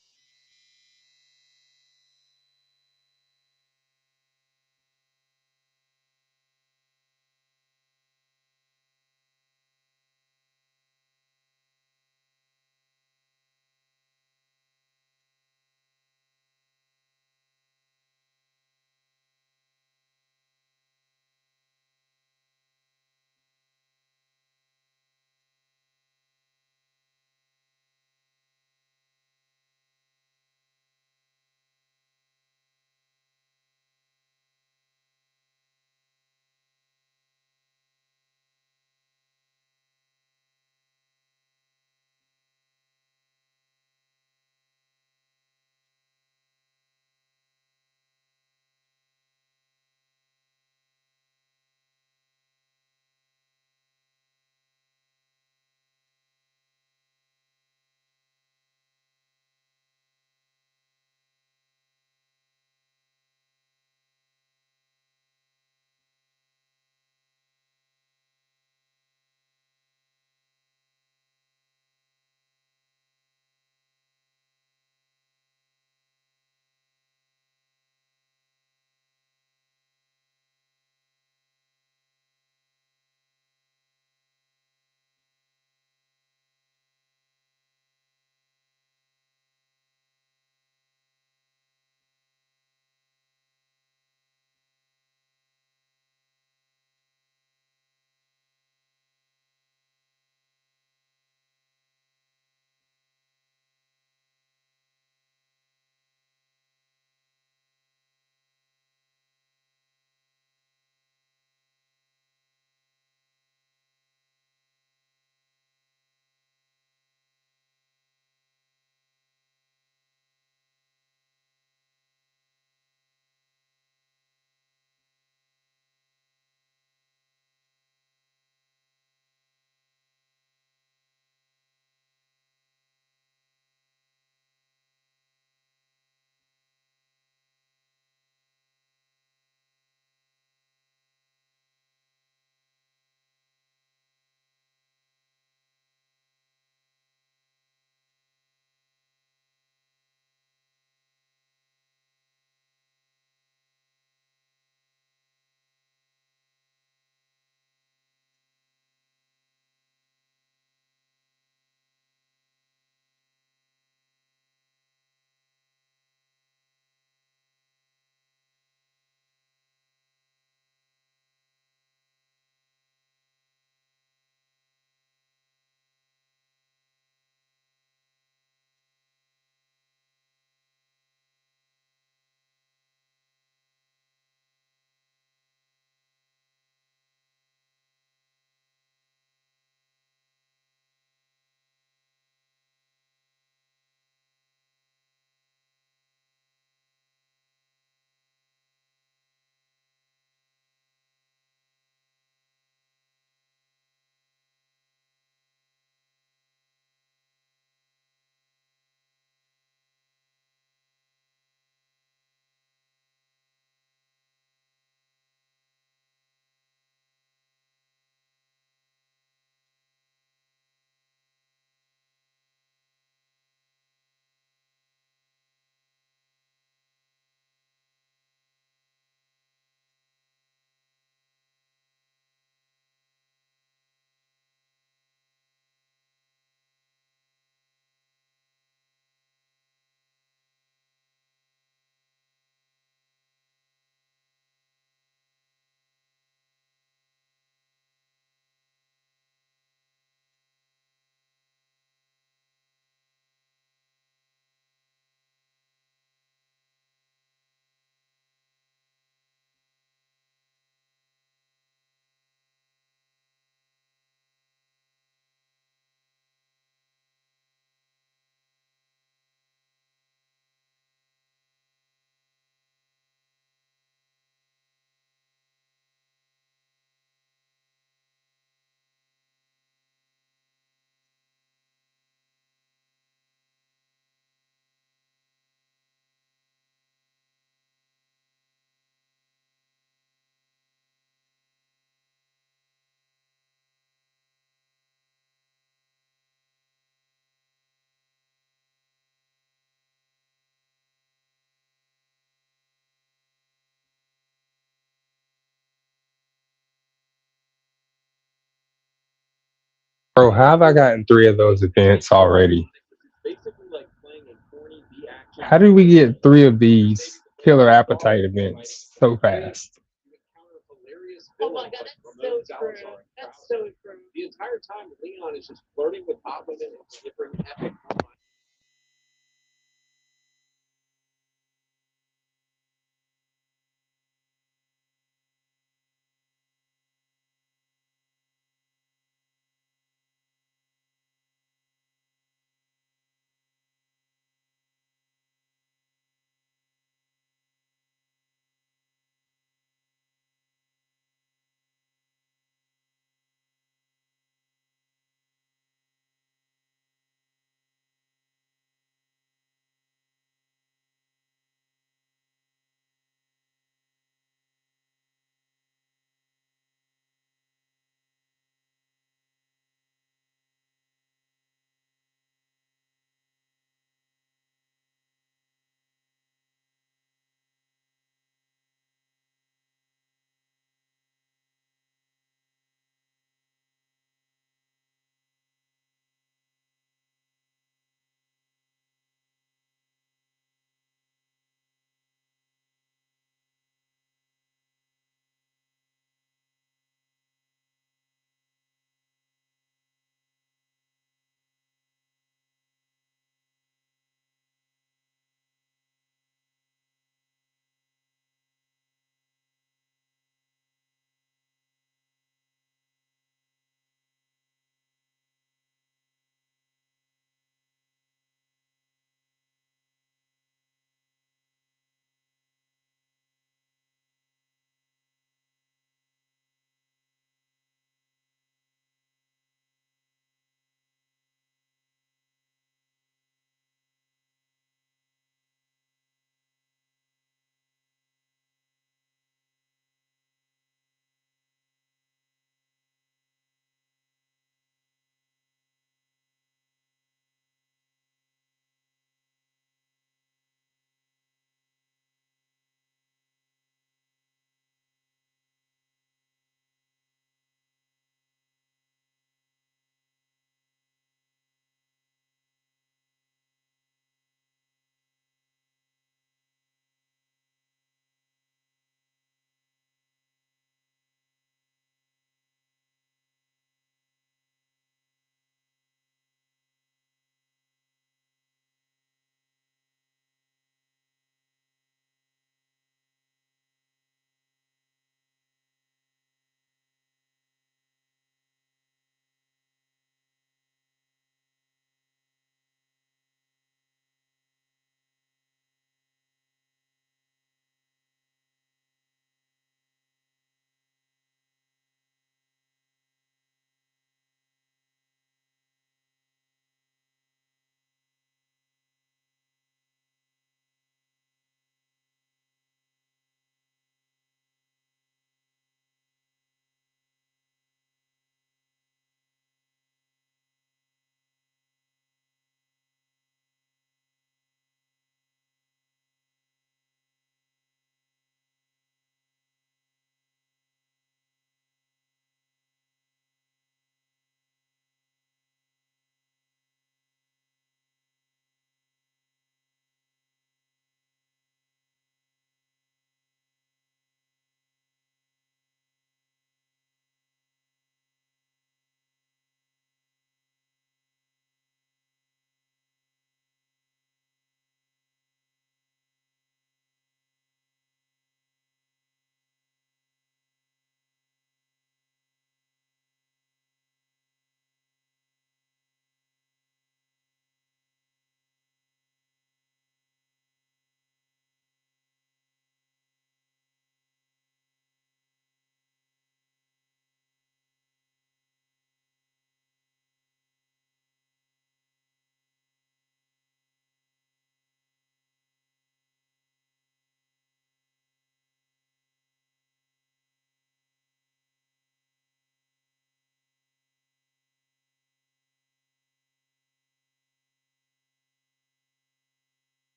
Bro, how have I gotten 3 of those events already? Basically like playing a corny B action. How did we get 3 of these killer appetite events so fast? Oh my God, that's so true. That's so true. The entire time, Leon is just flirting with hot women and delivering epic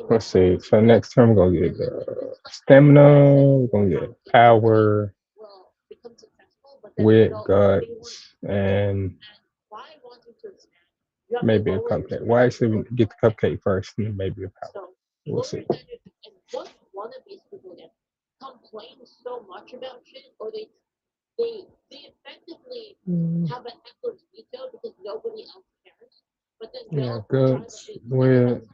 Let's see. So next term, we're gonna get stamina. We're gonna get power, will become successful, but then they wit, don't, they weren't, guts, and and by wanting to expand, you have to maybe a lower your cupcake. Well, actually, we get the cupcake first, and then maybe a power. So We'll lower see. down your, and once one of these people get complain so much about shit, or they effectively have a heckler's veto because nobody else cares, but then Yeah, they'll try to guts, be wit,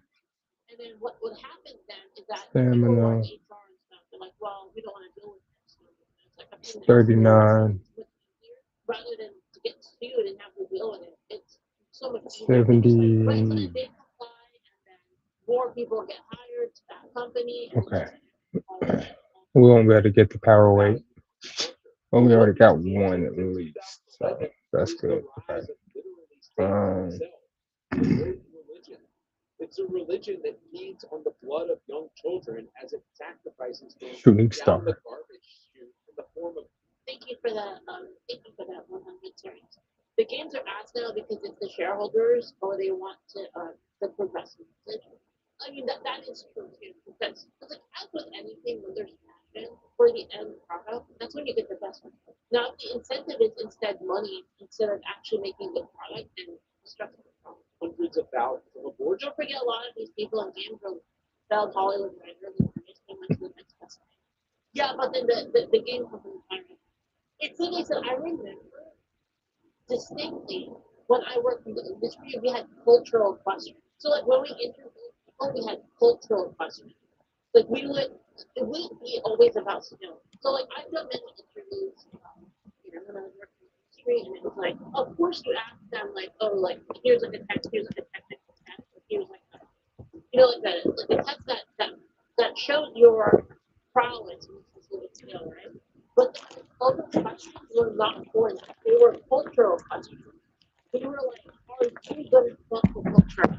and then what would happen then is that people stamina, like HR and stuff, they're like, well, we don't want to deal with this. So it's like a pain in the ass. 39, It's much easier rather than to get sued and have to deal with it. It's so much easier. Right, so 70. then they comply, and then more people get hired to that company. And Okay. it's We won't be able to get the power weight. Well, we already got one at least, so that's good. Okay. Religion. It's a religion that feeds on the blood of young children as it sacrifices them Shooting down star. the garbage chute in the form of. thank you for that. Thank you for that 100 series. The games are asked now because it's the shareholders or they want to the progressive message. I mean that is true too because like as with anything when there's passion for the end product, that's when you get the best one. Now if the incentive is instead money instead of actually making the product and constructing the product. Hundreds of thousands of abortions. Don't forget a lot of these people in games are failed Hollywood writers and artists and went to the next best thing. Yeah, but then the game company hired them. It's like I said, I remember distinctly when I worked in the industry, we had cultural questions. So like when we interviewed people, we had cultural questions. Like it wouldn't be always about skill. So like I've done many interviews, when I was working in the industry, and it was like, of course you ask them like, oh, like here's like a text, here's like a technical test, or here's like a, like a test that shows your prowess in a specific skill, right? But all the questions were not for that. They were cultural questions. They were like, are you good at local culture?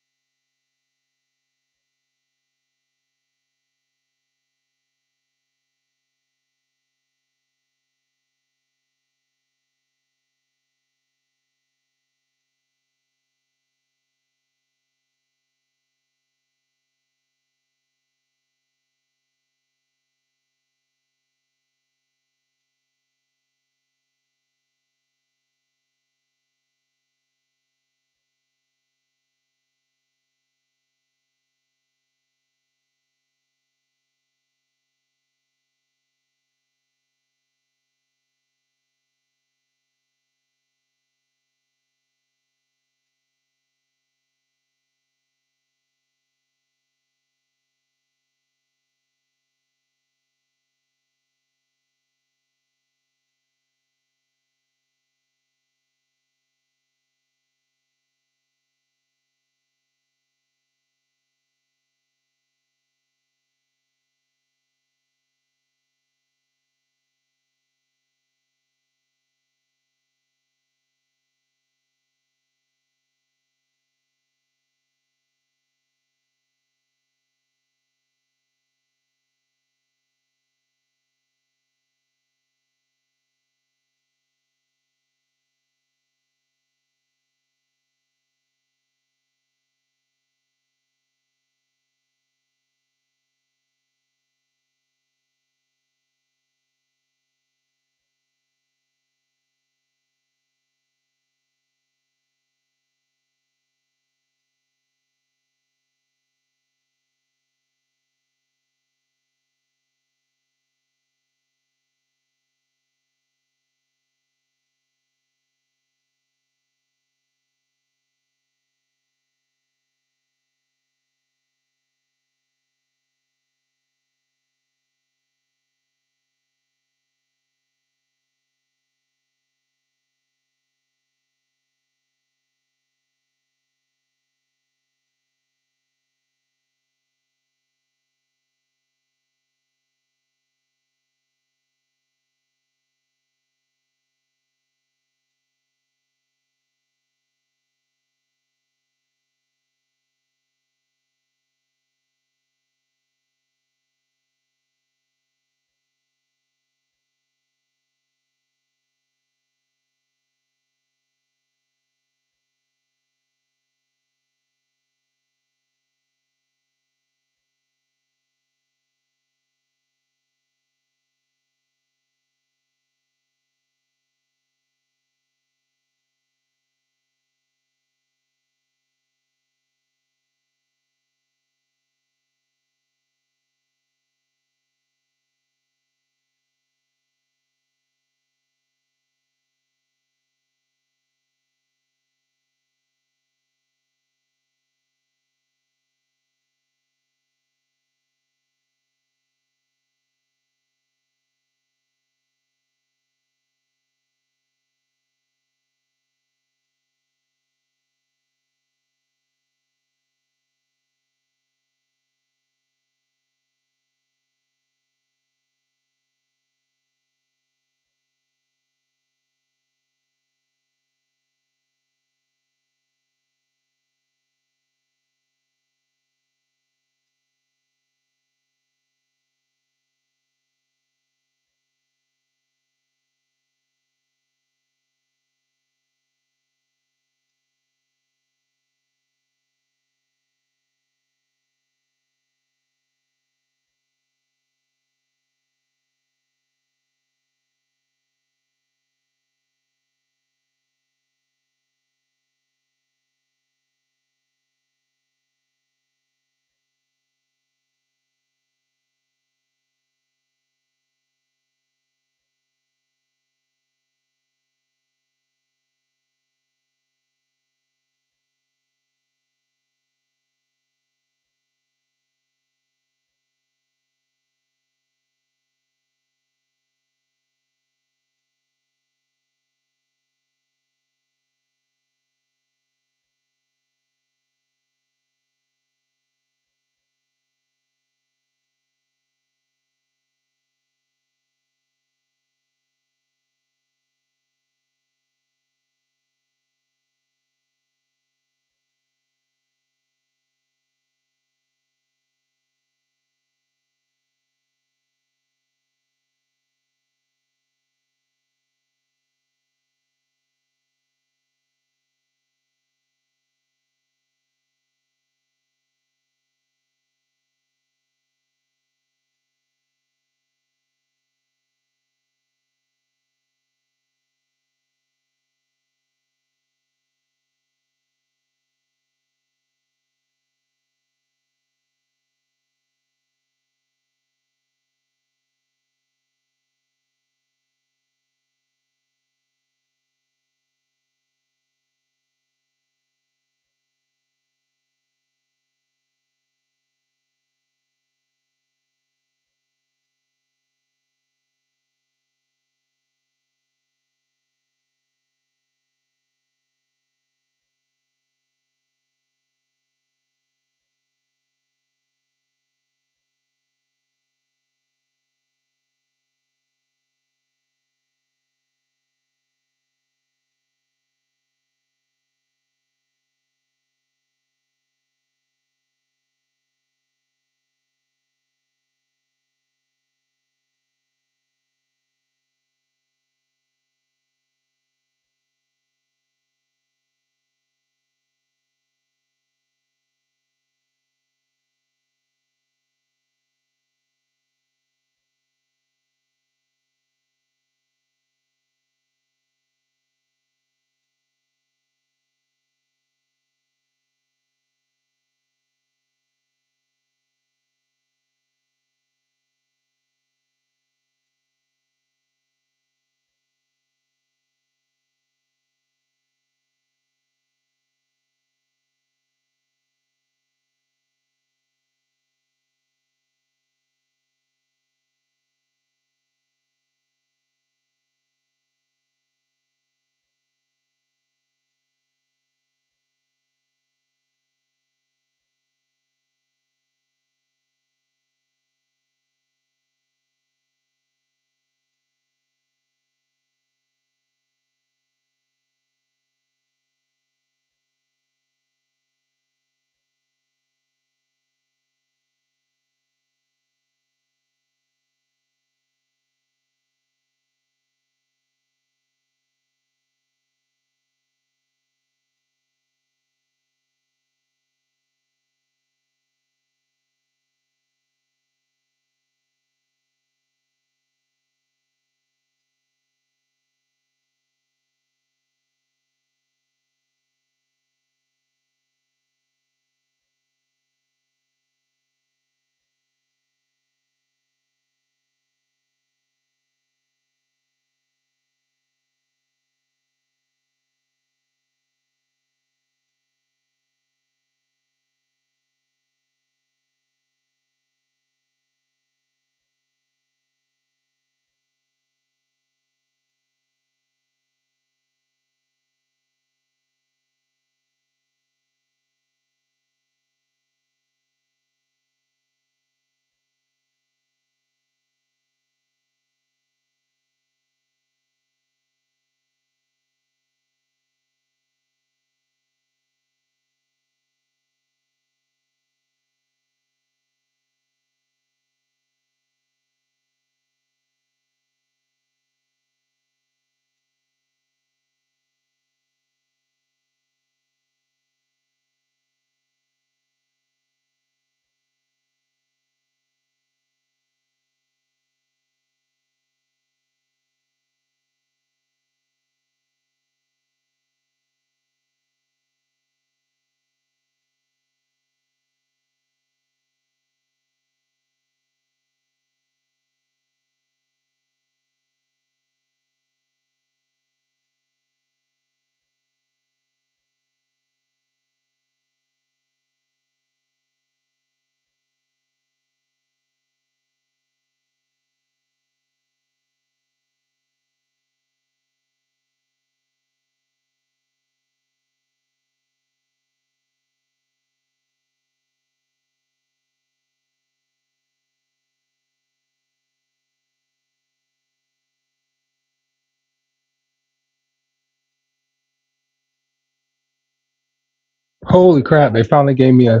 Holy crap! They finally gave me a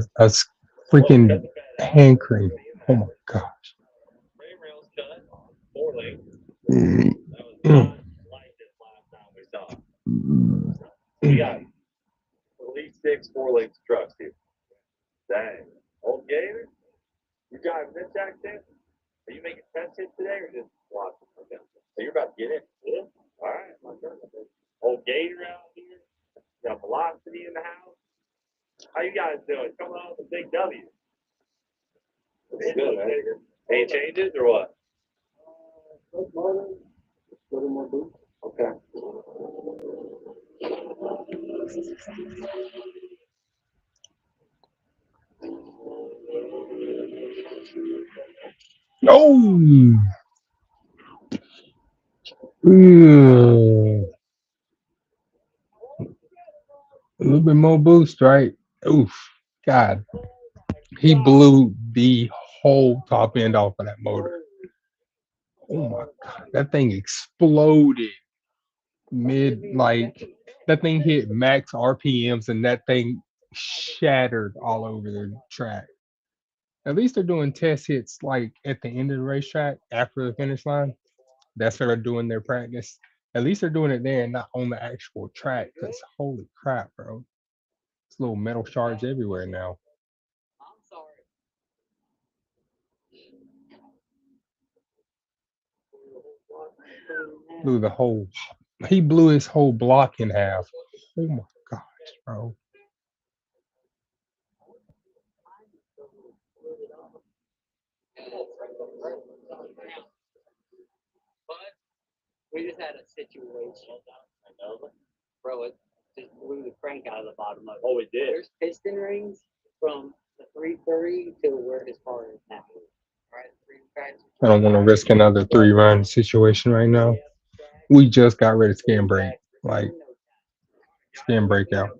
freaking hand cream. Oh my gosh. Frame rails cut, 4 lanes. Mm, That was mm, not like this last time we saw. We got at least 6 4-lane trucks here. Dang. Old Gator? You driving this jack too? Are you making test hits today or just watching? Okay. So you're about to get it? Yeah. All right. My turn. Old Gator out here. Got velocity in the house. How you guys doing? Coming on with a big W. It's good, man. Any changes or what? Okay. no. Ooh, a little bit more boost, right? Oof. God, he blew the whole top end off of that motor. Oh my god, that thing exploded like that thing hit max RPMs and that thing shattered all over the track. At least they're doing test hits like at the end of the racetrack after the finish line. That's where they're doing their practice. At least they're doing it there and not on the actual track. Because holy crap, bro. It's little metal shards everywhere now. Blew the whole he blew his whole block in half. Oh my gosh, bro. But we just had a situation. Bro, it just blew the crank out of the bottom of it. Oh, it did. There's piston rings from the 330 to where his car is now. Right? I don't want to risk another 3 run situation right now. We just got rid of skin break. Like skin breakout.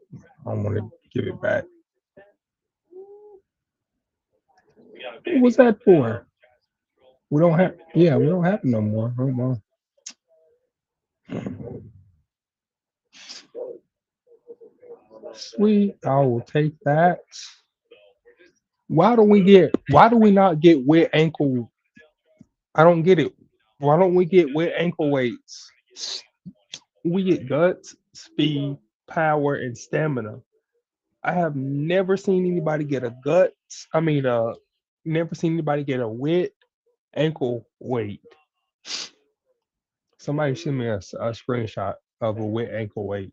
I don't want to give it back. What was that for? We don't have we don't have it no more. Hold on. Sweet. I will take that. Why do we not get wet ankle? I don't get it. Why don't we get wet ankle weights? We get guts, speed, power, and stamina. I have never seen anybody get a guts. Never seen anybody get a wet ankle weight. Somebody send me a screenshot of a wet ankle weight.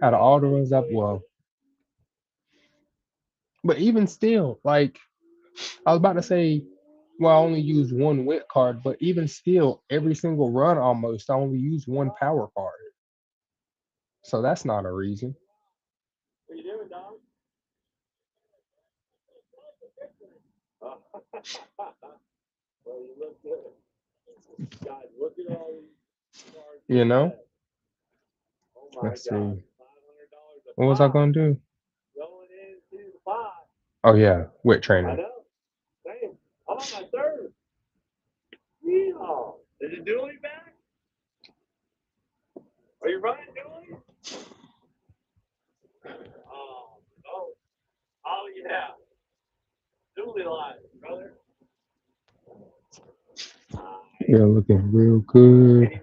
Out of all the ones but even still, like I was about to say, well, I only use one wet card, but even still, every single run almost, I only use one power card. So that's not a reason. What you doing, dog? Well, you look good. Guys, look at all these cars. You know? Oh my Let's see. God. $500 a What was I pop. gonna do? Going into the pot. Oh yeah, wet I training. know. Damn. I'm on my third. Yeehaw. Is it Dooley back? Are you running Dooley? Oh, oh yeah. Dooley line, brother. Yeah, looking real good.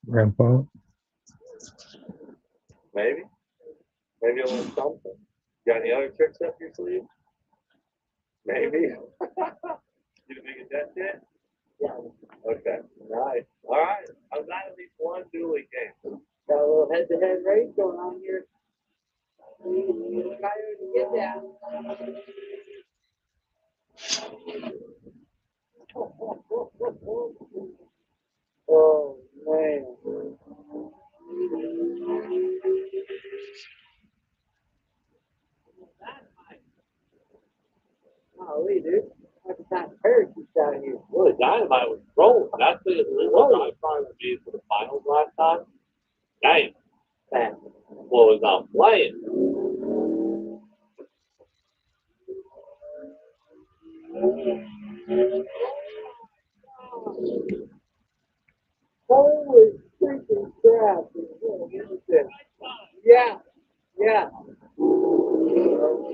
Ramp up. Maybe. Maybe a little something. Got any other tricks up your sleeve? Maybe. You make a test yet? Yeah. Okay. Nice. All right. I'm glad at least one Dooley game. Got a little head-to-head race going on here. Coyote, get down. Oh man. Golly, dude. That's a time parachutes down here. Well, the dynamite was rolling. That's the real drive time we made for the finals last time. Damn. Fast. Well, it was not playing. Holy freaking crap. Yeah, yeah. Oh,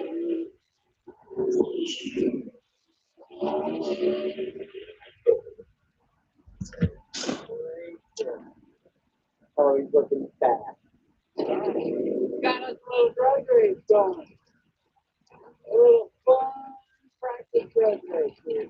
he's looking fat. Got us a little drag race going. A little fun practice drag race here.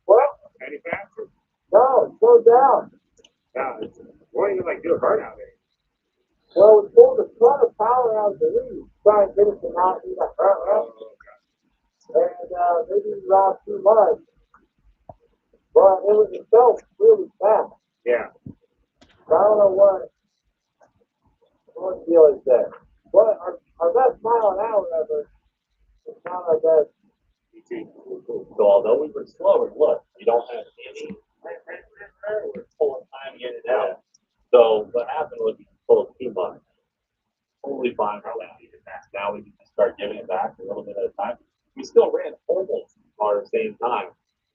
Well, any faster? No, slow down. Yeah, what are you gonna do a burnout there? Well, we pulled a ton of power out of the lead, try and get it to not be that burnout. And maybe we ran too much. But it felt really fast. Yeah. So I don't know what the deal is there. But our best mile an hour ever is not our best. So although we were slower, look, we don't have any, we're pulling time in and out. So what happened was we pulled too much. Totally fine, we're like, now we can just start giving it back a little bit at a time. We still ran almost our same time,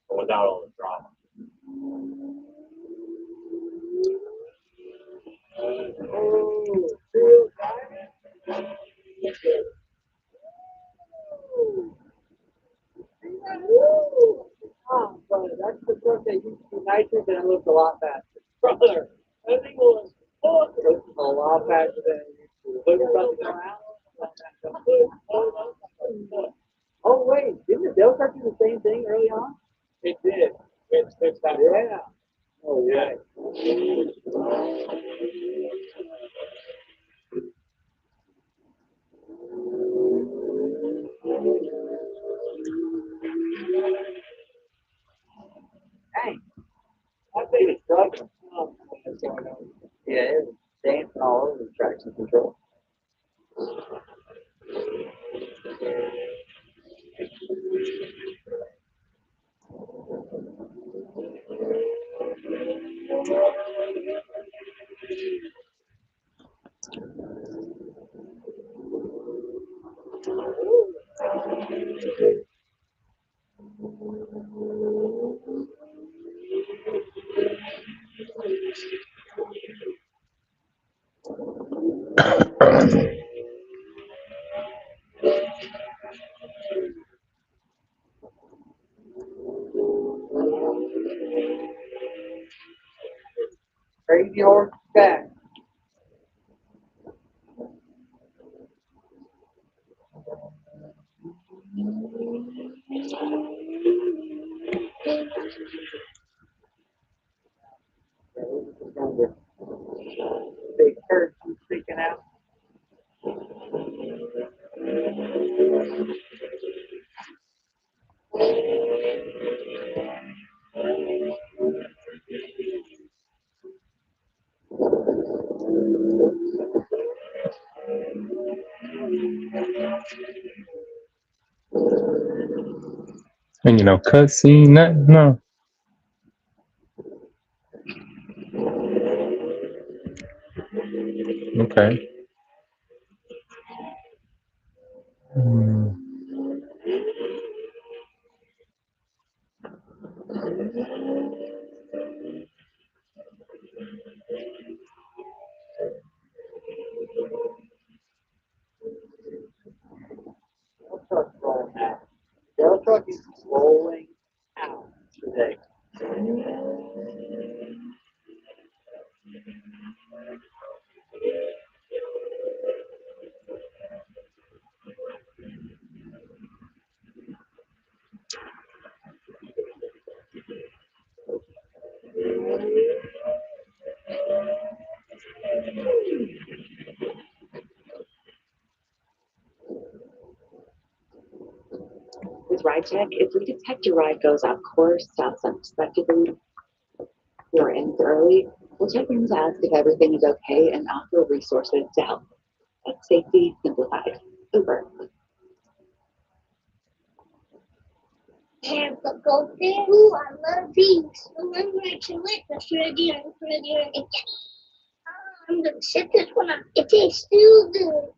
but without all the drama. Oh, feel right? Oh, brother, that's the truck that used to be nicer and it looked a lot faster. Brother, that thing was a lot faster than it used to. Look at something around. Oh, wait, didn't the Dale Cart do the same thing early on? It did. It's that. Yeah. Oh, yeah. Dang. That thing is struggling. Oh, that's going on. Yeah, it was dancing all over the traction control. Crazy horse back. Big herd keeps freaking out. And cutscene, nothing, no. Okay. Hmm. truck is rolling out today. With ride check, if we detect your ride goes off course, stops unexpectedly, or ends early, we'll check in to ask if everything is okay and offer resources to help. That's safety simplified. Uber. Have the goldfish. Ooh, I love these. Remember I can lick the Shurley and Shurley again. I'm gonna set this one up. It tastes so good.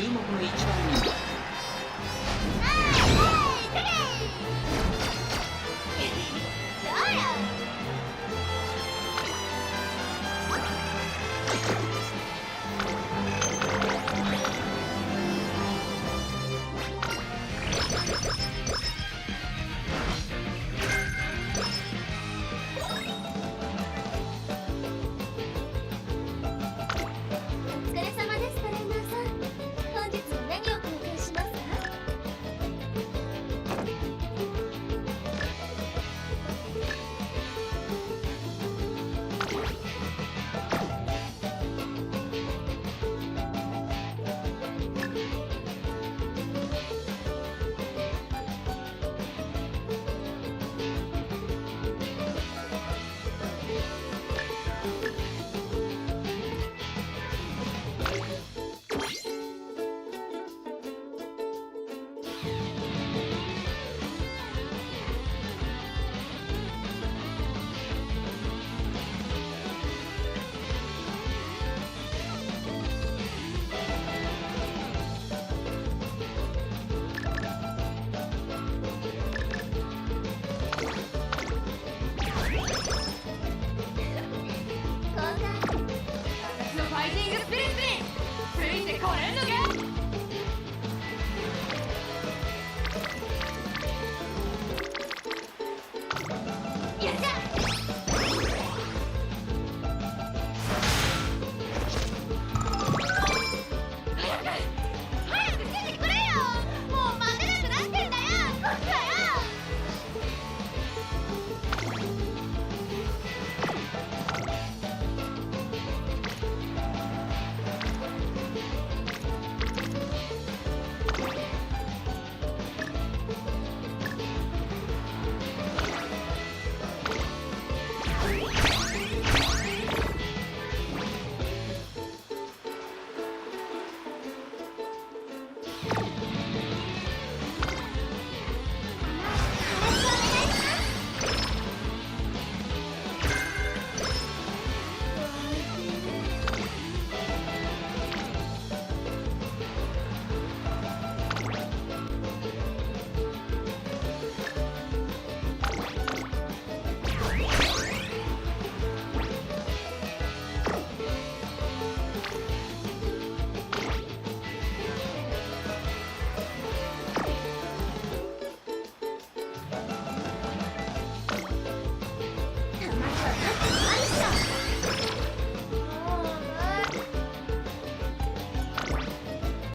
注目の1番人はお疲れ様です、トレーナーさん。本日は何を貢献しますか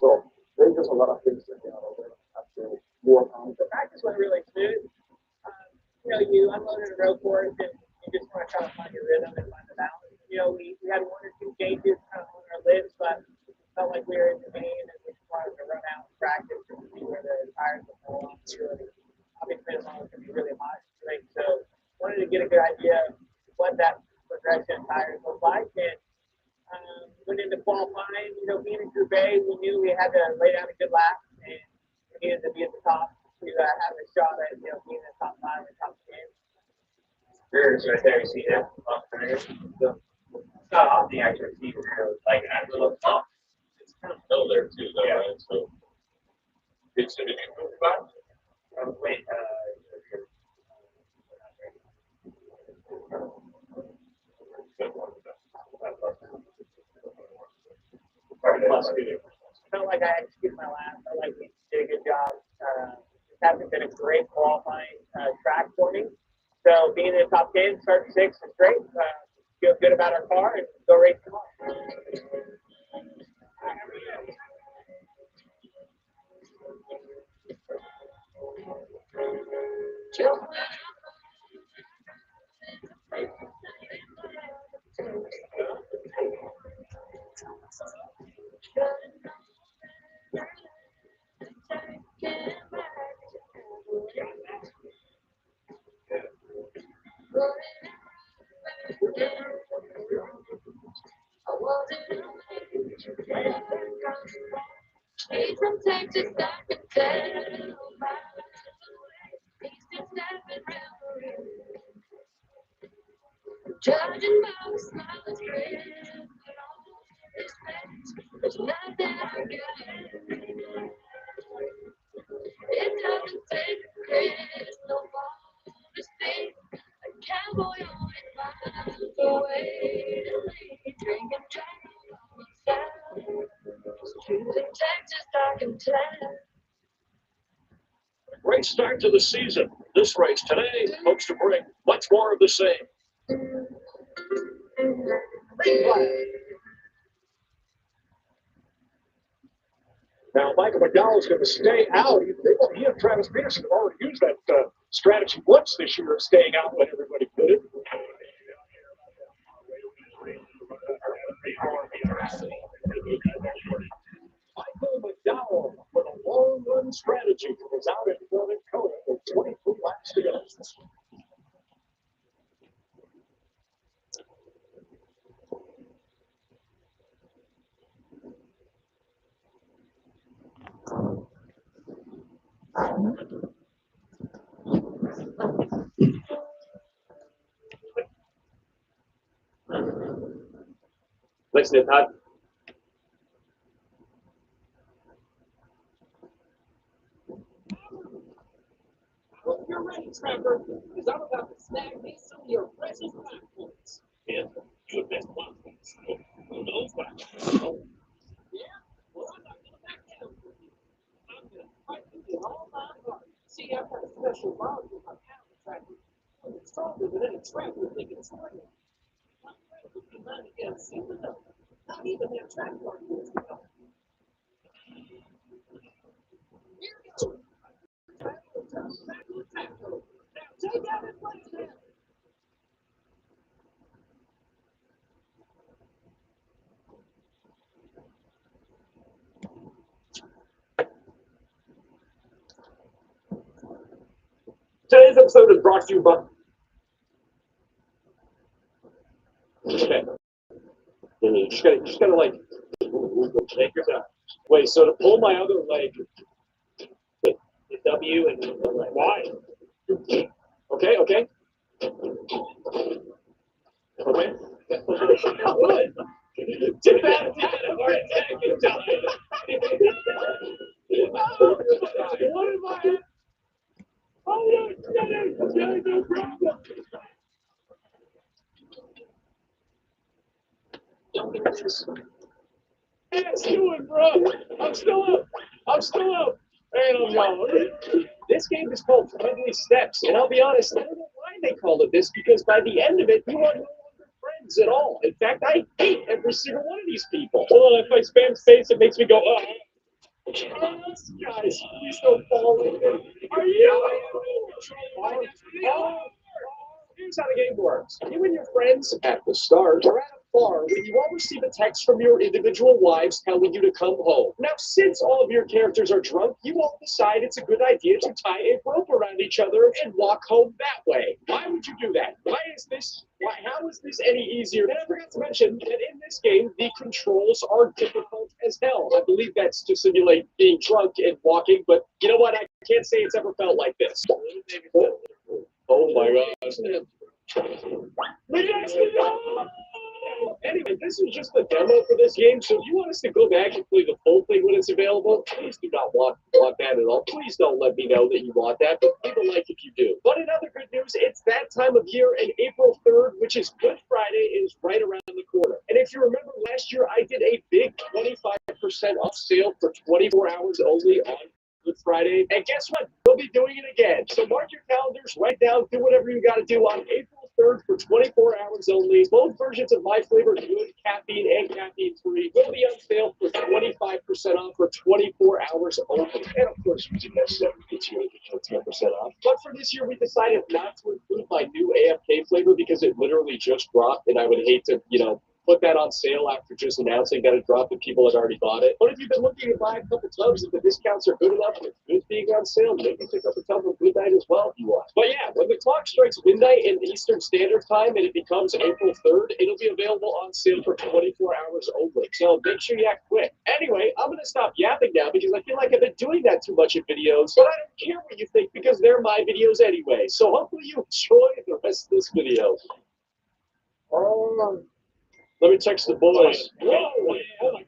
？So there's just a lot of things that have to work on. The practice went really smooth. You unloaded a row course and you just want to try to find your rhythm and find the balance. We had one or two changes kind of on our lips, but felt like we were in the main and we just wanted to run out and practice and see where the tires would fall on. Obviously, as long as it's going to be really hot and straight. So wanted to get a good idea of what that progression of tires looked like. And went into qualifying, being in Group A, we knew we had to lay down a good lap and we needed to be at the top to have a shot at, being in the top 5 or top 10. Rears right there, you see that? It's not off the actual seat rear, like at the little top. It's kind of still there too, though, right? So it's a bit moved back. Wait, Felt like I executed my lap. Felt like we did a good job. This hasn't been a great qualifying track for me. So being in the top 10, starting 6 is great. Feel good about our car and go race tomorrow. Sometimes just I can tell by the way he's just stepping around. Judging by the smile that's grin, but all this face It's not that I got it. It doesn't take a crystal ball to see a cowboy always finds a way to leave. Drinking Jack on the south. Choosing Texas, I can tell. Great start to the season. This race today hopes to bring much more of the same. Green flag. Now, Michael McDowell's going to stay out. He and Travis Peterson have already used that strategy once this year of staying out when everybody couldn't. Michael McDowell with a long run strategy is out in front of Dakota with 22 laps to go. Listen, Todd. Well, you're ready, Trevor, because I'm about to snag me some of your precious platforms. Yeah, you would best one. Who knows what? Yeah? Well, I'm not going to back down from you. I'm going to fight you with all my heart. See, I've got a special bond with my power tracker. It's stronger than any trap you're thinking it's for you. My friend would be mine again soon enough. Not even that track car years ago. Here goes. Now take out and play it. Today's episode is brought to you by. Okay. You just gotta like take your time. Wait, so to pull my other leg, The W and the leg. why? Okay. Okay. Did that heart attack and died. What am I? Oh, no problem. Hey, it's doing, bro. I'm still up. And I'm going. This game is called Friendly Steps, and I'll be honest, I don't know why they call it this, because by the end of it, you are no longer friends at all. In fact, I hate every single one of these people. Well, if I spam space, it makes me go, oh. Guys, please don't fall in there. Are you? Here's how the game works. You and your friends at the start are at a bar when you all receive a text from your individual wives telling you to come home. Now, since all of your characters are drunk, you all decide it's a good idea to tie a rope around each other and walk home that way. Why would you do that? How is this any easier? And I forgot to mention that in this game, the controls are difficult as hell. I believe that's to simulate being drunk and walking, but you know what? I can't say it's ever felt like this. Oh my gosh. Anyway, this is just the demo for this game, so if you want us to go back and play the full thing when it's available, please do not want that at all. Please don't let me know that you want that, but leave a like if you do. But in other good news, it's that time of year, and April 3rd, which is Good Friday, is right around the corner. And if you remember last year, I did a big 25% off sale for 24 hours only on Good Friday. And guess what? We'll be doing it again. So mark your calendars, write down, do whatever you got to do on April 3rd for 24 hours only. Both versions of my flavor, good, caffeine, and caffeine-free, will be on sale for 25% off for 24 hours only. And of course, using that stuff gets you 10% off. But for this year, we decided not to include my new AFK flavor because it literally just dropped, and I would hate to, put that on sale after just announcing that it dropped and people had already bought it. But if you've been looking to buy a couple tubs, if the discounts are good enough and it's being on sale, maybe pick up a tub of midnight as well if you want. But yeah, when the clock strikes midnight in Eastern Standard Time and it becomes April 3rd, it'll be available on sale for 24 hours only. So make sure you act quick. Anyway, I'm going to stop yapping now because I feel like I've been doing that too much in videos, but I don't care what you think because they're my videos anyway. So hopefully you enjoy the rest of this video. Let me text the boys. Whoa, oh my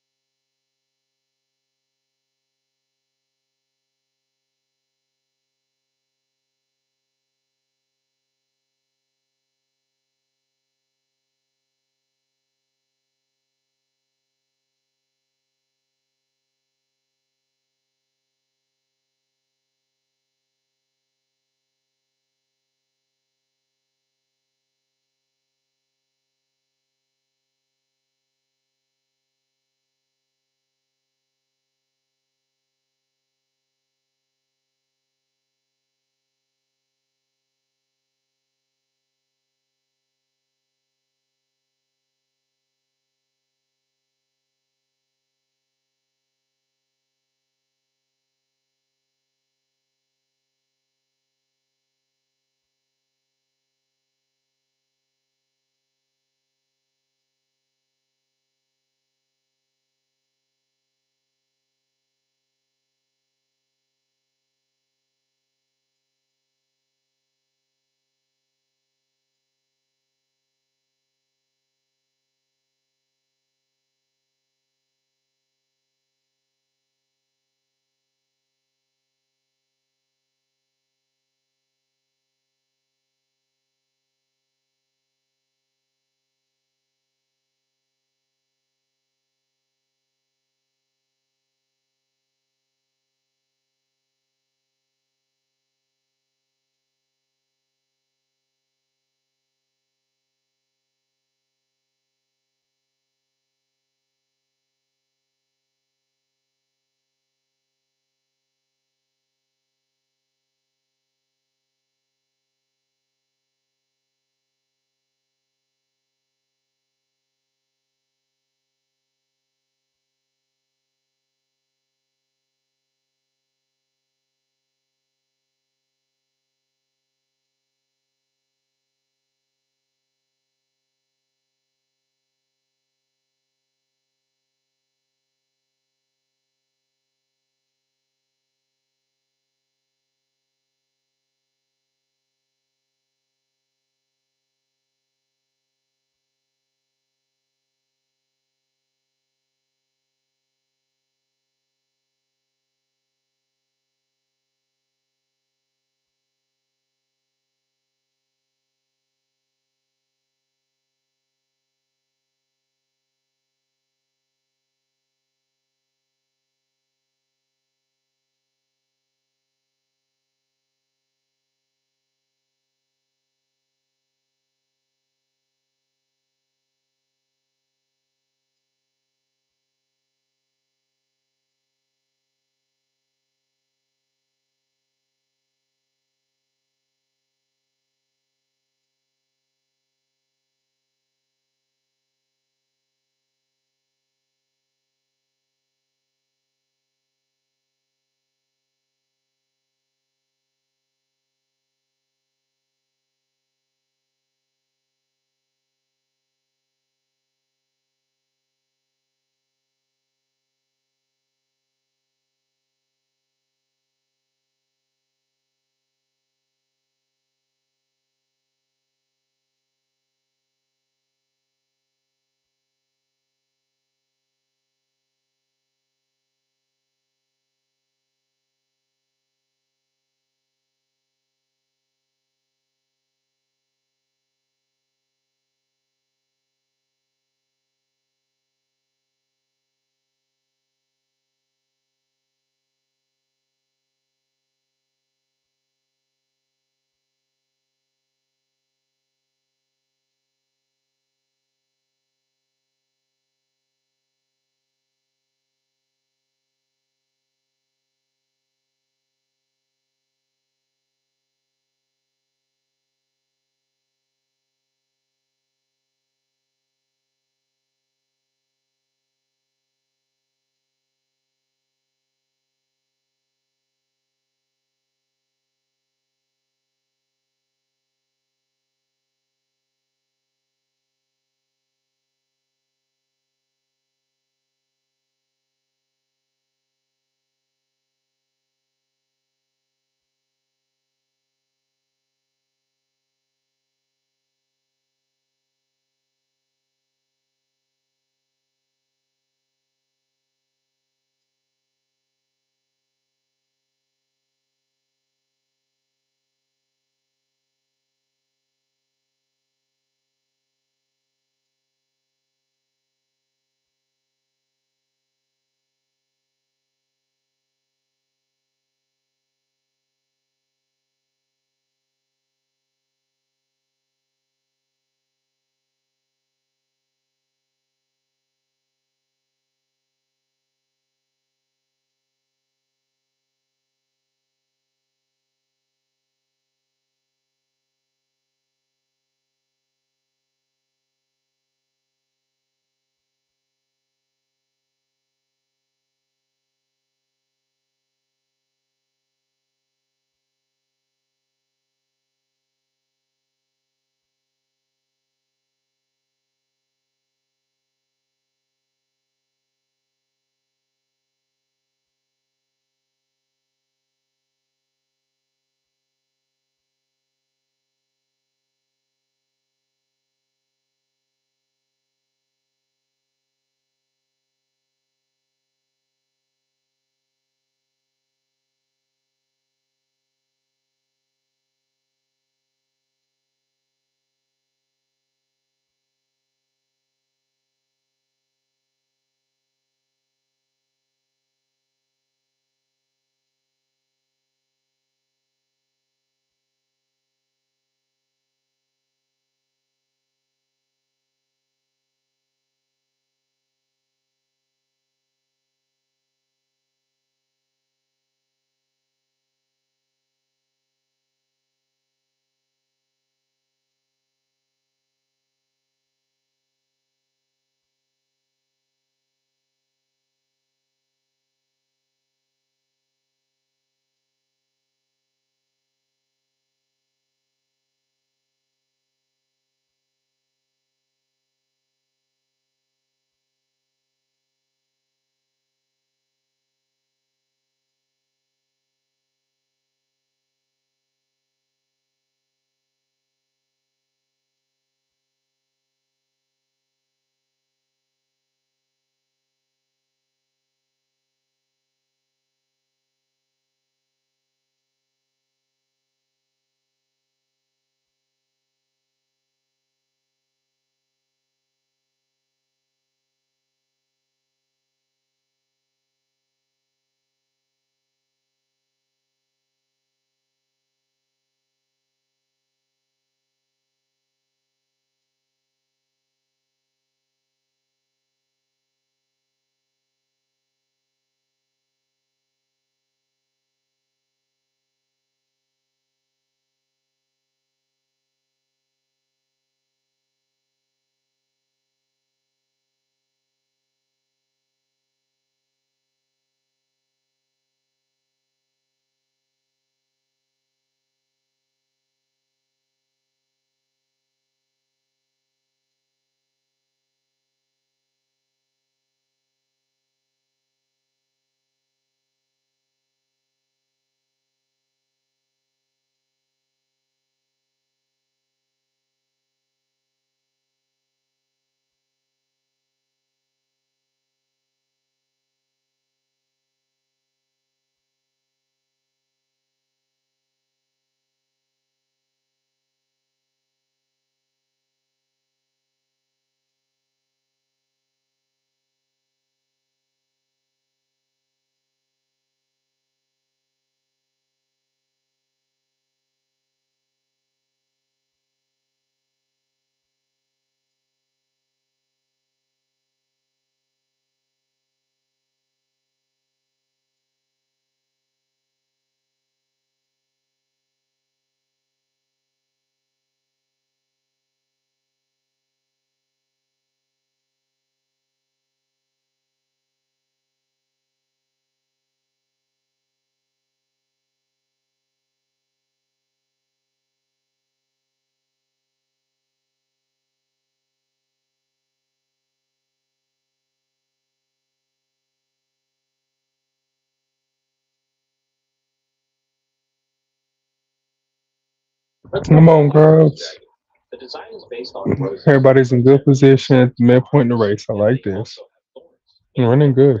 Let's Come look on, at the girls. dragon. The design is based on roses. Everybody's in good position at the midpoint in the race. I like this. Also have thorns. Running good.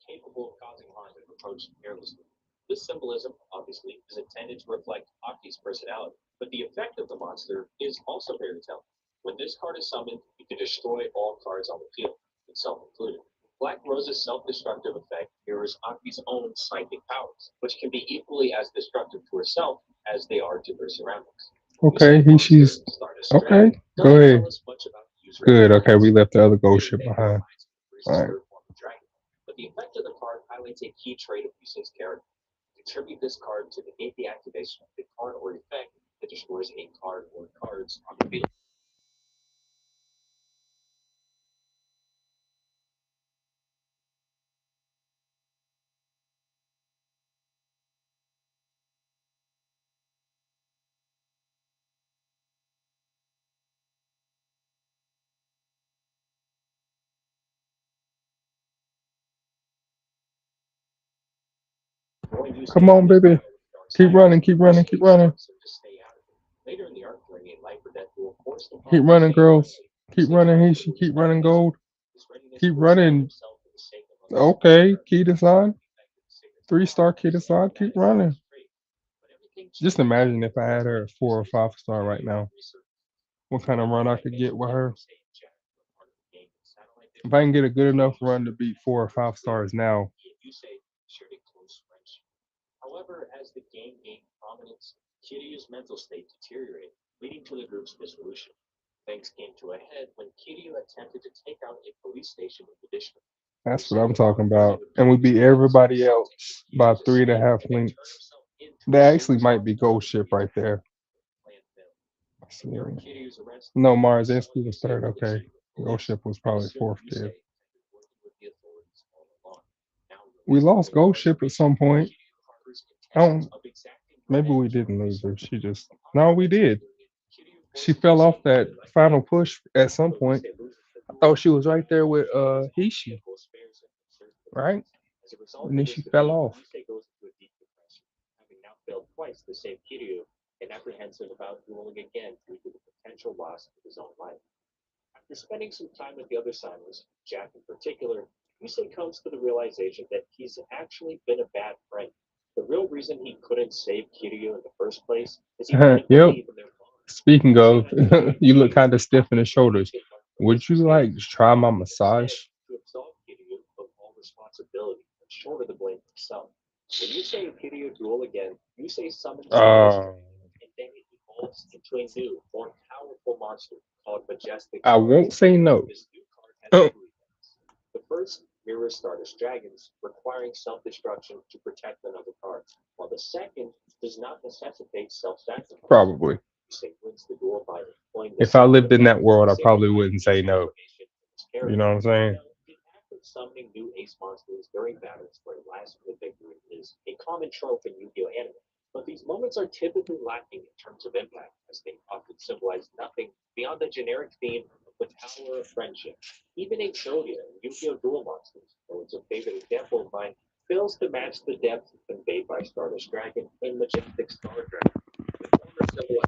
Capable of causing harm if approached carelessly. This symbolism, obviously, is intended to reflect Aki's personality, but the effect of the monster is also very telling. When this card is summoned, you can destroy all cards on the field, itself included. Black Rose's self-destructive effect mirrors Aki's own psychic powers, which can be equally as destructive to herself as they are to her surroundings. Okay, she's okay. Go ahead. Good. Okay, we left the other ghost ship behind. All right. But the effect of the card highlights a key trait of Yusei's character. Contribute this card to negate the activation of the card or effect that destroys a card or cards on the field. Come on, baby. Keep running. Keep running. Keep running. Later in the arc, during a life or death duel, force the Keep running, girls. Keep running, Haitian. Keep running, gold. Keep running. Okay, key design. 3-star key design. Keep running. Just imagine if I had her at 4 or 5-star right now. What kind of run I could get with her? If I can get a good enough run to beat 4 or 5 stars now. However, as the game gained prominence, Kiryu's mental state deteriorated, leading to the group's dissolution. Things came to a head when Kiryu attempted to take out a police station in the district. That's what I'm talking about. And we beat everybody else by 3.5 links. That actually might be gold ship right there. No, Mars SP was third. Okay. Gold ship was probably fourth there. We lost gold ship at some point. I don't. Maybe we didn't lose her. She just. No, we did. She fell off that final push at some point. I thought she was right there with Hishi, right? And then she fell off. Having now failed twice to save Kiryu, and apprehensive about dueling again due to the potential loss of his own life. After spending some time with the other signers, Jack in particular, Yusei comes to the realization that he's actually been a bad friend. The real reason he couldn't save Kiryu in the first place is he didn't Yep. believe in their bond. Speaking of, you look kind of stiff in the shoulders. Would you like to try my massage? To absolve Kiryu of all responsibility and shoulder the blame himself. When Yusei and Kiryu duel again, Yusei summons Uh, and then it evolves into a new, more powerful monster called Majestic. I won't say no. This new card has Oh. two effects. The first mirrors Stardust Dragons, requiring self-destruction to protect another card, while the second does not necessitate self-sacrifice. Probably. Yusei wins the duel by employing the If I lived in that self-defense world, I safety probably wouldn't say no. transformation of his character. You know what I'm saying? The act of summoning new ace monsters during battles for a last-minute victory is a common trope in Yu-Gi-Oh! Anime, but these moments are typically lacking in terms of impact, as they often symbolize nothing beyond the generic theme of the power of friendship. Even Exodia and Yu-Gi-Oh! Duel Monsters, though it's a favorite example of mine, fails to match the depth conveyed by Stardust Dragon and Majestic Star Dragon. The former symbolize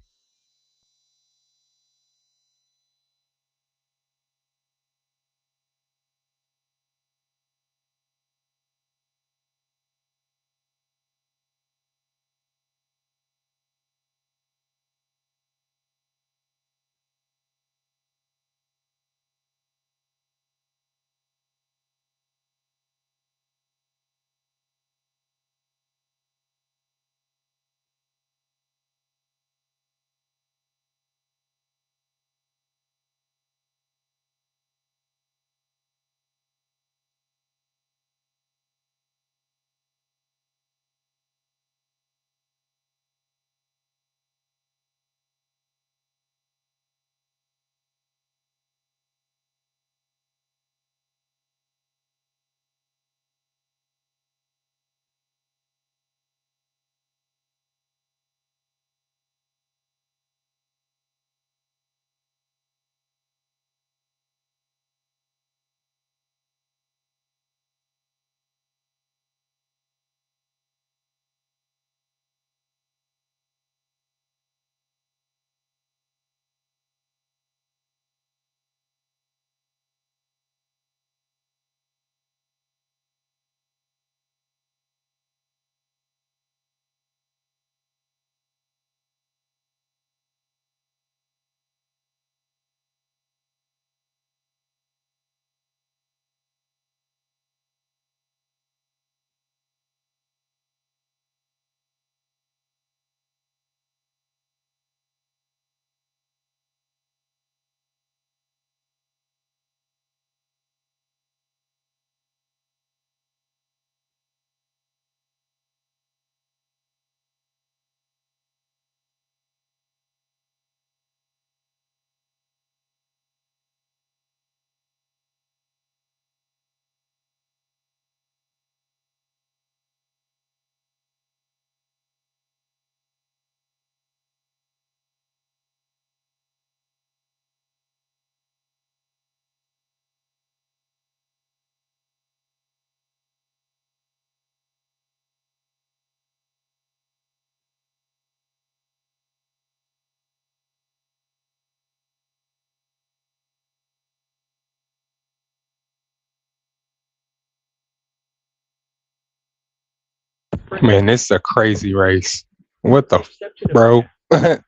Man, this is a crazy race. What the bro?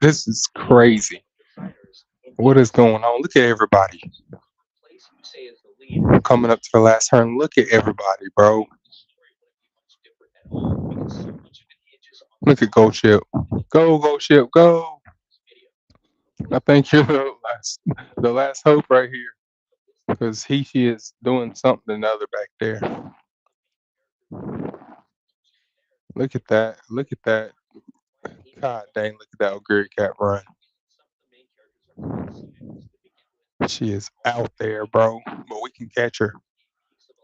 This is crazy. What is going on? Look at everybody coming up to the last turn. Look at everybody, bro. Look at Go Ship. Go Ship, go. I think you're the last hope right here. Because he is doing something or another back there. Look at that. Look at that. God dang, look at that O'Grady cat run. She is out there, bro. But we can catch her.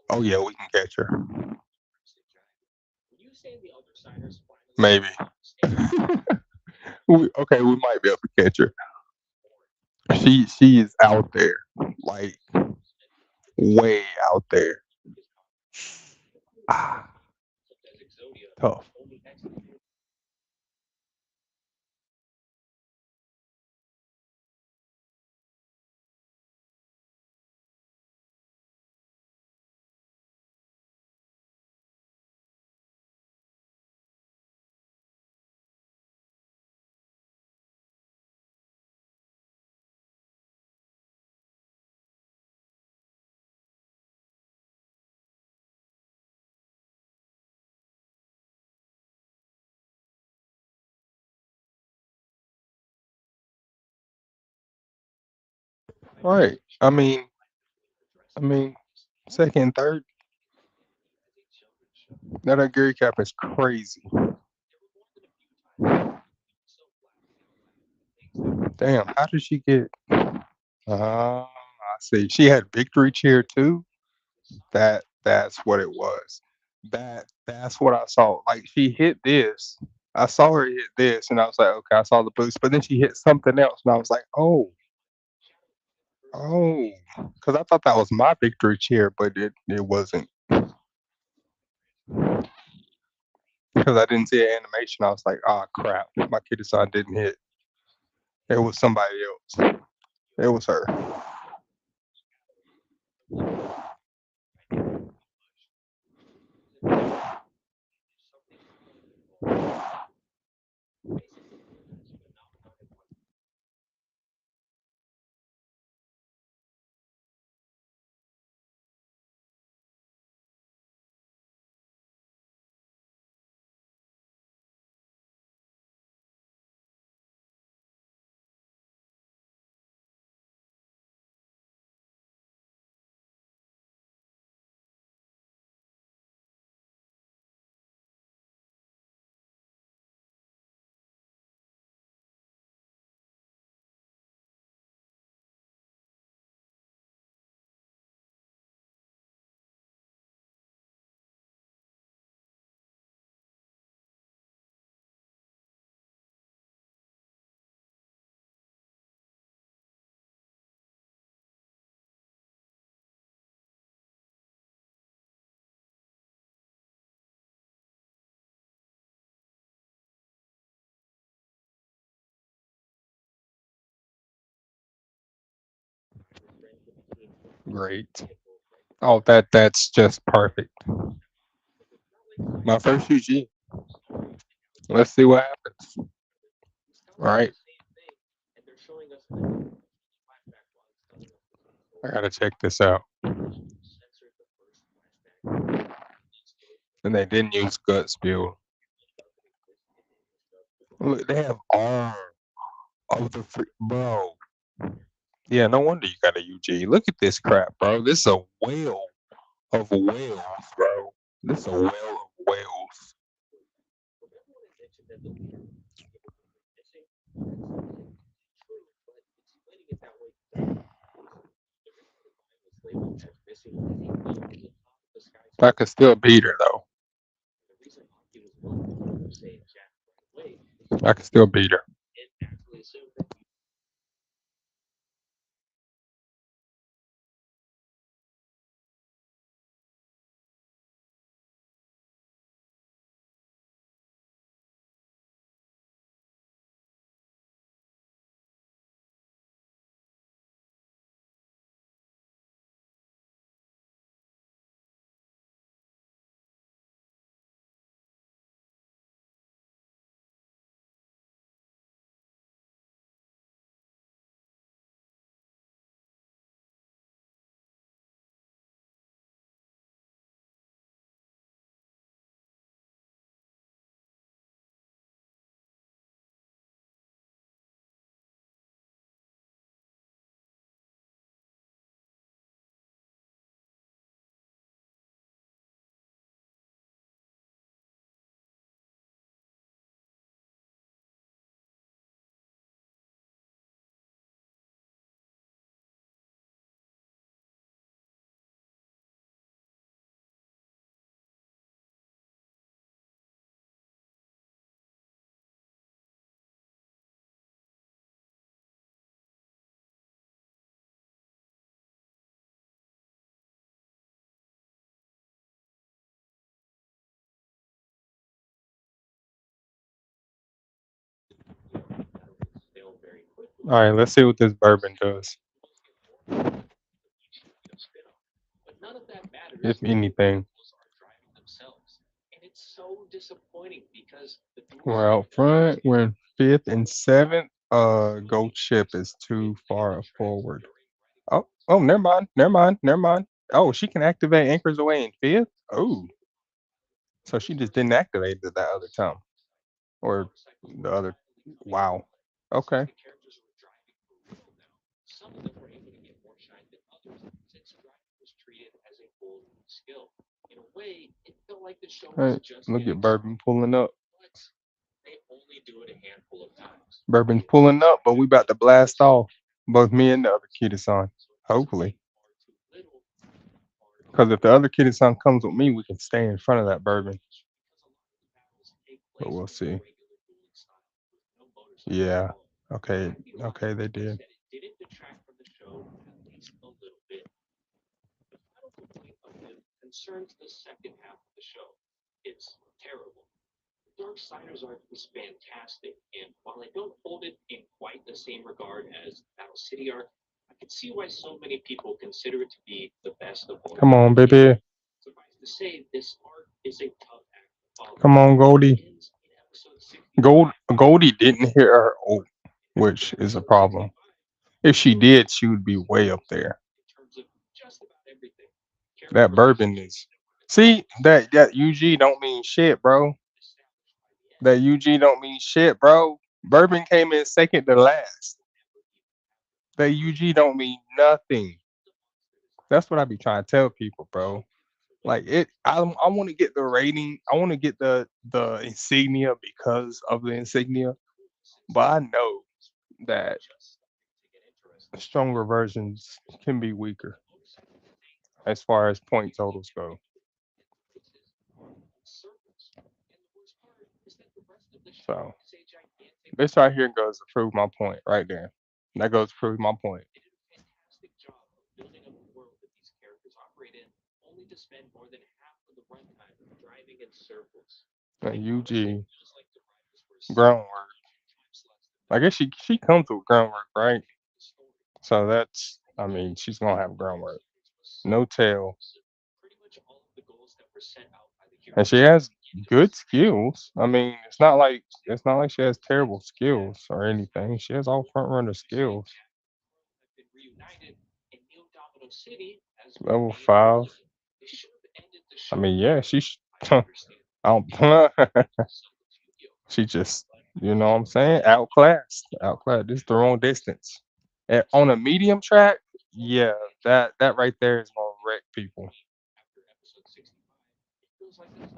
Oh yeah, we can catch her. Maybe. Okay, we might be able to catch her. She is out there. Like way out there. Ah, tough. Right. I mean, second and third. That O'Grady cap is crazy. Damn, how did she get I see. She had victory cheer too. That's what it was. That's what I saw. Like she hit this. I saw her hit this, and I was like, okay, I saw the boost. But then she hit something else, and I was like, oh, because I thought that was my victory cheer, but it wasn't because I didn't see an animation. I was like, oh crap, my kid sign didn't hit. It was somebody else. It was her. Great. Oh, that's just perfect. My first UG. Let's see what happens. All right. I gotta check this out. And they didn't use gut spew. Look, they have all of the free, bro. Yeah, no wonder you got a UG. Look at this crap, bro. This is a whale of whales, bro. This is a whale of whales. I could still beat her though. I could still beat her. All right, let's see what this bourbon does, But none of that matters if if the anything. vehicles are driving themselves. And it's so disappointing because the dual We're out front. We're in fifth and seventh. Gold chip is too far forward. Oh, never mind, never mind, never mind. Oh, she can activate anchors away in fifth. Oh, so she just didn't activate it that other time, or the other. Wow. Okay. the characters who were driving for real now, some of them were able to get more shine than others since driving was treated as a whole new skill. In a way, it felt like the show All was right. just Look getting at Bourbon pulling up. but they only do it a handful of times. Bourbon's pulling up, but we about to blast off. Both me and the other kid-san. Hopefully. Far too little, far too Because if the other kid-san comes with me, we can stay in front of that Bourbon. battles take But place we'll in a see. regular dueling style with no motorcycle Yeah. involved. Okay. I'd be Okay, lying they if I did. said it didn't detract from the show at least a little bit. The final complaint of him concerns the second half of the show. It's terrible. The Dark Siders arc is fantastic, and while I don't hold it in quite the same regard as Battle City arc, I can see why so many people consider it to be the best of all Come on, time. baby. Suffice to say, this arc is a tough act to follow. Come on, It Goldie. ends in episode 65. Goldie didn't hit her ult, which is a problem. If she did, she would be way up there. In terms of just about everything. Character That Bourbon is. See, that UG don't mean shit, bro. established by the end. That UG don't mean shit, bro. Bourbon came in second to last. That UG don't mean nothing. That's what I be trying to tell people, bro. Like it, I want to get the rating. I want to get the insignia because of the insignia. But I know that stronger versions can be weaker as far as point totals go. So this right here goes to prove my point right there. That goes to prove my point. They did a fantastic job of building up a world that these characters operate in, only to spend more than half of the runtime driving in circles. And They honestly UG feels like the writers were stuck groundwork. time slots to I fill. guess she comes with groundwork, right? The story, So that's I mean she's gonna have groundwork. was so No tail. impressive. Pretty much all of the goals that were set out by the And she heroes has into good this. skills. I mean, it's not like she has terrible skills or anything. She has all front runner skills. Have been reunited, and Neo Domino City has been Level made whole 5. again. They should have ended the I show mean, yeah, there. she's I I understand. don't So does Yu-Gi-Oh! she just you know what I'm saying? Outclassed. Outclassed. This is the wrong distance. And on a medium track, yeah, that right there is gonna wreck people. After episode 65, it feels like this.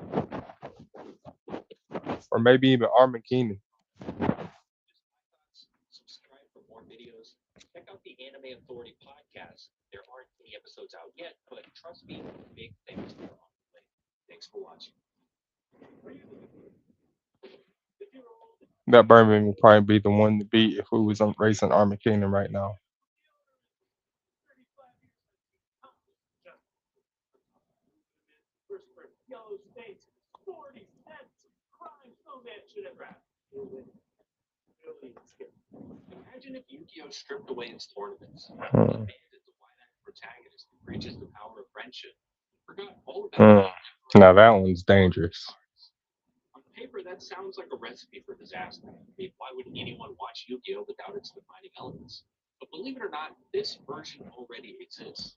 Or maybe even Armageddon. Just my thoughts. Subscribe for more videos. Check out the Anime Authority podcast. There aren't any episodes out yet, but trust me, big things are on the way. Thanks for watching. That Birmingham would probably be the one to beat if we was on racing Armageddon right now. First for yellow states, 40 cents. Crime no man should have wrapped. Imagine if Yu-Gi-Oh! Stripped away its tournaments, Hmm. abandoned the wide-eyed protagonist who preaches the power of friendship, forgot all about Hmm. Now that one's dangerous. On paper, that sounds like a recipe for disaster. I mean, why would anyone watch Yu-Gi-Oh! Without its defining elements? But believe it or not, this version already exists.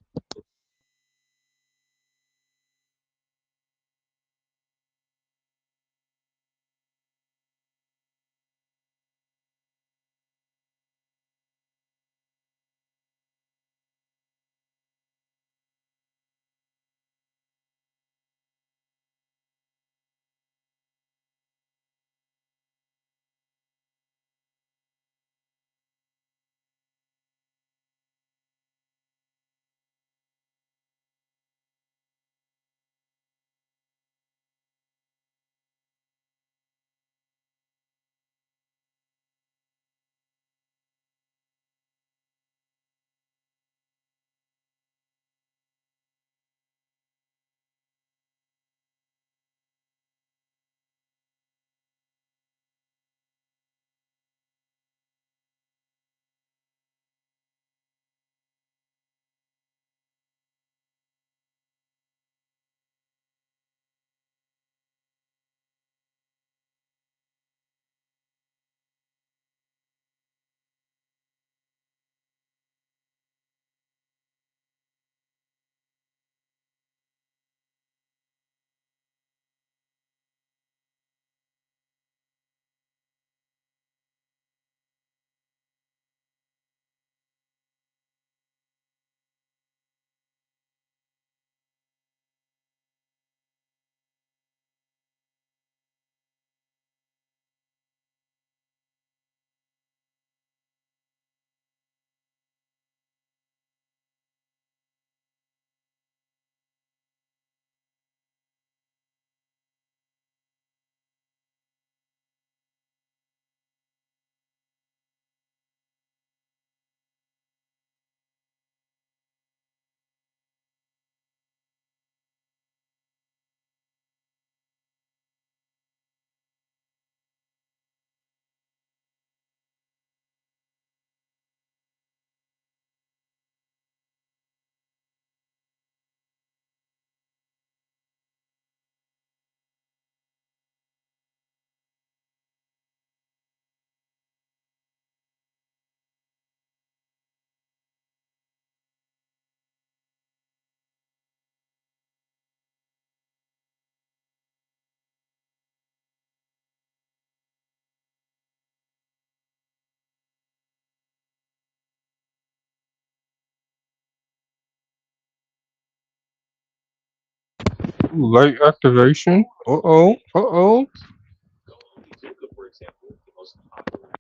Late activation. Uh-oh. Uh-oh. Zuka, for example, is the most popular.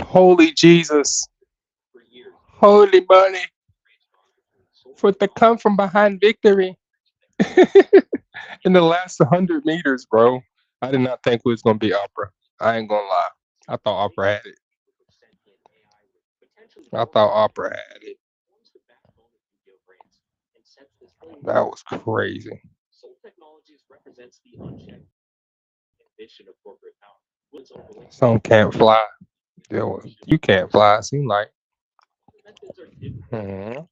Holy Jesus. For years, Holy bunny. so For the come from behind victory. In the last 100 meters, bro. I did not think it was going to be Opera. I ain't going to lie. I thought Opera had it. sentient AI with potentially I thought Opera had it. forms the backbone of video brains and sets the stage. That was crazy. Soul Technologies represents the unchecked ambition of corporate power. Woods overlays Some can't fly. You can't fly, it seem like. methods are different. Mhm.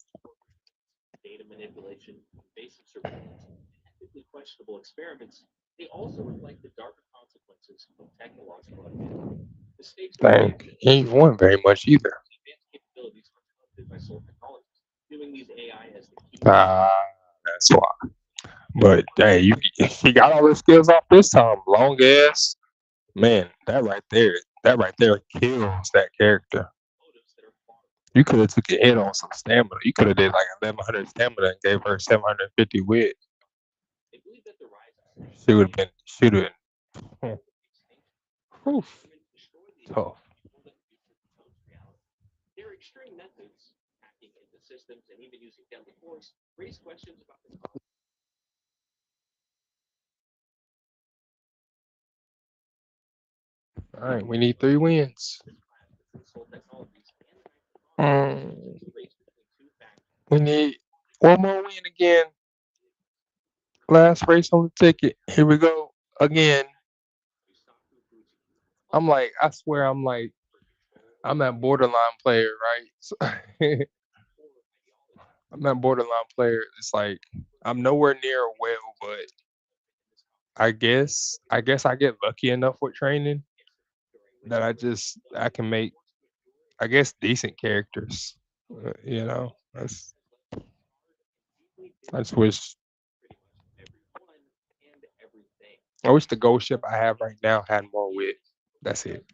Data manipulation, invasive surveillance, and ethically questionable experiments. They also reflect the darker consequences of technological advancement. The stakes are high. Dang. He ain't won very much either. Advanced capabilities are trusted by Soul Technologies, viewing these AI as the key. Ah, that's why. But hey, he got all his skills off this time. Long ass. Man, that right there kills that character. Motives that are far. You could have took a hit on some stamina. You could have did like 1100 stamina and gave her 750 wit. They believe that the rise of She would have been. Should have been. Whew, destroy the tough. hold up future becomes reality. Their extreme methods, hacking into systems and even using deadly force, raise questions about the All right, we need 3 wins. Soul Technologies and the Mm, race between two factors. we need one more win again. Last race on the ticket. Here we go again. I'm like, I swear, I'm that borderline player, right? So, I'm that borderline player. It's like I'm nowhere near a whale, but I guess I get lucky enough with training that I can make I guess decent characters. That's I just wish And everything. I wish the ghost ship I have right now had more wit. That's it.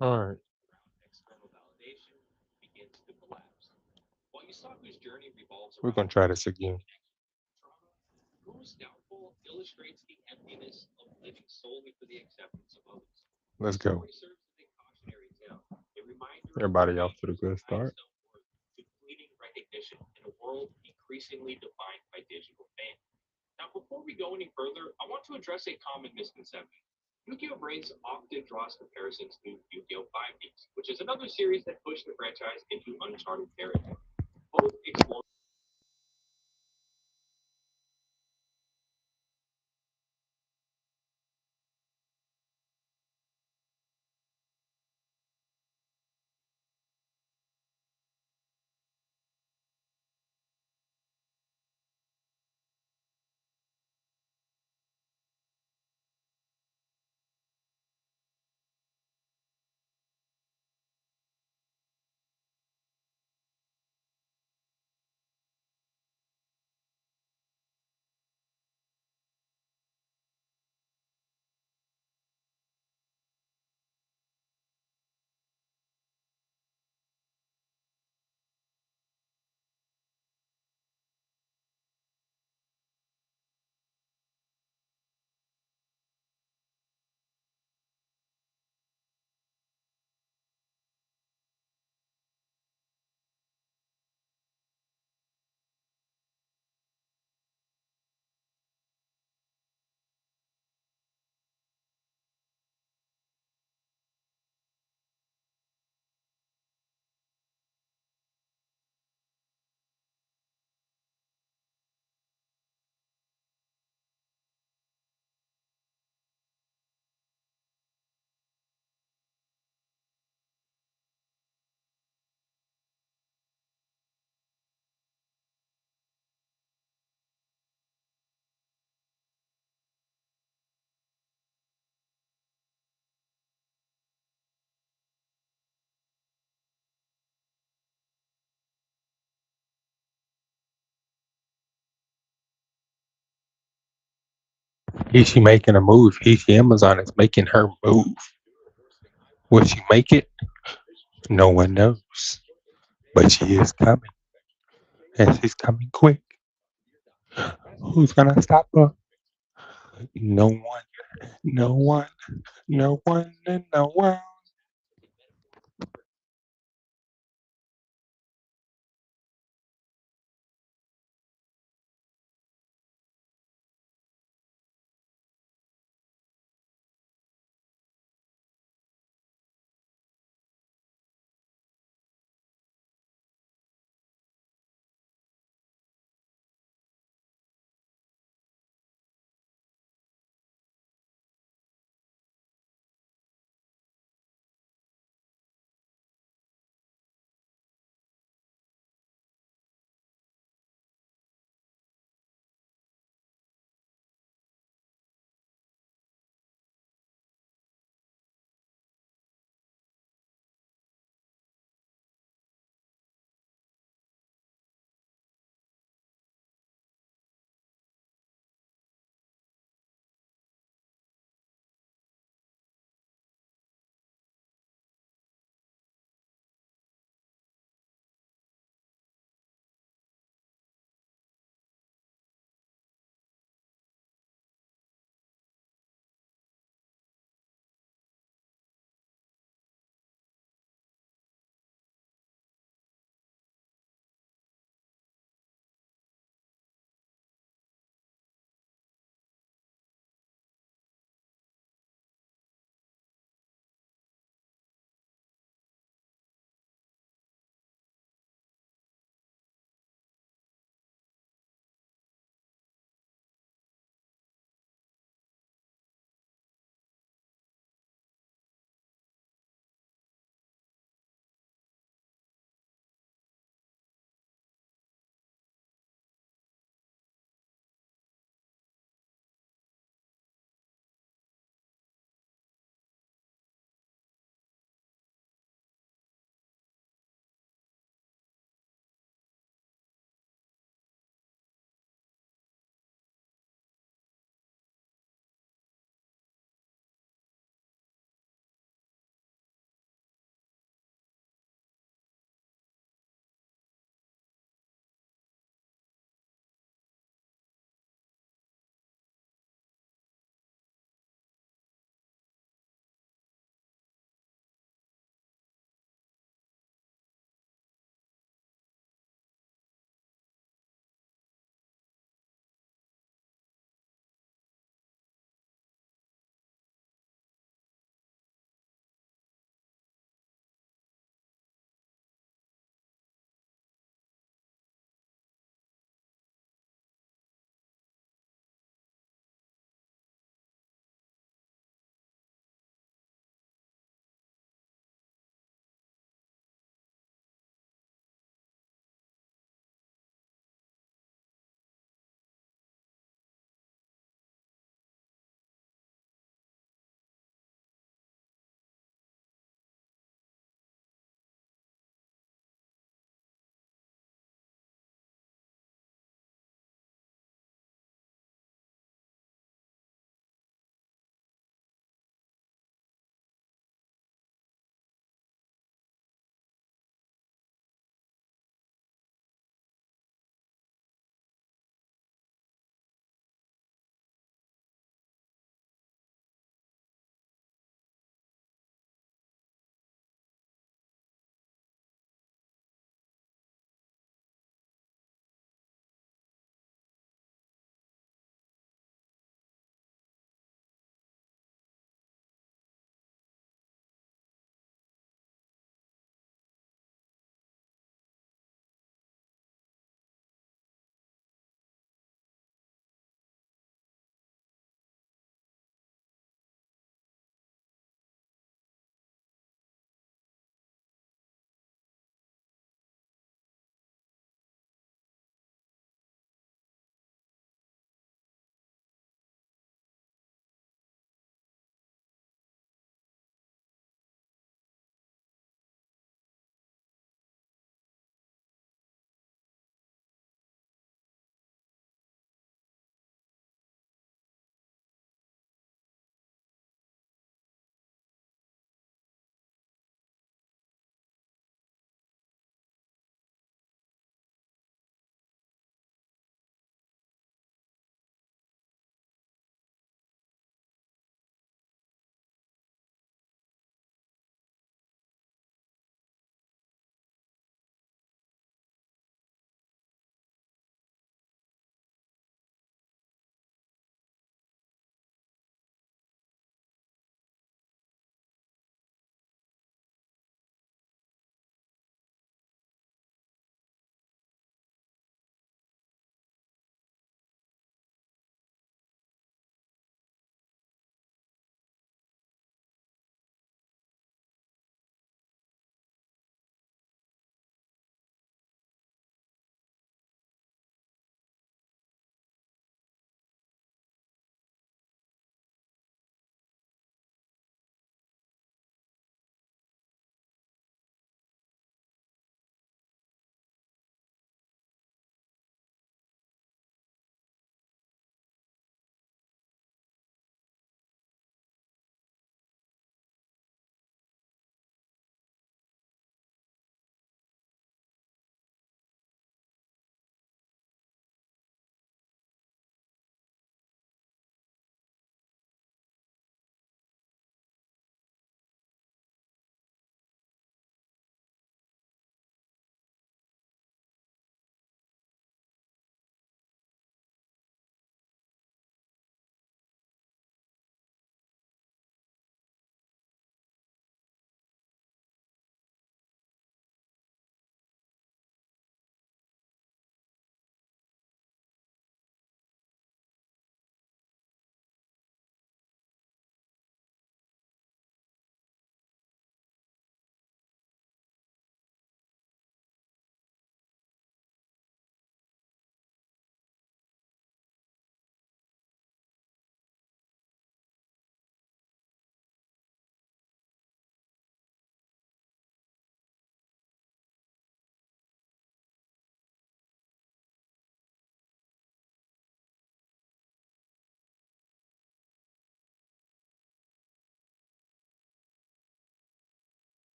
All right. External validation begins to collapse. While Yusaku's journey revolves We're around gonna try this again. trauma, Guru's downfall illustrates the emptiness of living solely for the acceptance of others. Let's The go. story serves as a cautionary tale, a reminder of Everybody the off to the good dangers of high start. self-worth to fleeting recognition in a world increasingly defined by digital fame. Now, before we go any further, I want to address a common misconception. Yu-Gi-Oh! Brains often draws comparisons to Yu-Gi-Oh! 5Ds, which is another series that pushed the franchise into uncharted territory. Both explore Is she making a move? Amazon is making her move. Will she make it? No one knows. But she is coming. And she's coming quick. Who's gonna stop her? No one. No one. No one in the world.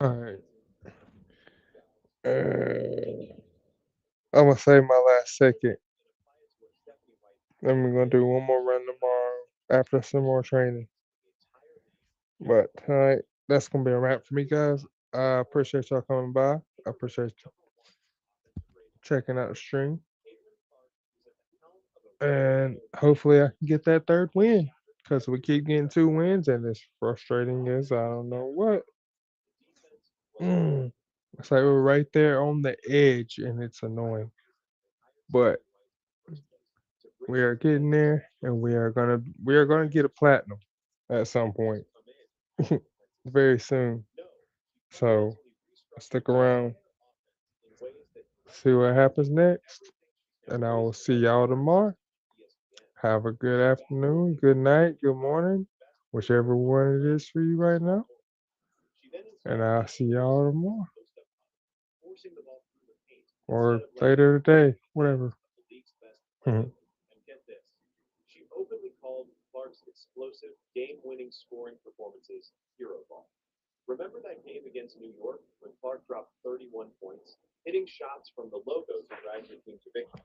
All right. I'm gonna save my last second. Then we're gonna do one more run tomorrow after some more training. But tonight, that's gonna be a wrap for me, guys. I appreciate y'all coming by. I appreciate you checking out the stream. And hopefully I can get that third win. Because we keep getting 2 wins and it's frustrating as I don't know what. It's like we're right there on the edge and it's annoying. But we are getting there and we are gonna get a platinum at some point. Very soon. So stick around, see what happens next. And I will see y'all tomorrow. Have a good afternoon, good night, good morning, whichever one it is for you right now. And I'll see y'all tomorrow. Or later today, whatever. Mhm. And get this, she openly called Clark's explosive game-winning scoring performances hero ball. Remember that game against New York when Clark dropped 31 points, hitting shots from the logo to drag your team to victory?